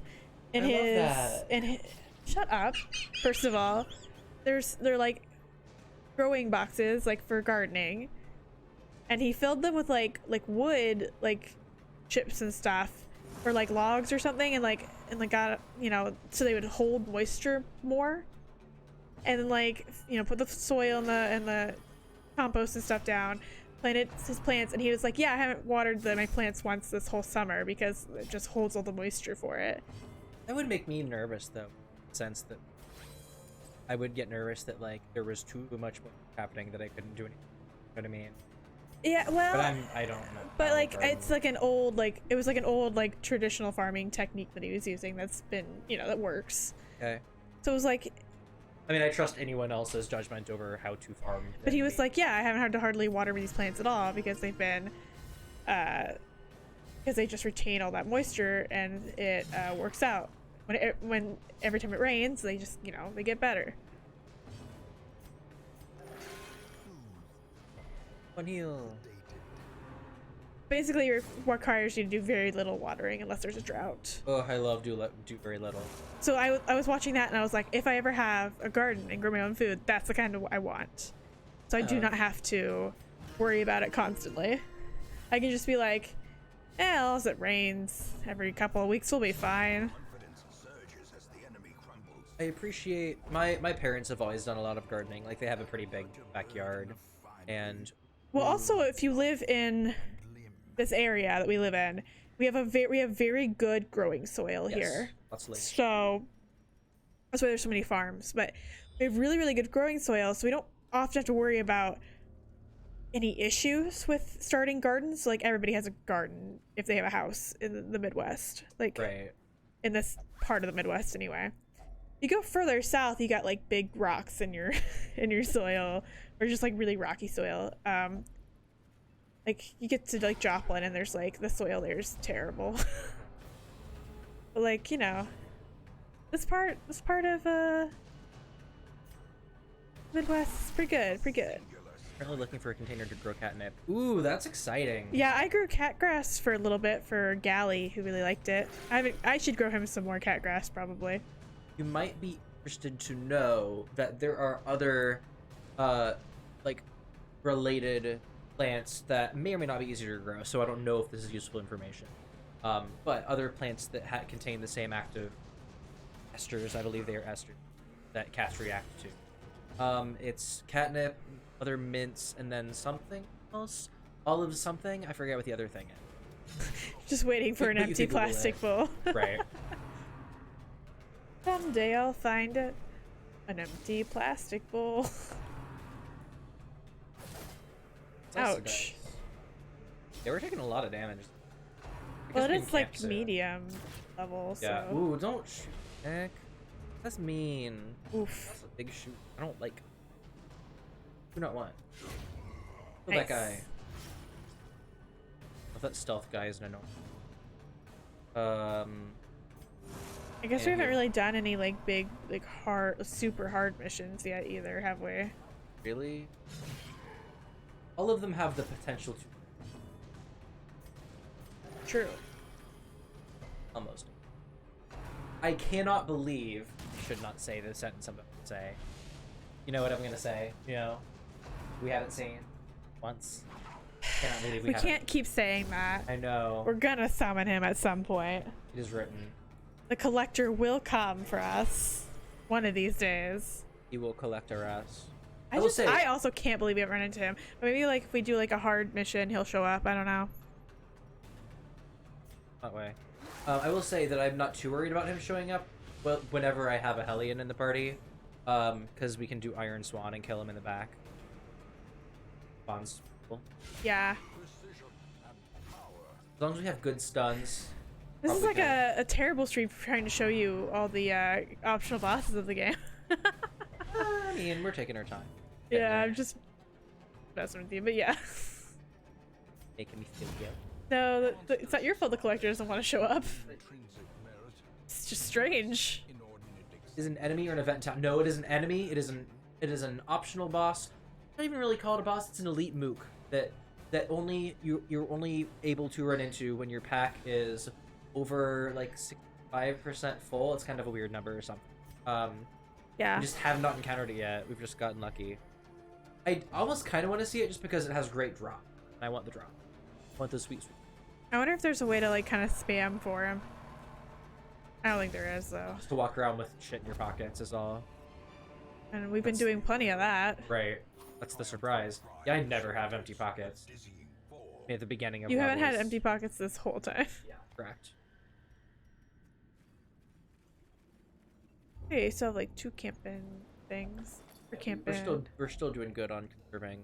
in shut up. First of all, they're like growing boxes like for gardening, and he filled them with like wood, like chips and stuff, or like logs or something, and got, you know, so they would hold moisture more, and then like, you know, put the soil and the compost and stuff down, planted his plants, and he was like, yeah, I haven't watered my plants once this whole summer because it just holds all the moisture for it. That would make me nervous, though, in the sense that I would get nervous that like there was too much happening that I couldn't do anything. You know what I mean? Yeah, well, but I don't know. But like, it's like an old, like, it was like an old, like, traditional farming technique that he was using that's been, you know, that works. Okay. So it was like, I mean, I trust anyone else's judgment over how to farm. But he was like, yeah, I haven't had to hardly water these plants at all because they've been, because they just retain all that moisture, and it works out. When every time it rains, they just, you know, they get better. One heal. Basically, it requires you to do very little watering unless there's a drought. Oh, I love do very little. So I was watching that and I was like, if I ever have a garden and grow my own food, that's the kind of I want. So I do not have to worry about it constantly. I can just be like, as it rains every couple of weeks, we'll be fine. I appreciate my parents have always done a lot of gardening. Like, they have a pretty big backyard, and well, also if you live in this area that we live in, we have very good growing soil here. So that's why there's so many farms. But we have really good growing soil, so we don't often have to worry about any issues with starting gardens. Like, everybody has a garden if they have a house in the Midwest, like in this part of the Midwest anyway. You go further south, you got like big rocks in your soil, or just like really rocky soil. Like, you get to like Joplin and there's like the soil there's terrible. But like, you know, this part of Midwest is pretty good. Currently looking for a container to grow catnip. Ooh, that's exciting. Yeah, I grew catgrass for a little bit for Gally, who really liked it. I should grow him some more catgrass probably. You might be interested to know that there are other like related plants that may or may not be easier to grow, so I don't know if this is useful information. But other plants that contain the same active esters, I believe they are esters, that cats react to. It's catnip, other mints, and then something else. Olive something. I forget what the other thing is. Just waiting for an empty plastic bowl. Right. Someday I'll find it. An empty plastic bowl. Slice the Ouch. dice. Yeah, we're taking a lot of damage. I Well, guess it we is can like camp soon. medium level, so. Yeah. Ooh, don't shoot, Nick. That's mean. Oof. That's a big shoot. I don't like. Do not want. Kill that guy. Oh, that stealth guy isn't enough. I guess we and haven't here. really done any like big, like hard, super hard missions yet either, have we? Really? All of them have the potential to. True. Almost. I cannot believe. I should not say the sentence I'm about to say. You know what I'm gonna say? You know, we haven't seen once. Cannot believe We haven't. can't keep saying that. I know. We're gonna summon him at some point. It is written. The collector will come for us one of these days. He will collect our ass. I will say. I also can't believe we haven't run into him. But maybe like if we do like a hard mission, he'll show up. I don't know. That way. I will say that I'm not too worried about him showing up. Well, whenever I have a Hellion in the party, because we can do Iron Swan and kill him in the back. Swan's cool. Yeah. Precision and power. As long as we have good stuns. This is probably like good. a terrible stream for trying to show you all the optional bosses of the game. I mean, we're taking our time. Yeah, I'm just messing with you, but yeah. Making me feel good. No, it's not your fault the collector doesn't want to show up. Intrinsic merit. It's just strange. Inordinate Is an enemy or an event town? No, it is an enemy. It is an optional boss. Not even really called a boss. It's an elite mook that only you're only able to run into when your pack is over like 65% full. It's kind of a weird number or something. Yeah. We just have not encountered it yet. We've just gotten lucky. I almost kind of want to see it just because it has great drop. I want the drop. I want the sweet. I wonder if there's a way to like kind of spam for him. I don't think there is though. Just to walk around with shit in your pockets is all. And we've been doing plenty of that. Right. That's the surprise. Yeah, I never have empty pockets. dizzying fall. At the beginning of You haven't had levels. empty pockets this whole time. Yeah, correct. Okay, so like 2 camping things. For camping. We're still doing good on conserving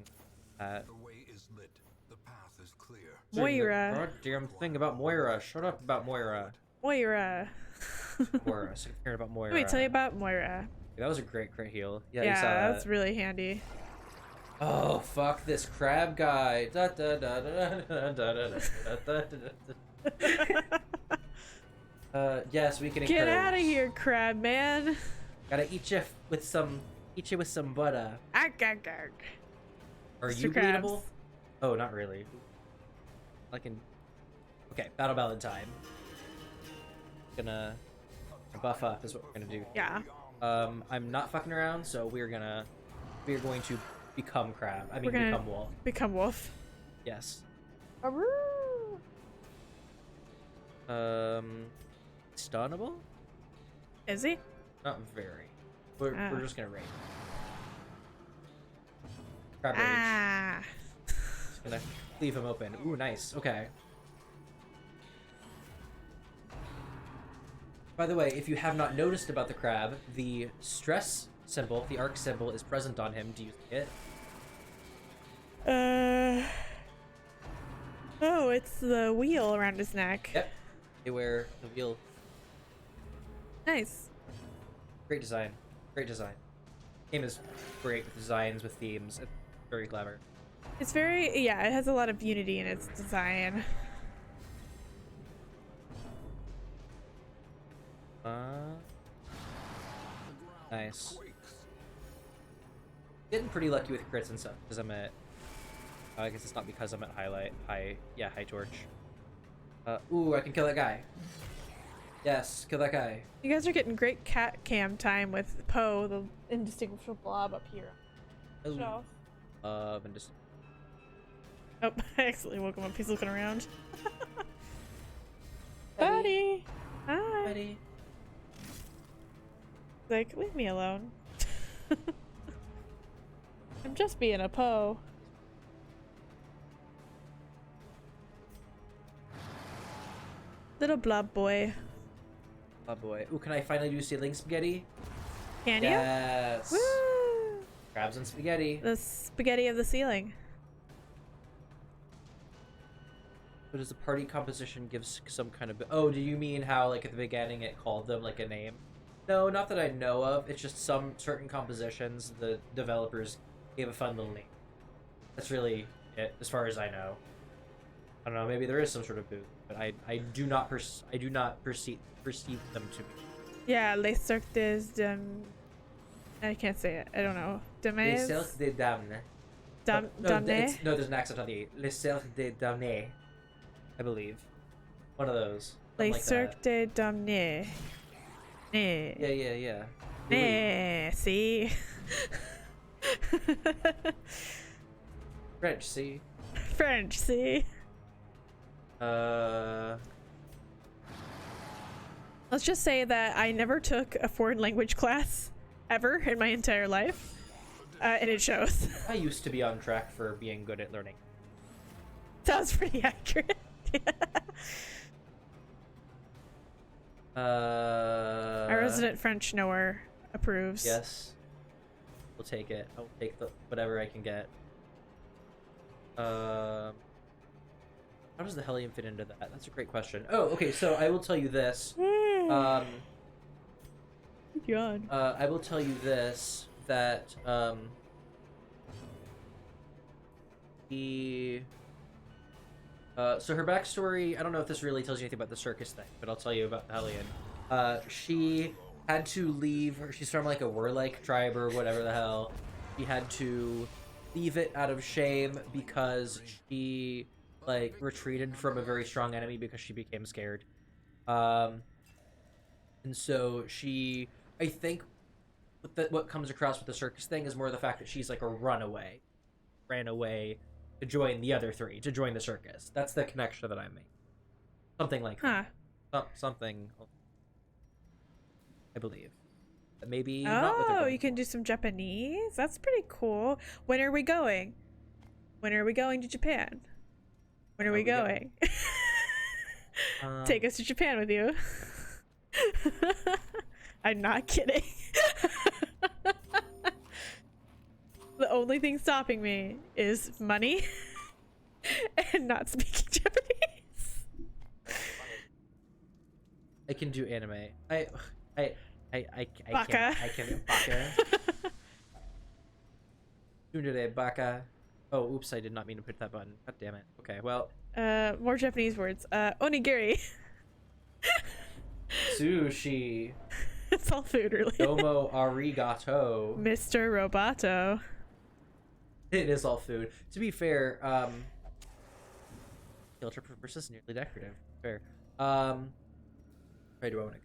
that. The way is lit. The path is clear. Moira. Goddamn thing about Moira. Shut up about Moira. Moira. Moira. So hearing about Moira. Let me tell you about Moira. That was a great crit heal. Yeah, you Yeah, saw that. that's really handy. Oh, fuck this crab guy. Da, da, da, da, da, da, da, da, da, da. Yes, we can Get encourage. out of here, crab man. Gotta eat you with some butter. Ark, ark, ark. Are Mr. you Krabs. bleedable? Oh, not really. I can. Okay, battle ballad time. Gonna buff up is what we're gonna do. Yeah. I'm not fucking around, so we're going to become crab. I mean, We're gonna- become wolf. Become wolf. Yes. Aroo. Stunnable? Is he? Not very. We're Ah. just gonna raid. Crab rage. Ah. Just gonna leave him open. Ooh, nice. Okay. By the way, if you have not noticed about the crab, the stress symbol, the arc symbol, is present on him. Do you see it? Oh, it's the wheel around his neck. Yep. They wear the wheel. Nice. Great design. Great design. Game is great with designs, with themes. It's very clever. It's very, yeah, it has a lot of unity in its design. Nice. Quakes. Getting pretty lucky with crits and stuff because I'm at. I guess it's not because I'm at high torch. Ooh, I can kill that guy. Yes, kill that guy. You guys are getting great cat cam time with Poe, the indistinguishable blob up here. Ooh. Show. And just. Oh, I accidentally woke him up. He's looking around. Buddy. Hi. Buddy. Like, leave me alone. I'm just being a Poe. Little blob boy. Oh boy. Ooh, can I finally do ceiling spaghetti? Can you? Yes. Woo! Crabs and spaghetti. The spaghetti of the ceiling. But does the party composition give some kind of... Oh, do you mean how, like, at the beginning it called them, like, a name? No, not that I know of. It's just some certain compositions the developers gave a fun little name. That's really it, as far as I know. I don't know, maybe there is some sort of booth, but I do not perceive them to be. Yeah, Les Cercles de... I can't say it. I don't know. Les Dames? Cercles des Dames. Damnés? No, there's an accent on the E. Les Cercles des Dames, I believe. One of those. Les Like Cercles de Damnés. Yeah. See? French, see? French, see? Let's just say that I never took a foreign language class ever in my entire life, and it shows. I used to be on track for being good at learning. Sounds pretty accurate. Our resident French knower approves. Yes. We'll take it. I'll take whatever I can get. How does the helium fit into that? That's a great question. Oh, okay, so I will tell you this. Yawn. I will tell you this, that, so her backstory, I don't know if this really tells you anything about the circus thing, but I'll tell you about the Hellion. She had to leave, she's from like a warlike tribe or whatever the hell. She had to leave it out of shame because she, like, retreated from a very strong enemy because she became scared. And so she, I think what comes across with the circus thing is more the fact that she's like a runaway. Ran away to join the other three, to join the circus. That's the connection that I make. Something like that. Something, I believe. But maybe not with Oh, you can do some Japanese? That's pretty cool. When are we going? When are we going to Japan? When are we going? Take us to Japan with you. I'm not kidding. The only thing stopping me is money and not speaking Japanese. I can do anime. I Baka. can baka. Tsundere baka. Oh, oops, I did not mean to push that button. God damn it. Okay, well. More Japanese words. Onigiri. Sushi. It's all food related. Domo arigato. Mr. Roboto. It is all food. To be fair, skill trip versus nearly decorative. Fair. Where do I want to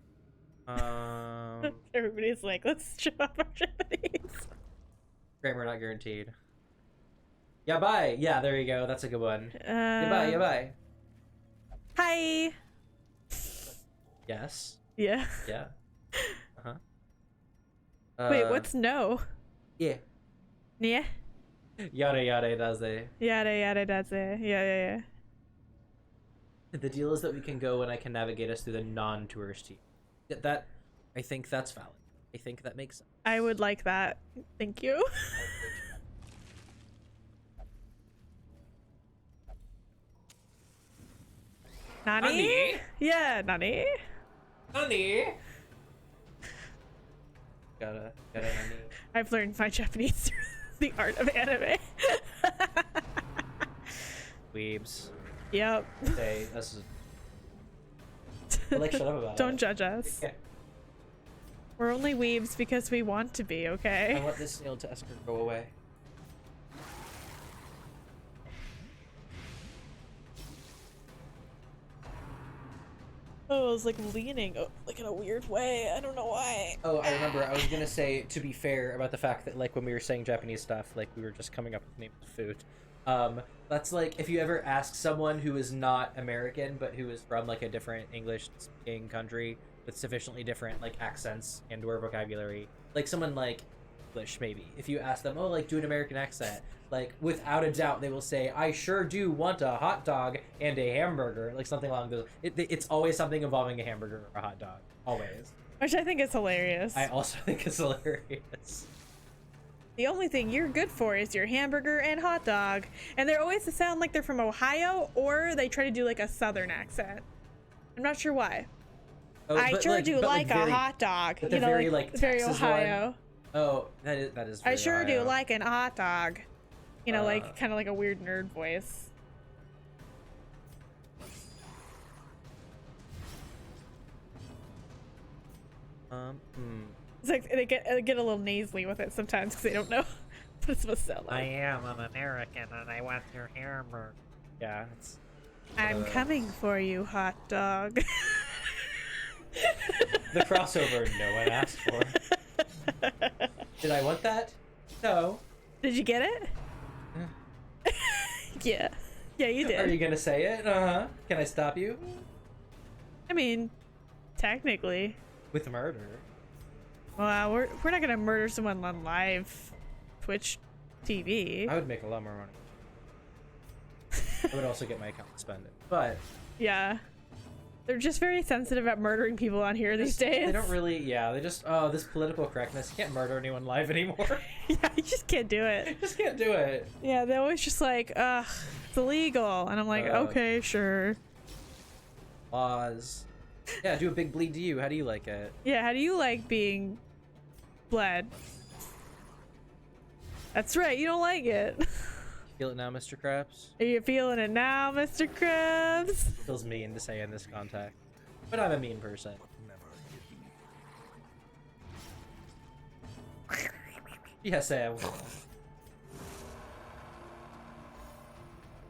go? Everybody's like, let's show off our Japanese. Grammar not guaranteed. Yabai! Yeah, there you go. That's a good one. Yabai. Hi! Yes. Yeah. Yeah. Wait, what's no? Yeah. Yeah? Yada yada daze. Yada yada daze. Yeah. The deal is that we can go and I can navigate us through the non-touristy. That, I think that's valid. I think that makes sense. I would like that. Thank you. Nani? Nani? Yeah, Nani? Nani? Gotta nani. I've learned my Japanese through the art of anime. Weebs. Yep. Say, this is... Like, shut up about it. Don't judge us. Yeah. We're only weebs because we want to be, okay? I want this snail to escort go away. Oh, I was like leaning, like in a weird way. I don't know why. Oh, I remember. I was gonna say, to be fair, about the fact that, like, when we were saying Japanese stuff, like, we were just coming up with names of food. That's like, if you ever ask someone who is not American, but who is from, like, a different English-speaking country with sufficiently different, like, accents and or vocabulary, like, someone like English, maybe. If you ask them, oh, like, do an American accent, like, without a doubt, they will say, I sure do want a hot dog and a hamburger, like, something along those. It's always something involving a hamburger or a hot dog. Always. Which I think is hilarious. I also think it's hilarious. The only thing you're good for is your hamburger and hot dog. And they're always sound like they're from Ohio, or they try to do like a southern accent. I'm not sure why. Oh, I but sure do like a very, hot dog. but You the know, very, like like, very Texas Ohio. one. Oh, that is very I sure do Ohio. like an hot dog. You know, like Uh. kind of like a weird nerd voice. It's like they get a little nasally with it sometimes because they don't know what it's supposed to sound I like. am an American and I want your hamburger. Yeah, it's I'm coming for you, hot dog. the crossover no one asked for. Did I want that? No. Did you get it? Yeah. Yeah, you did. Are you gonna say it? Uh-huh. Can I stop you? I mean, technically. With murder. Well, we're not gonna murder someone on live Twitch TV. I would make a lot more money. I would also get my account suspended. But Yeah. They're just very sensitive about murdering people on here these days. they don't really, yeah, they just, oh, this political correctness, you can't murder anyone live anymore. Yeah, you just can't do it. Just can't do it. Yeah, they're always just like, ugh, it's illegal. And I'm like, okay, sure. Laws. Yeah, do a big bleed to you. How do you like it? Yeah, how do you like being bled? That's right, you don't like it. Feel it now, Mr. Krabs? Are you feeling it now, Mr. Krabs? Feels mean to say in this context. But I'm a mean person. Yes, I am.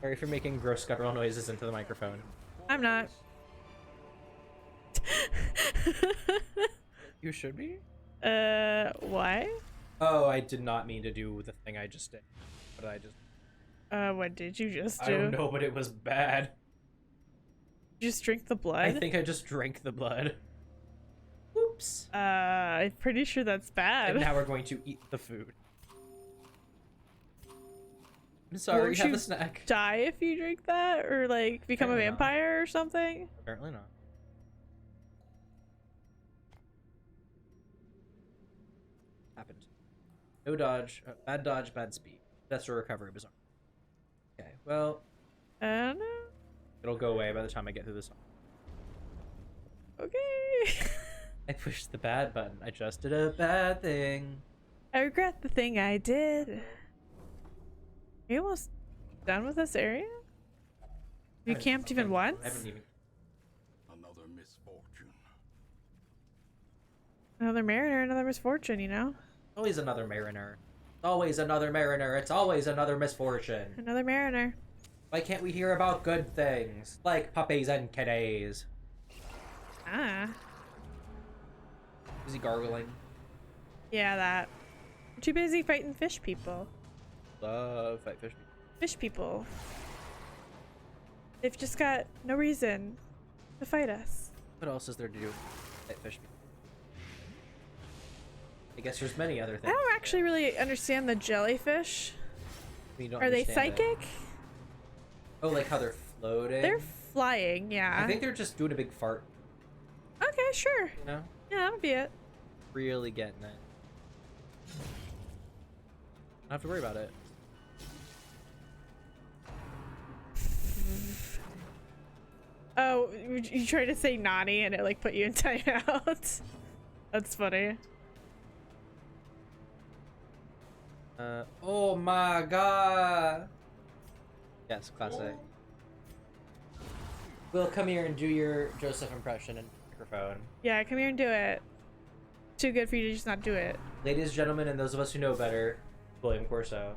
Sorry for making gross guttural noises into the microphone. I'm not. You should be? Why? Oh, I did not mean to do the thing I just did. What did I just... What did you just do? I don't know, but it was bad. You just drink the blood? I think I just drank the blood. Oops. I'm pretty sure that's bad. And now we're going to eat the food. I'm sorry, Won't have you a snack. die if you drink that? Or, like, become a Apparently not. vampire or something? Apparently not. Happened. No dodge. Bad dodge, bad speed. That's a recovery bizarre. Okay, well, I don't know. it'll go away by the time I get through this. Okay. I pushed the bad button. I just did a bad thing. I regret the thing I did. Are you almost done with this area? You camped even once? I haven't even. Another misfortune. Another mariner, another misfortune, you know? Always another mariner. Always another mariner. It's always another misfortune. Another mariner. Why can't we hear about good things? Like puppies and kitties. Ah. Is he gargling? Yeah, that. I'm too busy fighting fish people. Love fight fish. Fish people. They've just got no reason to fight us. What else is there to do? Fight fish people. I guess there's many other I things. don't actually really understand the jellyfish. You don't Are they understand it. psychic? Oh, like how they're floating? They're flying, yeah. I think they're just doing a big fart, Okay, sure. you know? Yeah, that would be it. Really getting it. Don't have to worry about it. Oh, you tried to say naughty and it like put you in timeout. That's funny. Oh my god. Yes, classic. Will, come here and do your Joseph impression and microphone. Yeah, come here and do it. Too good for you to just not do it. Ladies and gentlemen, and those of us who know better, William Corso.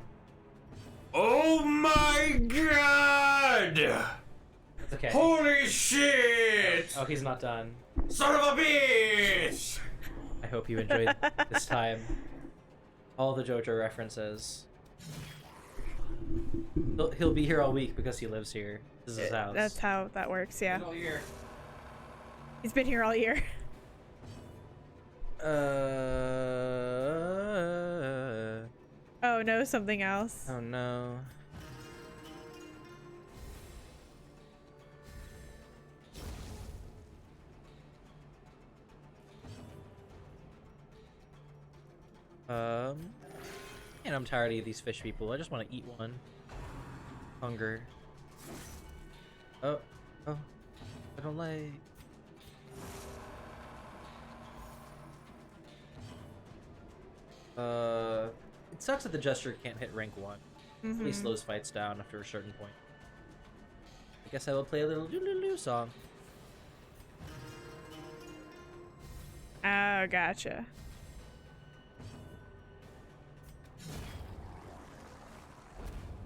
Oh my god! It's okay. Holy shit! Oh, he's not done. Son of a bitch! I hope you enjoyed this time. All the JoJo references. He'll be here all week because he lives here. This is his house. That's how that works, yeah. All year. He's been here all year. Oh no, something else. Oh no. And I'm tired of these fish people. I just want to eat one. Hunger. Oh. Oh. I don't like... It sucks that the Jester can't hit rank 1. Really slows fights down after a certain point. I guess I will play a little doo-doo-doo song. Oh, gotcha.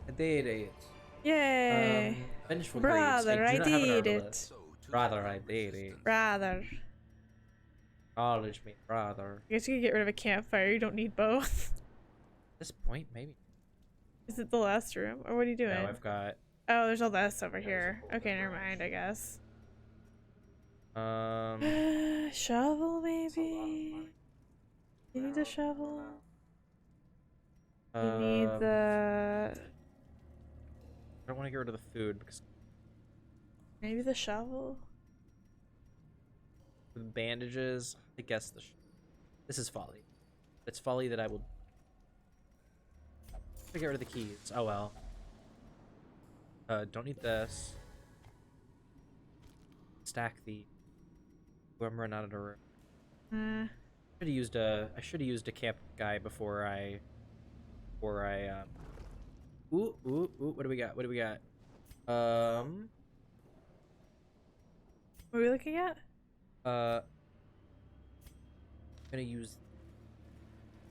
I did it. Yay. Vengeful Brother, Greaves. I do not have an did armor it. list. Brother, I did it. Brother. Acknowledge me, brother. I guess you could get rid of a campfire. You don't need both. At this point, maybe. Is it the last room? Or what are you doing? No, I've got... Oh, there's all this over here. Okay, never mind, I guess. Shovel, maybe? You need a shovel? You need the... I don't want to get rid of the food because Maybe the shovel? the bandages, I guess this is folly. It's folly that I will get rid of the keys. Oh well. Don't need this. Stack the. I'm running out of the room. I should have used a camp guy before I. Ooh. What do we got? What do we got? What are we looking at? I'm gonna use.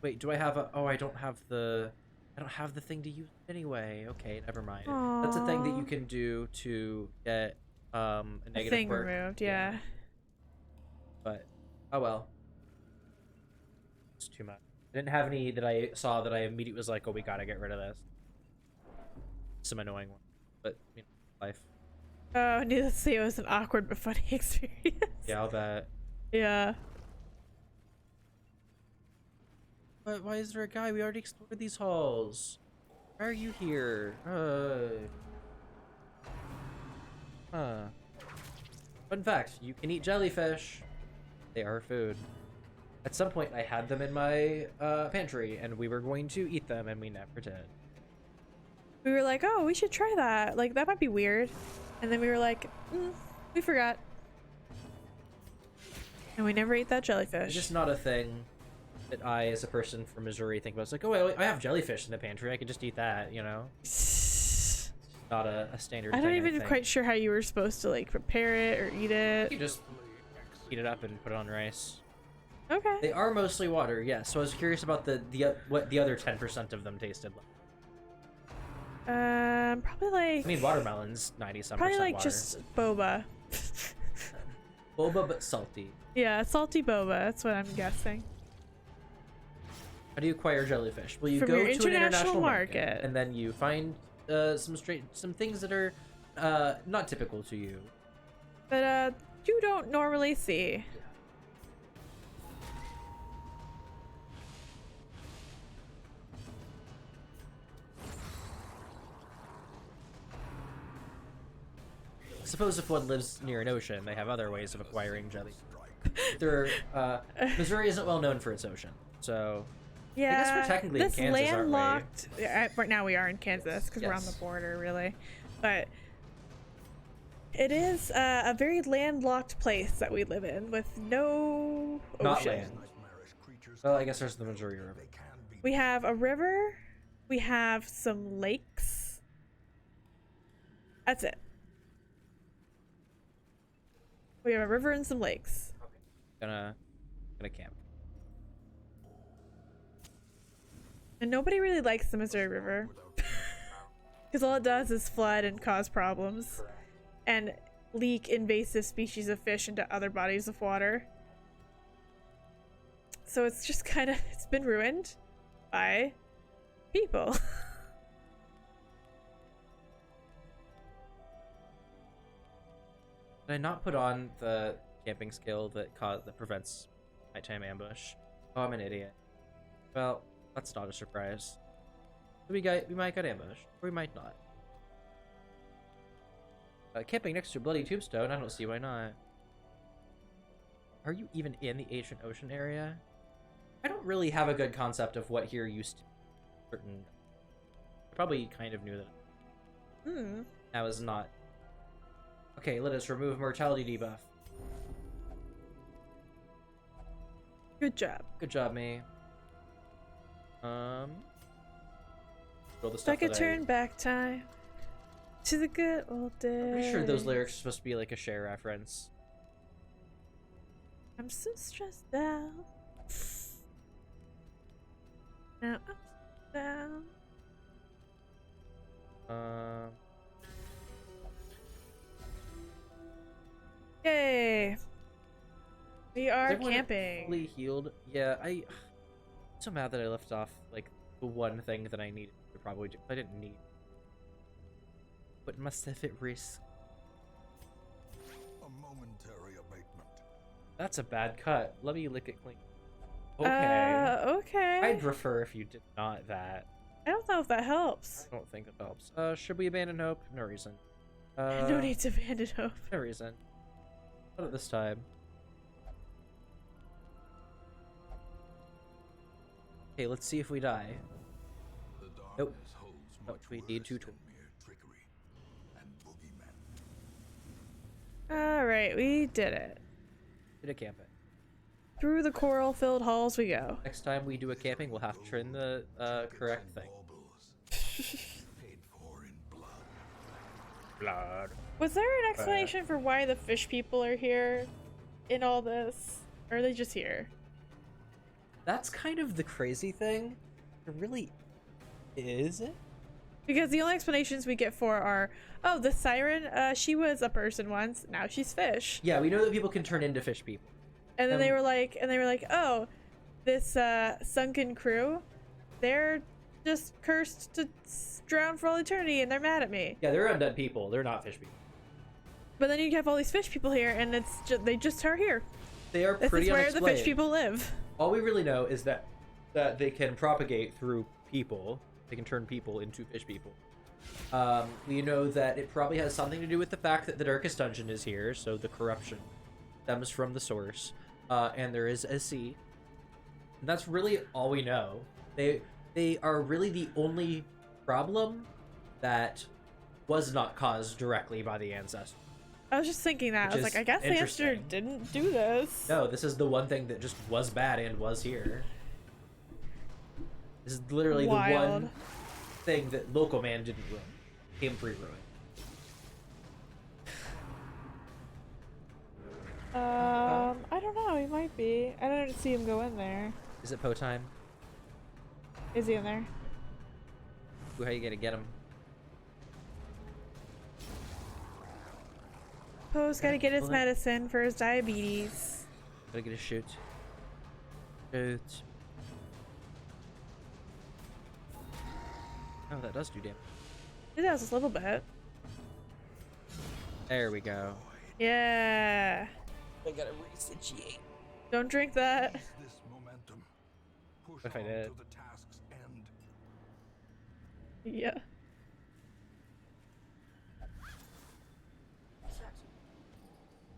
Wait, do I have a? Oh, I don't have the thing to use anyway. Okay, never mind. That's a thing that you can do to get a negative thing quirk. removed, yeah. But oh well. It's too much. I didn't have any that I saw that I immediately was like, oh, we gotta get rid of this. Some annoying one, but you know, life. Oh, needless to say, it was an awkward but funny experience. Yeah, I'll bet. Yeah. But why is there a guy? We already explored these halls. Why are you here? Fun fact, you can eat jellyfish. They are food. At some point, I had them in my pantry, and we were going to eat them, and we never did. We were like, oh, we should try that. Like, that might be weird. And then we were like, we forgot. And we never ate that jellyfish. It's just not a thing that I, as a person from Missouri, think about. It's like, oh, I have jellyfish in the pantry. I could just eat that, you know? It's not a standard I thing, don't even think. quite sure how you were supposed to, like, prepare it or eat it. You just heat it up and put it on rice. Okay. They are mostly water, yes. So I was curious about what the other 10% of them tasted like. Probably like... I mean, watermelon's 90-some% probably like water. just boba. Boba, but salty. Yeah, salty boba. That's what I'm guessing. How do you acquire jellyfish? Well, you From go your to an international international market. and then you find some things that are not typical to you. But you don't normally see. I suppose if one lives near an ocean, they have other ways of acquiring jelly. Missouri isn't well known for its ocean, so Yeah, I guess we're technically in this Kansas, aren't we? landlocked. Yeah, right now we are in Kansas because we're on the Yes. border, really. But it is a very landlocked place that we live in with no Not ocean. land. Well, I guess there's the Missouri River. We have a river. We have some lakes. That's it. We have a river and some lakes. Gonna camp. And nobody really likes the Missouri River. Because all it does is flood and cause problems. And leak invasive species of fish into other bodies of water. So it's just kind of, it's been ruined by people. Did I not put on the camping skill that prevents nighttime ambush? Oh, I'm an idiot. Well, that's not a surprise. We might get ambushed, or we might not. Camping next to a bloody tombstone, I don't see why not. Are you even in the ancient ocean area? I don't really have a good concept of what here used to. certain. I probably kind of knew that. Hmm. That was not. Okay, let us remove mortality debuff. Good job. Good job, me. All the If stuff I could that turn back time to the good old days. I'm pretty sure those lyrics are supposed to be like a Cher reference. I'm so stressed out. Now I'm down. Yay! We are Everyone camping. fully healed. Yeah, I'm so mad that I left off like the one thing that I needed to probably do. I didn't need. Put myself at risk. A momentary abatement. That's a bad cut. Let me lick it clean. Okay. Okay. I'd prefer if you did not that. I don't know if that helps. I don't think it helps. Should we abandon hope? No reason. No need to abandon hope. No reason. Not at this time. Okay, let's see if we die. The Nope. darkness holds Nope, much we need worse to than mere trickery and boogeymen. Alright, we did it. Did a camp it. Through the coral-filled halls we go. Next time we do a camping, we'll have to turn the correct thing. Paid for in blood. Blood. Was there an explanation for why the fish people are here in all this? Or are they just here? That's kind of the crazy thing. It really is. Because the only explanations we get for are, oh, the siren, she was a person once, now she's fish. Yeah, we know that people can turn into fish people. And then they were like, oh, this sunken crew, they're just cursed to drown for all eternity, and they're mad at me. Yeah, they're undead people. They're not fish people. But then you have all these fish people here, and it's just, they just are here. They are This pretty is where the unexplained. fish people live. All we really know is that they can propagate through people. They can turn people into fish people. We know that it probably has something to do with the fact that the Darkest Dungeon is here, so the corruption stems from the source. And there is a sea. And that's really all we know. They are really the only problem that was not caused directly by the ancestors. I was just thinking that. I Which was is like, I guess the ancestor interesting. didn't do this. No, this is the one thing that just was bad and was here. This is literally Wild. the one thing that local man didn't ruin. Game free ruin. I don't know. He might be. I don't see him go in there. Is it Poe time? Is he in there? Ooh, how you gonna get him? Poe's gotta get his Hold on. medicine for his diabetes. Gotta get a shoot. Shoot. Oh, that does do damage. It does a little bit. There we go. Yeah. I gotta resatiate. Don't drink that. Seize this momentum. Push What if I on did? to the task's end. Yeah.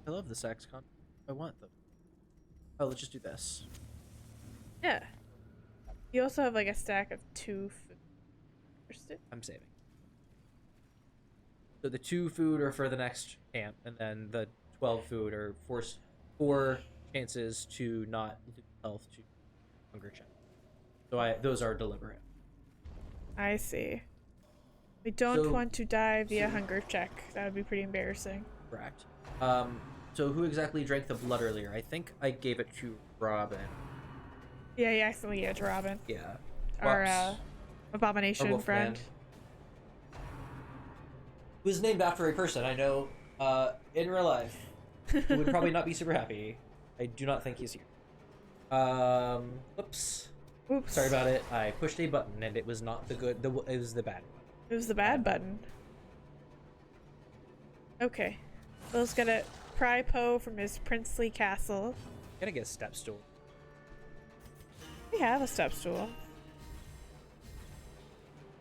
I love the sax con. I want them. Oh, let's just do this. Yeah. You also have like a stack of 2 food. I'm saving. So the 2 food are for the next camp, and then the 12 food are four chances to not lose health to hunger check. So those are deliberate. I see. We don't So- want to die via hunger check. That would be pretty embarrassing. Correct. So who exactly drank the blood earlier? I think I gave it to Robin. Yeah, you accidentally gave it to Robin. Yeah. Our Wops. abomination Or Wolfman. friend. Who's named after a person I know in real life who would probably not be super happy. I do not think he's here. Whoops. Oops. Sorry about it. I pushed a button and it was not the good. It was the bad one. It was the bad button. Okay. Will's gonna pry Poe from his princely castle. Gotta get a step stool. We have a step stool.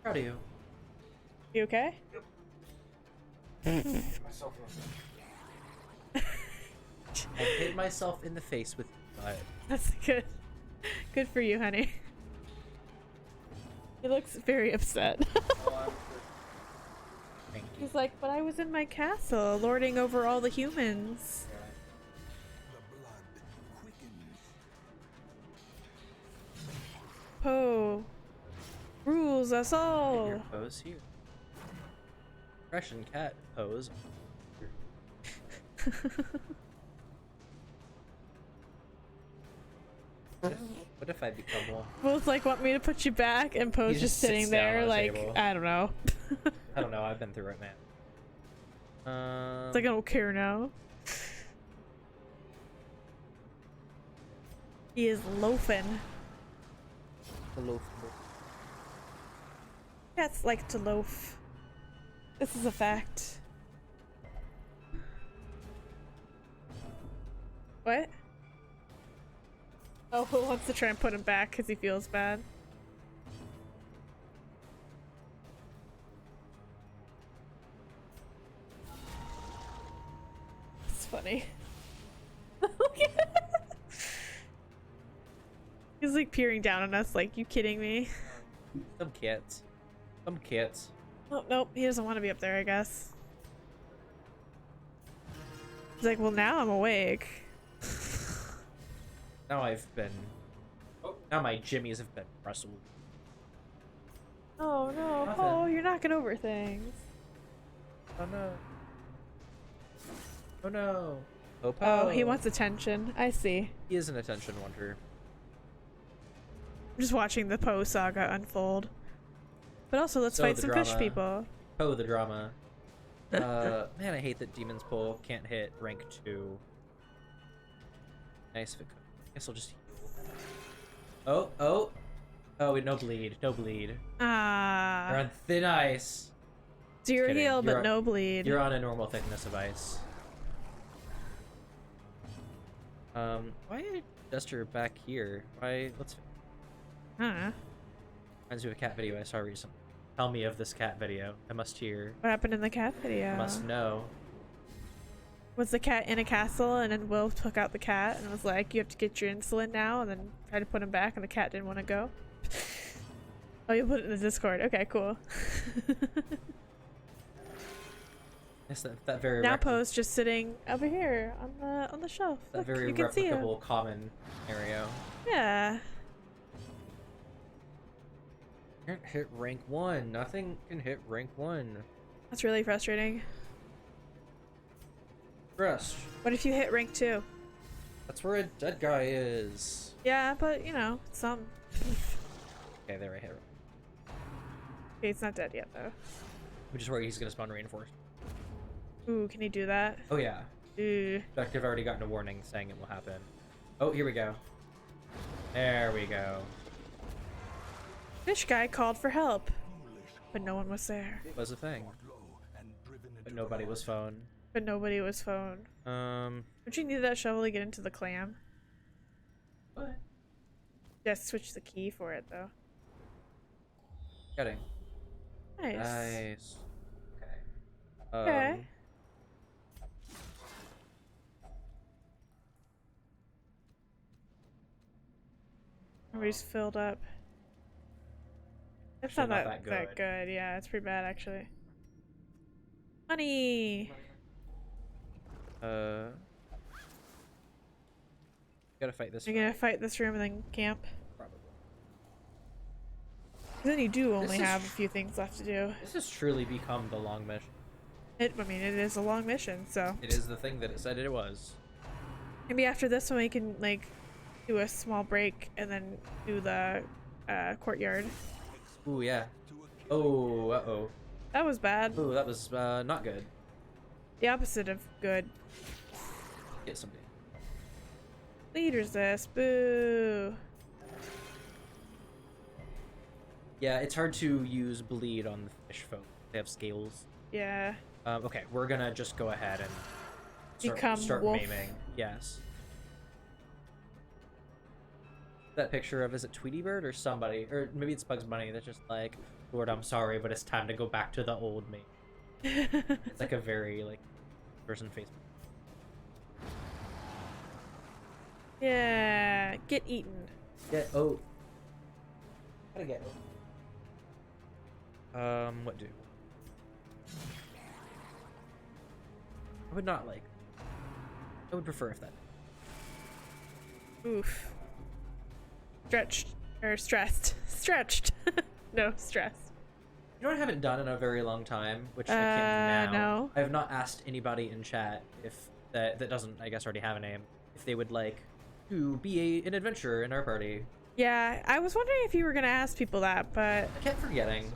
Proud of you. You okay? I hit myself in the face with my butt. That's good. Good for you, honey. He looks very upset. Thank you. He's like, but I was in my castle, lording over all the humans. The blood quickens. Poe rules us Get all. your pose here. Russian cat pose. What if I become one? Both like want me to put you back, and Poe's He just just sits sitting down there on a like, table. I don't know. I don't know. I've been through it, man. It's like I don't care now. He is loafing. Hello. Cats like to loaf. This is a fact. What? Oh, who wants to try and put him back because he feels bad? It's funny. He's like peering down on us like, you kidding me? Some cats. Some cats. Oh, nope, he doesn't want to be up there, I guess. He's like, well, now I'm awake. Now I've been. Oh, now my jimmies have been rustled. Oh no, Nothing. Paul, you're knocking over things. Oh no. Oh no. Oh, Oh, he wants attention. I see. He is an attention wanter. I'm just watching the Poe saga unfold. But also, let's So fight the some fish drama. people. Oh, the drama. Man, I hate that Demon's Pull can't hit rank 2. Nice if it could. I guess I'll just. Oh, oh. Oh, wait, no bleed. No bleed. You're Ah. on thin ice. Zero kidding. heal, You're but on- no bleed. You're on a normal thickness of ice. Why Duster back here? Why? Let's. Huh. Reminds me of a cat video I saw recently. Tell me of this cat video. I must hear. What happened in the cat video? I must know. Was the cat in a castle and then Will took out the cat and was like, you have to get your insulin now, and then tried to put him back and the cat didn't want to go? Oh, you put it in the Discord. Okay, cool. Yes, that very Now Poe's just sitting over here on the shelf. that Look, very you can see him. replicable common scenario. Yeah. Can't hit rank 1. Nothing can hit rank 1. That's really frustrating. Rest. What if you hit rank 2? That's where a dead guy is. Yeah, but you know, some. Okay, there I hit. Okay, it's not dead yet though. Which is where he's gonna spawn reinforced. Ooh, can you do that? Oh yeah. Ooh. In fact, I've already gotten a warning saying it will happen. Oh, here we go. There we go. Fish guy called for help, but no one was there. It was a thing. Low and driven But into nobody the was phone. But nobody was phone. Don't you need that shovel to get into the clam? What? Just switch the key for it though. Getting. Nice. Nice. Okay. Okay. Everybody's filled up. It's Actually, not not that that good. Yeah, it's pretty bad actually. Money. Gotta fight this. You're gonna fight this room and then camp. Probably. 'Cause then you do only This is- have a few things left to do. This has truly become the long mission. I mean, it is a long mission, so It is the thing that it said it was. maybe after this one we can like do a small break and then do the courtyard. Ooh yeah. Oh, uh-oh. That was bad. Ooh, that was not good. The opposite of good. Get somebody. Lead resist. Boo. Yeah, it's hard to use bleed on the fish folk. They have scales. Yeah. Okay, we're gonna just go ahead and Become start wolf. maiming. Yes. That picture of, is it Tweety Bird or somebody? Or maybe it's Bugs Bunny that's just like, Lord, I'm sorry, but it's time to go back to the old me. It's like a very, like, person face. Yeah. Get eaten. Get, oh. Gotta get. What do? I would not like. I would prefer if that. Oof. Stretched. Or stressed. Stretched. No, stressed. You know what I haven't done in a very long time, which I can do now. No. I have not asked anybody in chat if that doesn't, I guess, already have a name, if they would like to be an adventurer in our party. Yeah, I was wondering if you were gonna ask people that, but I kept forgetting.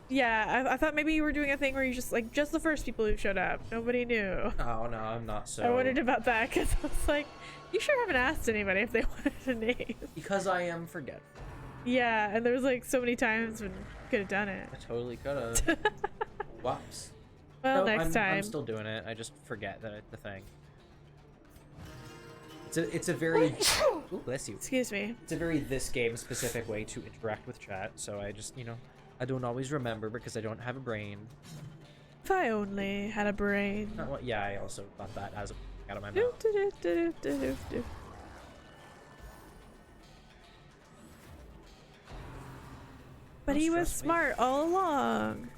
yeah, I thought maybe you were doing a thing where you just like just the first people who showed up. Nobody knew. Oh no, I'm not so. I wondered about that because I was like, you sure haven't asked anybody if they wanted a name. Because I am forgetful. Yeah, and there was like so many times when you could have done it. I totally could have. Whoops. Well, No, next I'm time. still doing it. I just forget that it's a thing. It's a very ooh, bless you. Excuse me. It's a very this game specific way to interact with chat. So I just I don't always remember because I don't have a brain. If I only had a brain. Not what, yeah, I also thought that as it out of my Do, mouth. do, do, do, do, do, do. But Don't he was stress me. smart all along.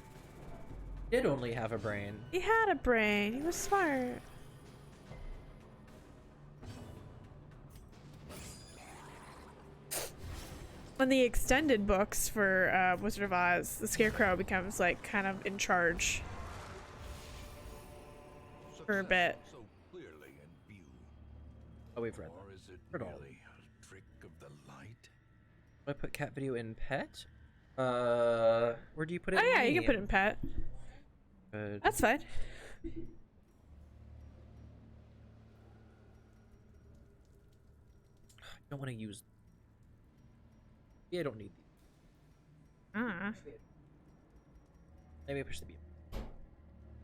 Did only have a brain. He had a brain. He was smart. On the extended books for Wizard of Oz, the Scarecrow becomes like kind of in charge for a bit. So clearly in view. Oh, we've read Or that. is it Heard all. merely a trick of the light? Do I put cat video in pet? Where do you put it? Oh yeah, in you can put it in pet. Good. That's fine. I don't want to use. Yeah, I don't need these. Ah. Maybe I push the beam. I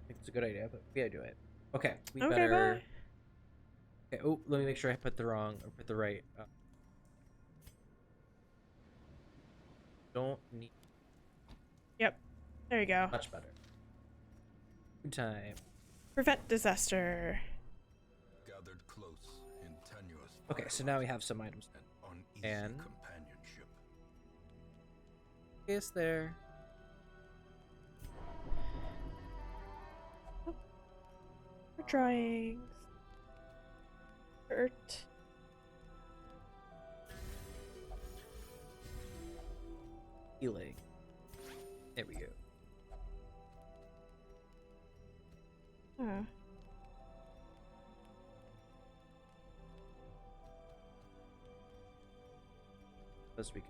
think it's a good idea, but yeah, do it. Okay, we Okay, better. bye. Okay. Oh, let me make sure I put the right. Don't need Yep. There you go. much better. Good time. Prevent disaster. Gathered close in tenuous Okay, so now we have some items. and uneasy And- companionship. Is there? Drawings. Art. Healing. There we go. Huh. As we can.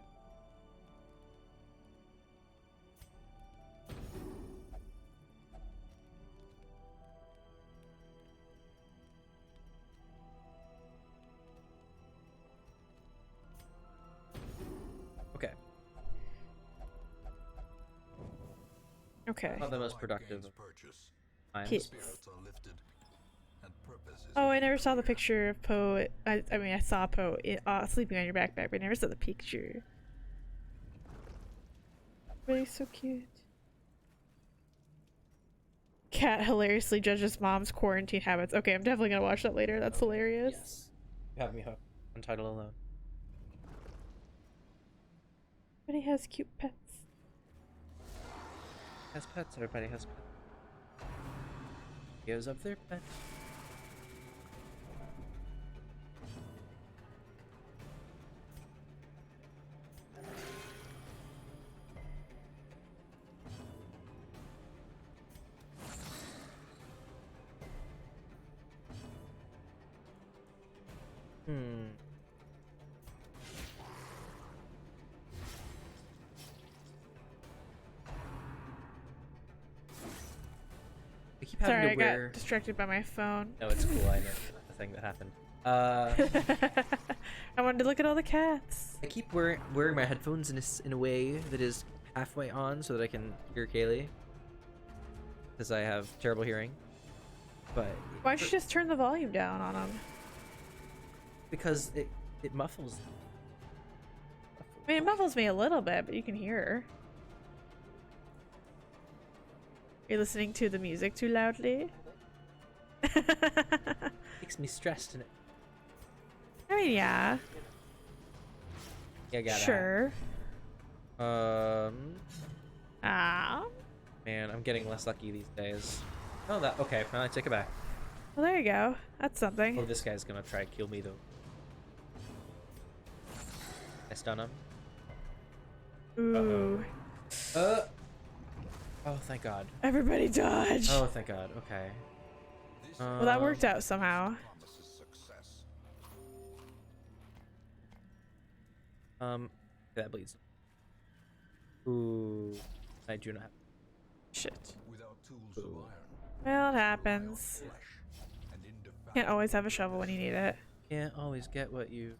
Okay. Okay. Not the most Light productive gains of purchase. times. Keep- Spirits are lifted, and purpose is Oh, I never saw the picture of Poe. I mean, I saw Poe sleeping on your backpack, but I never saw the picture. Really so cute. Cat hilariously judges mom's quarantine habits. Okay, I'm definitely gonna watch that later. That's hilarious. Yes. You have me hooked on title alone. But he has cute pets. Has pets. Everybody has pets. Videos of their pets. Hmm. I keep having Sorry, I to wear. got distracted by my phone. No, it's cool. I know the thing that happened. I wanted to look at all the cats. I keep wearing my headphones in a way that is halfway on so that I can hear Kaylee. Because I have terrible hearing. But Why don't you just turn the volume down on them? because it muffles. I mean, it muffles me a little bit, but you can hear her. You're listening to the music too loudly? Makes me stressed. And I mean, yeah. yeah, got Sure. it. Ah. Man, I'm getting less lucky these days. Oh, that okay. I take it back. Well, there you go. That's something. Oh, this guy's gonna try to kill me though. I stun him. Ooh. Oh, thank God. Everybody dodge. Oh, thank God. Okay. Well, that worked out somehow. That bleeds. Ooh, I do not have. Shit. Without tools of iron, Well, it happens. flesh, and indefatigable Can't always have a shovel when you need it. Can't always get what you.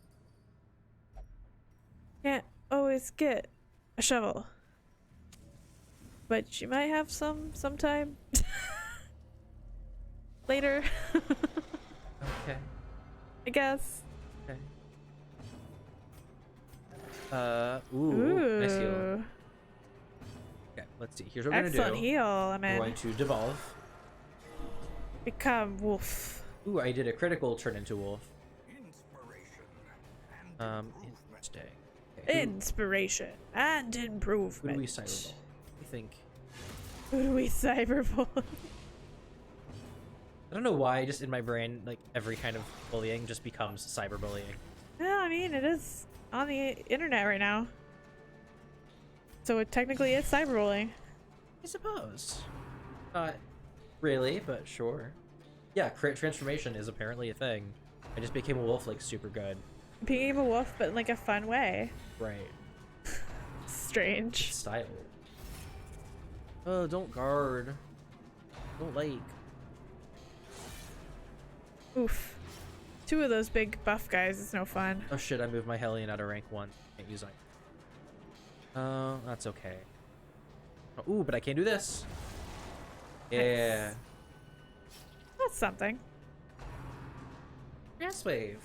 Can't always get a shovel. But you might have some sometime. Later. Okay. I guess. Okay. Ooh, nice heal. Ooh. Okay, let's see. Here's what we're Excellent gonna do. heal. I'm We're going in. to devolve. Become wolf. Ooh, I did a critical turn into wolf. inspiration and Interesting. Okay, Inspiration and who do improvement. we cyberball? I think. Who do we cyberball? I don't know why, just in my brain, like every kind of bullying just becomes cyberbullying. Well, I mean, it is on the internet right now. So it technically is cyberbullying. I suppose. Not really, but sure. Yeah, crit transformation is apparently a thing. I just became a wolf like super good. Being a wolf, but in like a fun way. Right. Strange. Style. Oh, don't guard. Don't like. Oof. Two of those big buff guys is no fun. Oh shit, I moved my Hellion out of rank 1. Can't use it. Oh, that's okay. Oh, ooh, but I can't do this. Yeah. Nice. That's something. Gas wave.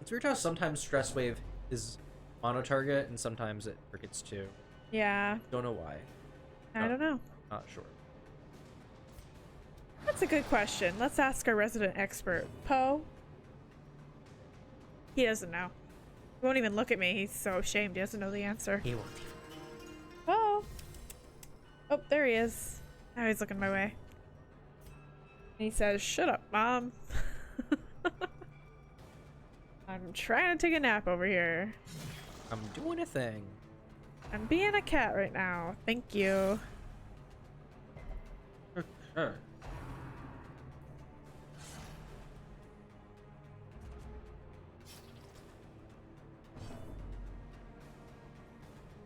It's weird how sometimes stress wave is mono target and sometimes it targets too. Yeah. Don't know why. I don't know. Not sure. That's a good question. Let's ask our resident expert, Poe. He doesn't know. He won't even look at me. He's so ashamed he doesn't know the answer. He won't Poe! Oh, there he is. Now he's looking my way. And he says, "Shut up, Mom." I'm trying to take a nap over here. I'm doing a thing. I'm being a cat right now. Thank you. Sure.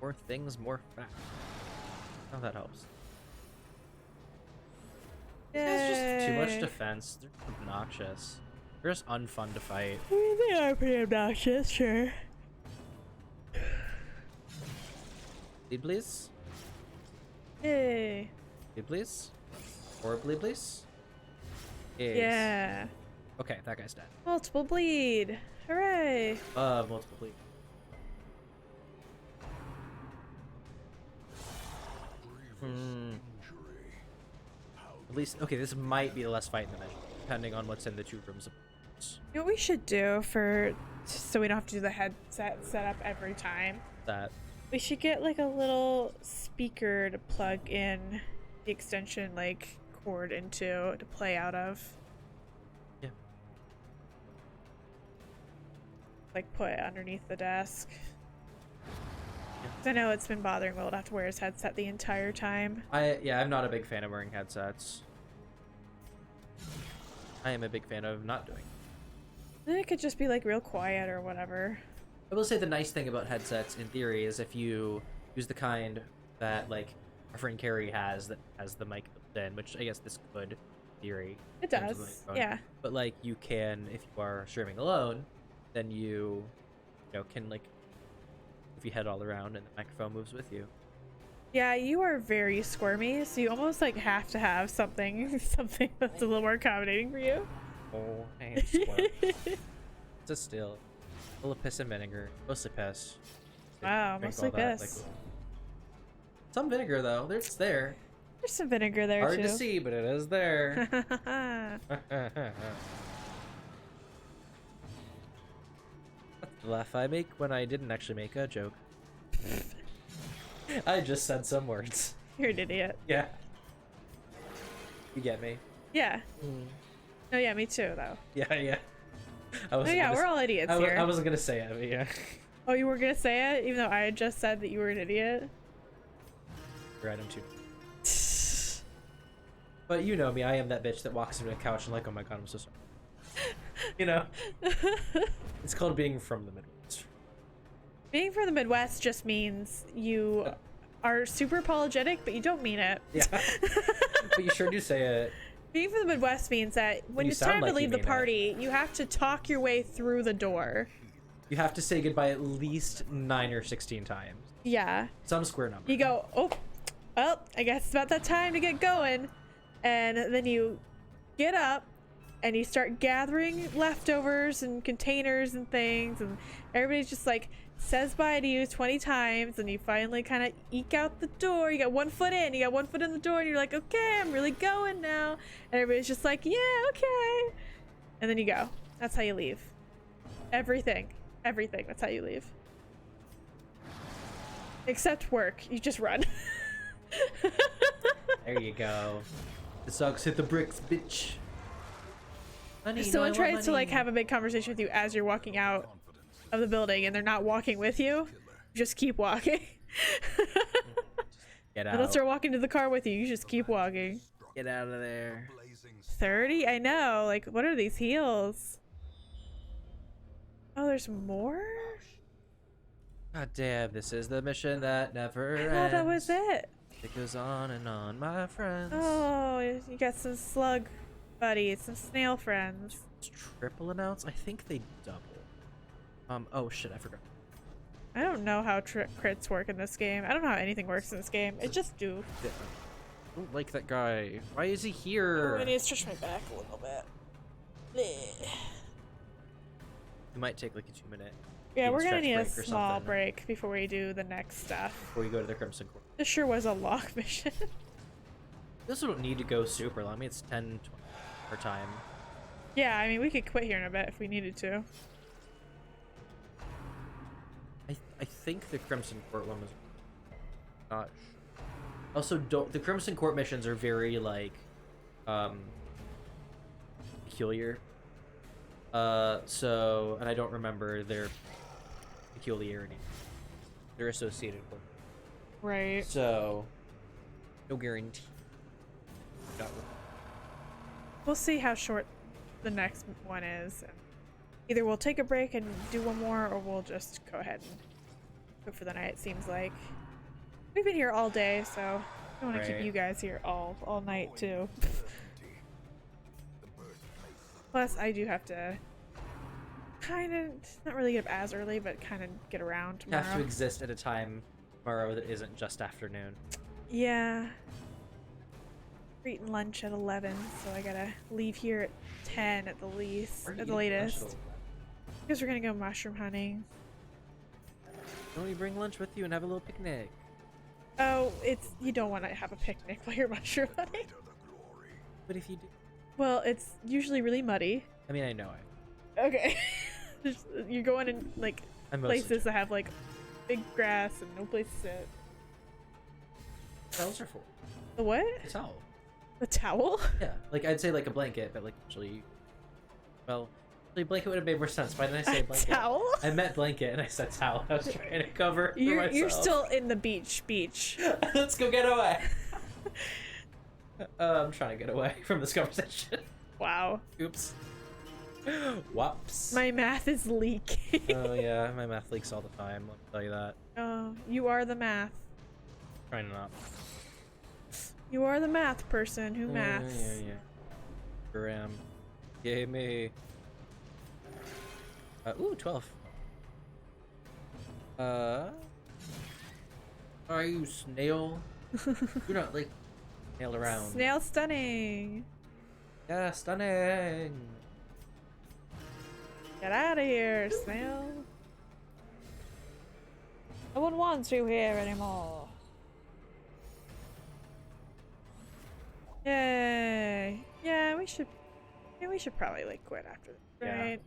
More things, more facts. Oh, that helps. It's just too much Yay. defense. They're obnoxious. They're just unfun to fight. I mean, they are pretty obnoxious, sure. Bleed, please. Yay. Bleed, please. Or bleed, please. Yes. Yeah. Okay, that guy's dead. Multiple bleed. Hooray. Multiple bleed. Hmm. At least, okay, this might be the less fight in the mission, depending on what's in the 2 rooms. You know what we should do for so we don't have to do the headset setup every time? That. We should get like a little speaker to plug in the extension like cord into to play out of. Yeah. Like put it underneath the desk. 'Cause I know it's been bothering Will to have to wear his headset the entire time. Yeah, I'm not a big fan of wearing headsets. I am a big fan of not doing. Then it could just be like real quiet or whatever. I will say the nice thing about headsets in theory is if you use the kind that like our friend Carrie has that has the mic built in, which I guess this could, in theory. It in terms of the does. microphone. Yeah. But like you can, if you are streaming alone, then you know, can like if you head all around and the microphone moves with you. Yeah, you are very squirmy, so you almost like have to have something something that's a little more accommodating for you. Oh, I squirt. Just still. Full of piss and vinegar. Mostly piss. Wow, Drink mostly all that, piss. Some vinegar though. It's there. There's some vinegar there Hard too. to see, but it is there. That's the laugh I make when I didn't actually make a joke. I just said some words. You're an idiot. Yeah. You get me? Yeah. Oh yeah, me too though. Yeah, yeah. I Oh wasn't yeah, gonna we're s- all idiots I here. I wasn't gonna say it, but yeah. Oh, you were gonna say it, even though I had just said that you were an idiot. Right, I'm too. But you know me, I am that bitch that walks into a couch and like, oh my god, I'm so sorry. You know? It's called being from the Midwest. Being from the Midwest just means you are super apologetic, but you don't mean it. Yeah. But you sure do say it. Being from the Midwest means that when You it's sound time like to you leave the mean it. party, you have to talk your way through the door. You have to say goodbye at least 9 or 16 times. Yeah. Some square number. You go, oh, well, I guess it's about that time to get going. And then you get up and you start gathering leftovers and containers and things. And everybody's just like says bye to you 20 times. And you finally kind of eke out the door. You got one foot in, you got one foot in the door. And you're like, okay, I'm really going now. And everybody's just like, yeah, okay. And then you go. That's how you leave. Everything. Everything. That's how you leave. Except work. You just run. There you go. The dogs hit the bricks, bitch. Money, If no, I someone want tries to like money. have a big conversation with you as you're walking out of the building and they're not walking with you, just keep walking. Get They don't out. start walking to the car with you. You just keep walking. Get out of there. 30? I know. Like, what are these heels? Oh, there's more? God damn, this is the mission that never I ends. thought that was it. It goes on and on, my friends. Oh, you got some slug buddies, some snail friends. It's triple amounts? I think they double. Oh shit, I forgot. I don't know how crits work in this game. I don't know how anything works in this game. It just do. I don't like that guy. Why is he Oh, here? I need to stretch my back a little bit. Bleh. We might take like a 2-minute Yeah, we're gonna stretch need a break or small something. break before we do the next stuff. before we go to the Crimson Court. This sure was a long mission. We also don't need to go super long. I mean, it's 10, 20 per time. Yeah, I mean, we could quit here in a bit if we needed to. I think the Crimson Court one was not. Also, don't the Crimson Court missions are very like peculiar. So, and I don't remember their peculiarity. They're associated with. Right. So, no guarantee. Not with- We'll see how short the next one is. Either we'll take a break and do one more, or we'll just go ahead and go for the night, it seems like. We've been here all day, so I don't want to keep Right. you guys here all night, too. Plus, I do have to kind of, not really get up as early, but kind of get around You have to tomorrow. exist at a time tomorrow that isn't just afternoon. Yeah. We're eating lunch at 11, so I gotta leave here at 10 at the least, Where are at you the eating lunch latest. Because we're gonna go mushroom hunting. Don't you bring lunch with you and have a little picnic? Oh, you don't want to have a picnic while you're mushroom hunting. But if you do, Well, it's usually really muddy. I mean, I know Okay. You're going in like I'm mostly places that have like big grass and no place to sit. towels are for The what? a towel. The towel? Yeah, like I'd say like a blanket, but like actually, well, actually blanket would have made more sense. Why didn't I say A blanket? towel? I meant blanket and I said towel. I was trying to cover for You're myself. still in the beach. Let's go get away. I'm trying to get away from this conversation. Wow. Oops. Whoops. My math is leaking. Oh yeah, my math leaks all the time. Let me tell you that. Oh, you are the math. Trying to not. You are the math person who maths. Yeah. Sure am. Yay me. Ooh, 12. Are you snail? You're not like nailed around. Snail stunning. Yeah, stunning. Get out of here, snail. No one wants you here anymore. Yay. Yeah, we should probably like quit after this, Yeah. right?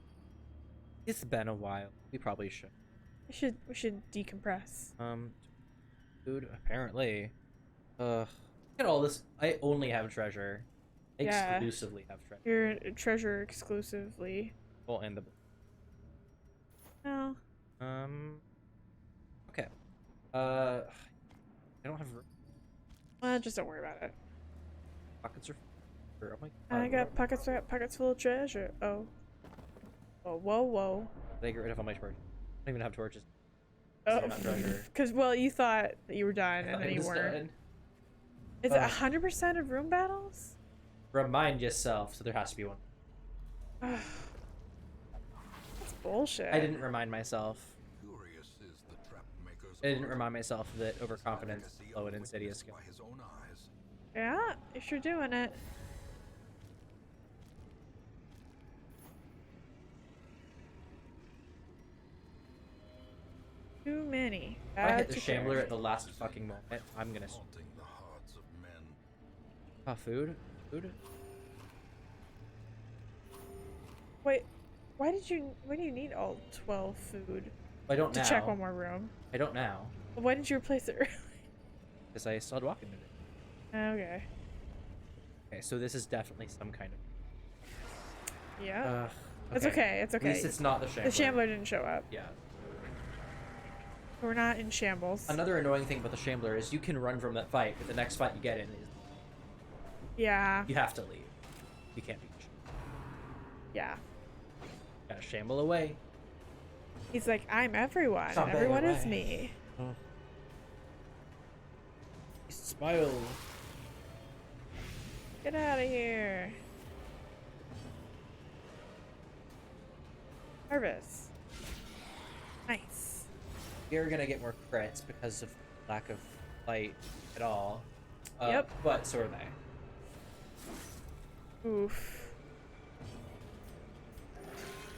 It's been a while. We probably should. We should decompress. Food, apparently. Look at all this. I only have treasure. I Yeah. exclusively have treasure. You're a treasure exclusively. Well, and the... No. Okay. I don't have room. Well, just don't worry about it. Pockets are... Oh my god. I got pockets full of treasure. Oh. Oh, whoa, whoa. Did I get rid of all my torches? I don't even have torches. Oh, They're not treasure. because well, you thought that you were done, I and thought then I you was weren't. done. Is it 100% of room battles? Remind yourself, so there has to be one. That's bullshit. I didn't remind myself. Curious is the trap maker's I didn't art. remind myself that overconfidence is Legacy low and unwitnessed insidious. by his own eyes. Yeah, if you're doing it. Too many. If I hit the Shambler at the last fucking moment, I'm gonna... Haunting the hearts of men. Food? Food? Wait, why do you need all 12 food I don't to now. check one more room? I don't now. Why didn't you replace it early? Because I still had walking to do. Okay. Okay, so this is definitely some kind of... Yeah. It's okay, it's okay. At least it's not the Shambler. The Shambler didn't show up. Yeah. We're not in shambles. Another annoying thing about the Shambler is you can run from that fight, but the next fight you get in is... Yeah. You have to leave. You can't be... Yeah. Gotta shamble away. He's like, I'm everyone, and Someday everyone is away. me. Smile. Get out of here. Harvest. Nice. You're gonna get more crits because of lack of fight at all. Yep. But so are they. Oof.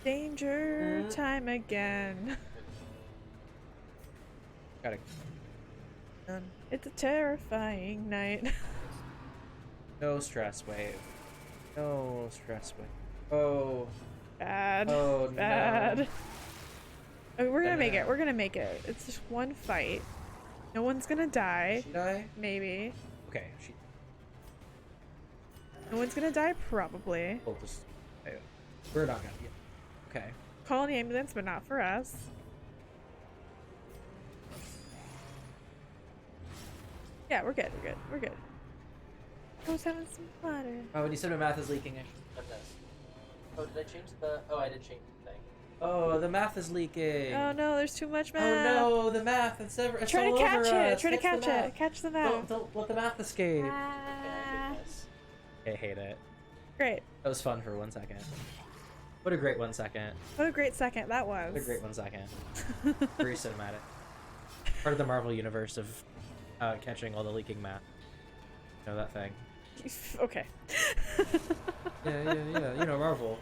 Danger time again. Gotta... Done. It's a terrifying night. No stress wave. No stress wave. Oh. Bad. Oh, no. Bad. Okay, we're gonna make it. We're gonna make it. It's just one fight. No one's gonna die. She die? Maybe. Okay, she... No one's gonna die, probably. We'll just... We're not gonna... Yeah. Okay. Call an ambulance, but not for us. Yeah, we're good. We're good. We're good. I was having some water. Oh, when you said my math is leaking, I should have done this. Oh, did I change the... Oh, I did change the thing. Oh, the math is leaking. Oh no, there's too much math. Oh no, the math. It's Try all to catch over it. us. Try to Catch the catch math. it. Catch the math. Don't let the math escape. Ah. I hate it. Great. That was fun for 1 second. What a great 1 second. What a great second that was. What a great 1 second. Very cinematic. Part of the Marvel universe of catching all the leaking math. You know that thing. Okay. Yeah. You know Marvel.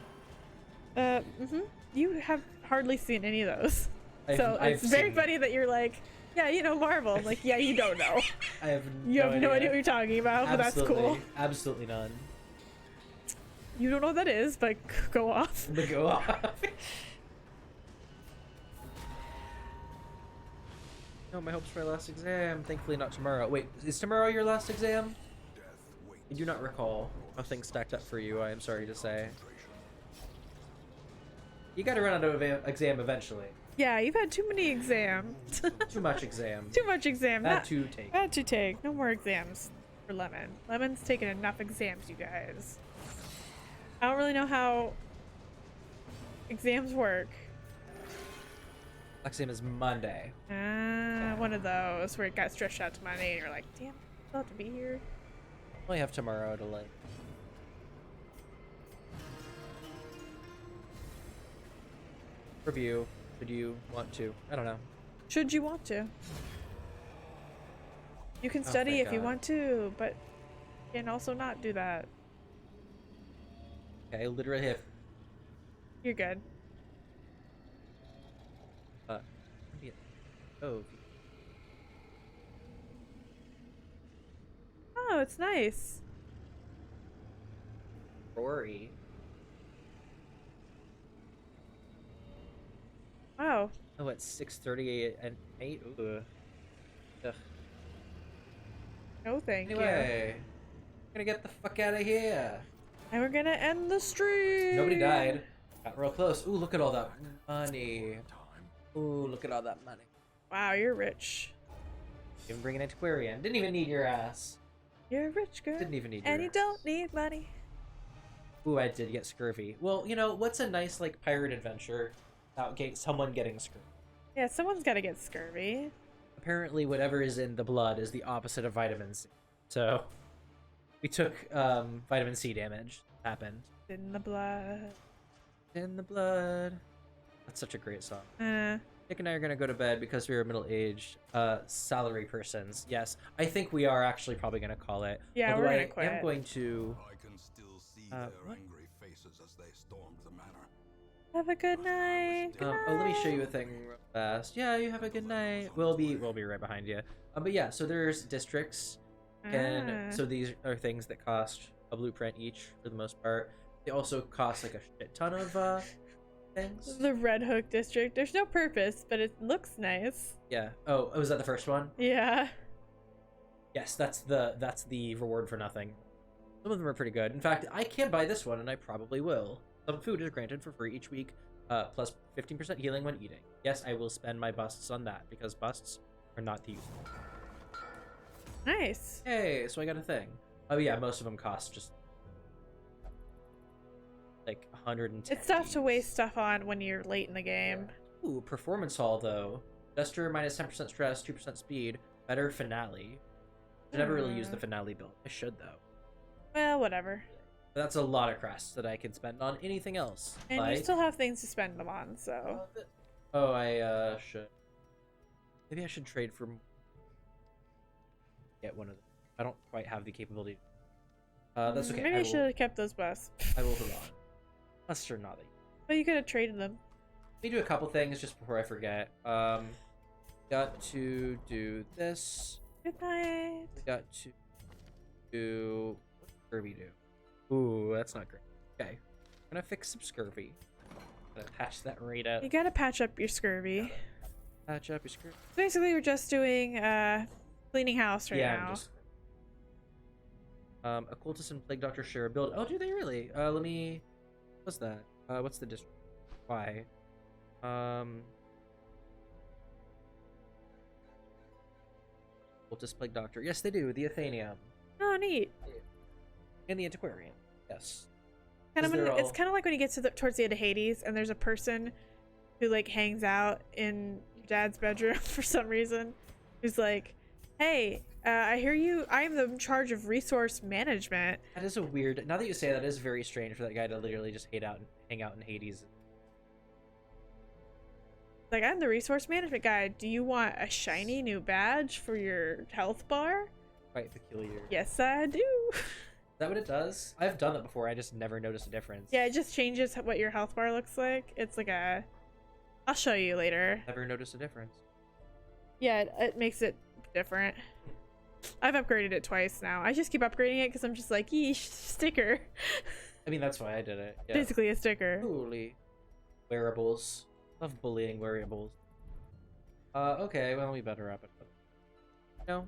You have hardly seen any of those. So I've it's very seen- funny that you're like, yeah, you know Marvel. I'm like, yeah, you don't know. I have You have no idea what you're talking about, but that's cool. Absolutely none. You don't know what that is, but go off. But go off. No, my hopes for my last exam. Thankfully not tomorrow. Wait, is tomorrow your last exam? Death waits. I do not recall how things stacked up for you, I am sorry to say. You gotta run out of exam eventually. Yeah, you've had too many exams. Too much exam. Too much exam. Bad to take. Bad to take. No more exams for Lemon. Lemon's taken enough exams, you guys. I don't really know how exams work. Exam is Monday. One of those where it got stretched out to Monday and you're like, damn, I'll have to be here. I only have tomorrow to like... review. Should you want to? I don't know. Should you want to? You can Oh, study thank if you God. want to, but you can also not do that. Okay, I literally have... You're good. Oh, Oh, it's nice. Rory. Wow. Oh, it's 6:38 and 8. Ugh. Ugh. No, thank you. Anyway, we're gonna get the fuck out of here. And we're gonna end the stream. Nobody died. Got real close. Ooh, look at all that money. Ooh, look at all that money. Wow, you're rich. Even bring an antiquarian. Didn't even need your ass. You're a rich girl. Didn't even need your And you ass. don't need money. Ooh, I did get scurvy. Well, you know, what's a nice, like, pirate adventure without someone getting scurvy? Yeah, someone's gotta get scurvy. Apparently, whatever is in the blood is the opposite of vitamin C. So, we took vitamin C damage. Happened. In the blood. In the blood. That's such a great song. Uh, Nick and I are gonna go to bed because we are middle-aged salary persons. Yes, I think we are actually probably gonna call it. Yeah, Although we're I gonna quit. am going to. I can still see what? their angry faces as they stormed the manor. have a good night. Good Oh, let me show night. you a thing real fast. Yeah, you have a good night. We'll be right behind you. But yeah, so there's districts, and Ah. so these are things that cost a blueprint each for the most part. They also cost like a shit ton of things. The Red Hook district. There's no purpose, but it looks nice. Yeah. Oh, was that the first one? Yeah. Yes, that's the reward for nothing. Some of them are pretty good. In fact, I can buy this one, and I probably will. Some food is granted for free each week, plus 15% healing when eating. Yes, I will spend my busts on that, because busts are not the useful. Nice. Hey, so I got a thing. Oh yeah, most of them cost just like 110. It's tough to waste stuff on when you're late in the game. Ooh, performance hall though. Duster minus 10% stress, 2% speed, better finale. I never really used the finale build. I should though. Well, whatever. That's a lot of crests that I can spend on anything else. And like... you still have things to spend them on, so. Oh, I should. Maybe I should trade for. Get one of them. I don't quite have the capability. That's okay. Maybe I should have kept those busts. I will hold on. That's sure not. But you could have traded them. Let me do a couple things just before I forget. Got to do this. Good night. Got to do. What did Kirby do? Ooh, that's not great. Okay. I'm gonna fix some scurvy. Gonna patch that right up. You gotta patch up your scurvy. Patch up your scurvy. Basically, we're just doing cleaning house right Yeah, now. I'm just. Occultist and Plague Doctor share a build. Oh, do they really? Let me. What's that? What's the district? Why? Occultist Plague Doctor. Yes, they do. The Athenium Oh, neat. and the Antiquarian. Yes. Kind of. They're It's all- kind of like when you get to towards the end of Hades, and there's a person who like hangs out in your dad's bedroom for some reason, who's like, "Hey, I hear you. I am in charge of resource management." That is a weird. Now that you say that, is very strange for that guy to literally just hang out in Hades. Like, I'm the resource management guy. Do you want a shiny new badge for your health bar? Quite peculiar. Yes, I do. Is that what it does? I've done that before. I just never noticed a difference. Yeah, it just changes what your health bar looks like. It's like a. I'll show you later. Never noticed a difference. Yeah, it makes it different. I've upgraded it twice now. I just keep upgrading it because I'm just like, yeesh, sticker. I mean, that's why I did it. Yeah. Basically a sticker. Holy. Wearables. Love bullying wearables. Okay, well, we better wrap it up. No?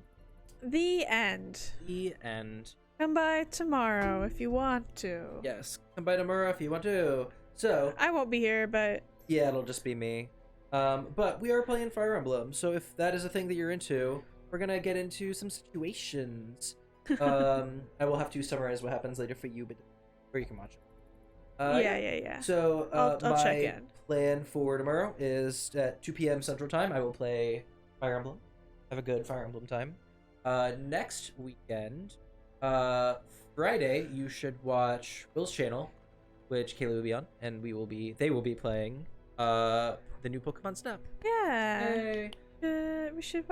The end. The end. Come by tomorrow if you want to. Yes, come by tomorrow if you want to. So, I won't be here, but yeah, it'll just be me. But we are playing Fire Emblem, so if that is a thing that you're into, we're gonna get into some situations. I will have to summarize what happens later for you, but or you can watch it. yeah. So I'll my check in. plan for tomorrow is at 2 p.m. Central Time. I will play Fire Emblem. Have a good Fire Emblem time. Next weekend, Friday, you should watch Will's channel, which Kayla will be on, and they will be playing the new Pokemon Snap. Yeah. Hey. We should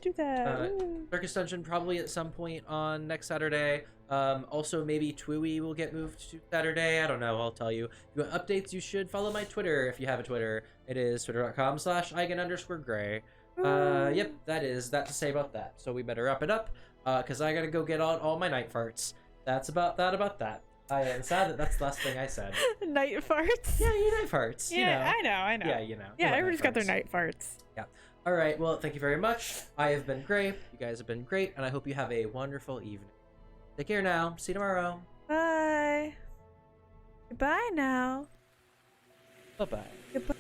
do that. Ooh. Darkest Dungeon probably at some point on next Saturday. Also, maybe Twiwi will get moved to Saturday. I don't know. I'll tell you. If you want updates, you should follow my Twitter if you have a Twitter. It is twitter.com/Eigen_Gray. Yep, that is that to say about that. So we better wrap it up, because I gotta go get on all my night farts. That's about that. I am sad that that's the last thing I said. Night farts. Yeah, you night farts. Yeah, you know. I know. Yeah, you know. Yeah, You love everybody's got their farts. night farts. Yeah. All right, well, thank you very much. I have been great. You guys have been great, and I hope you have a wonderful evening. Take care now. See you tomorrow. Bye. Goodbye now. Bye-bye. Goodbye.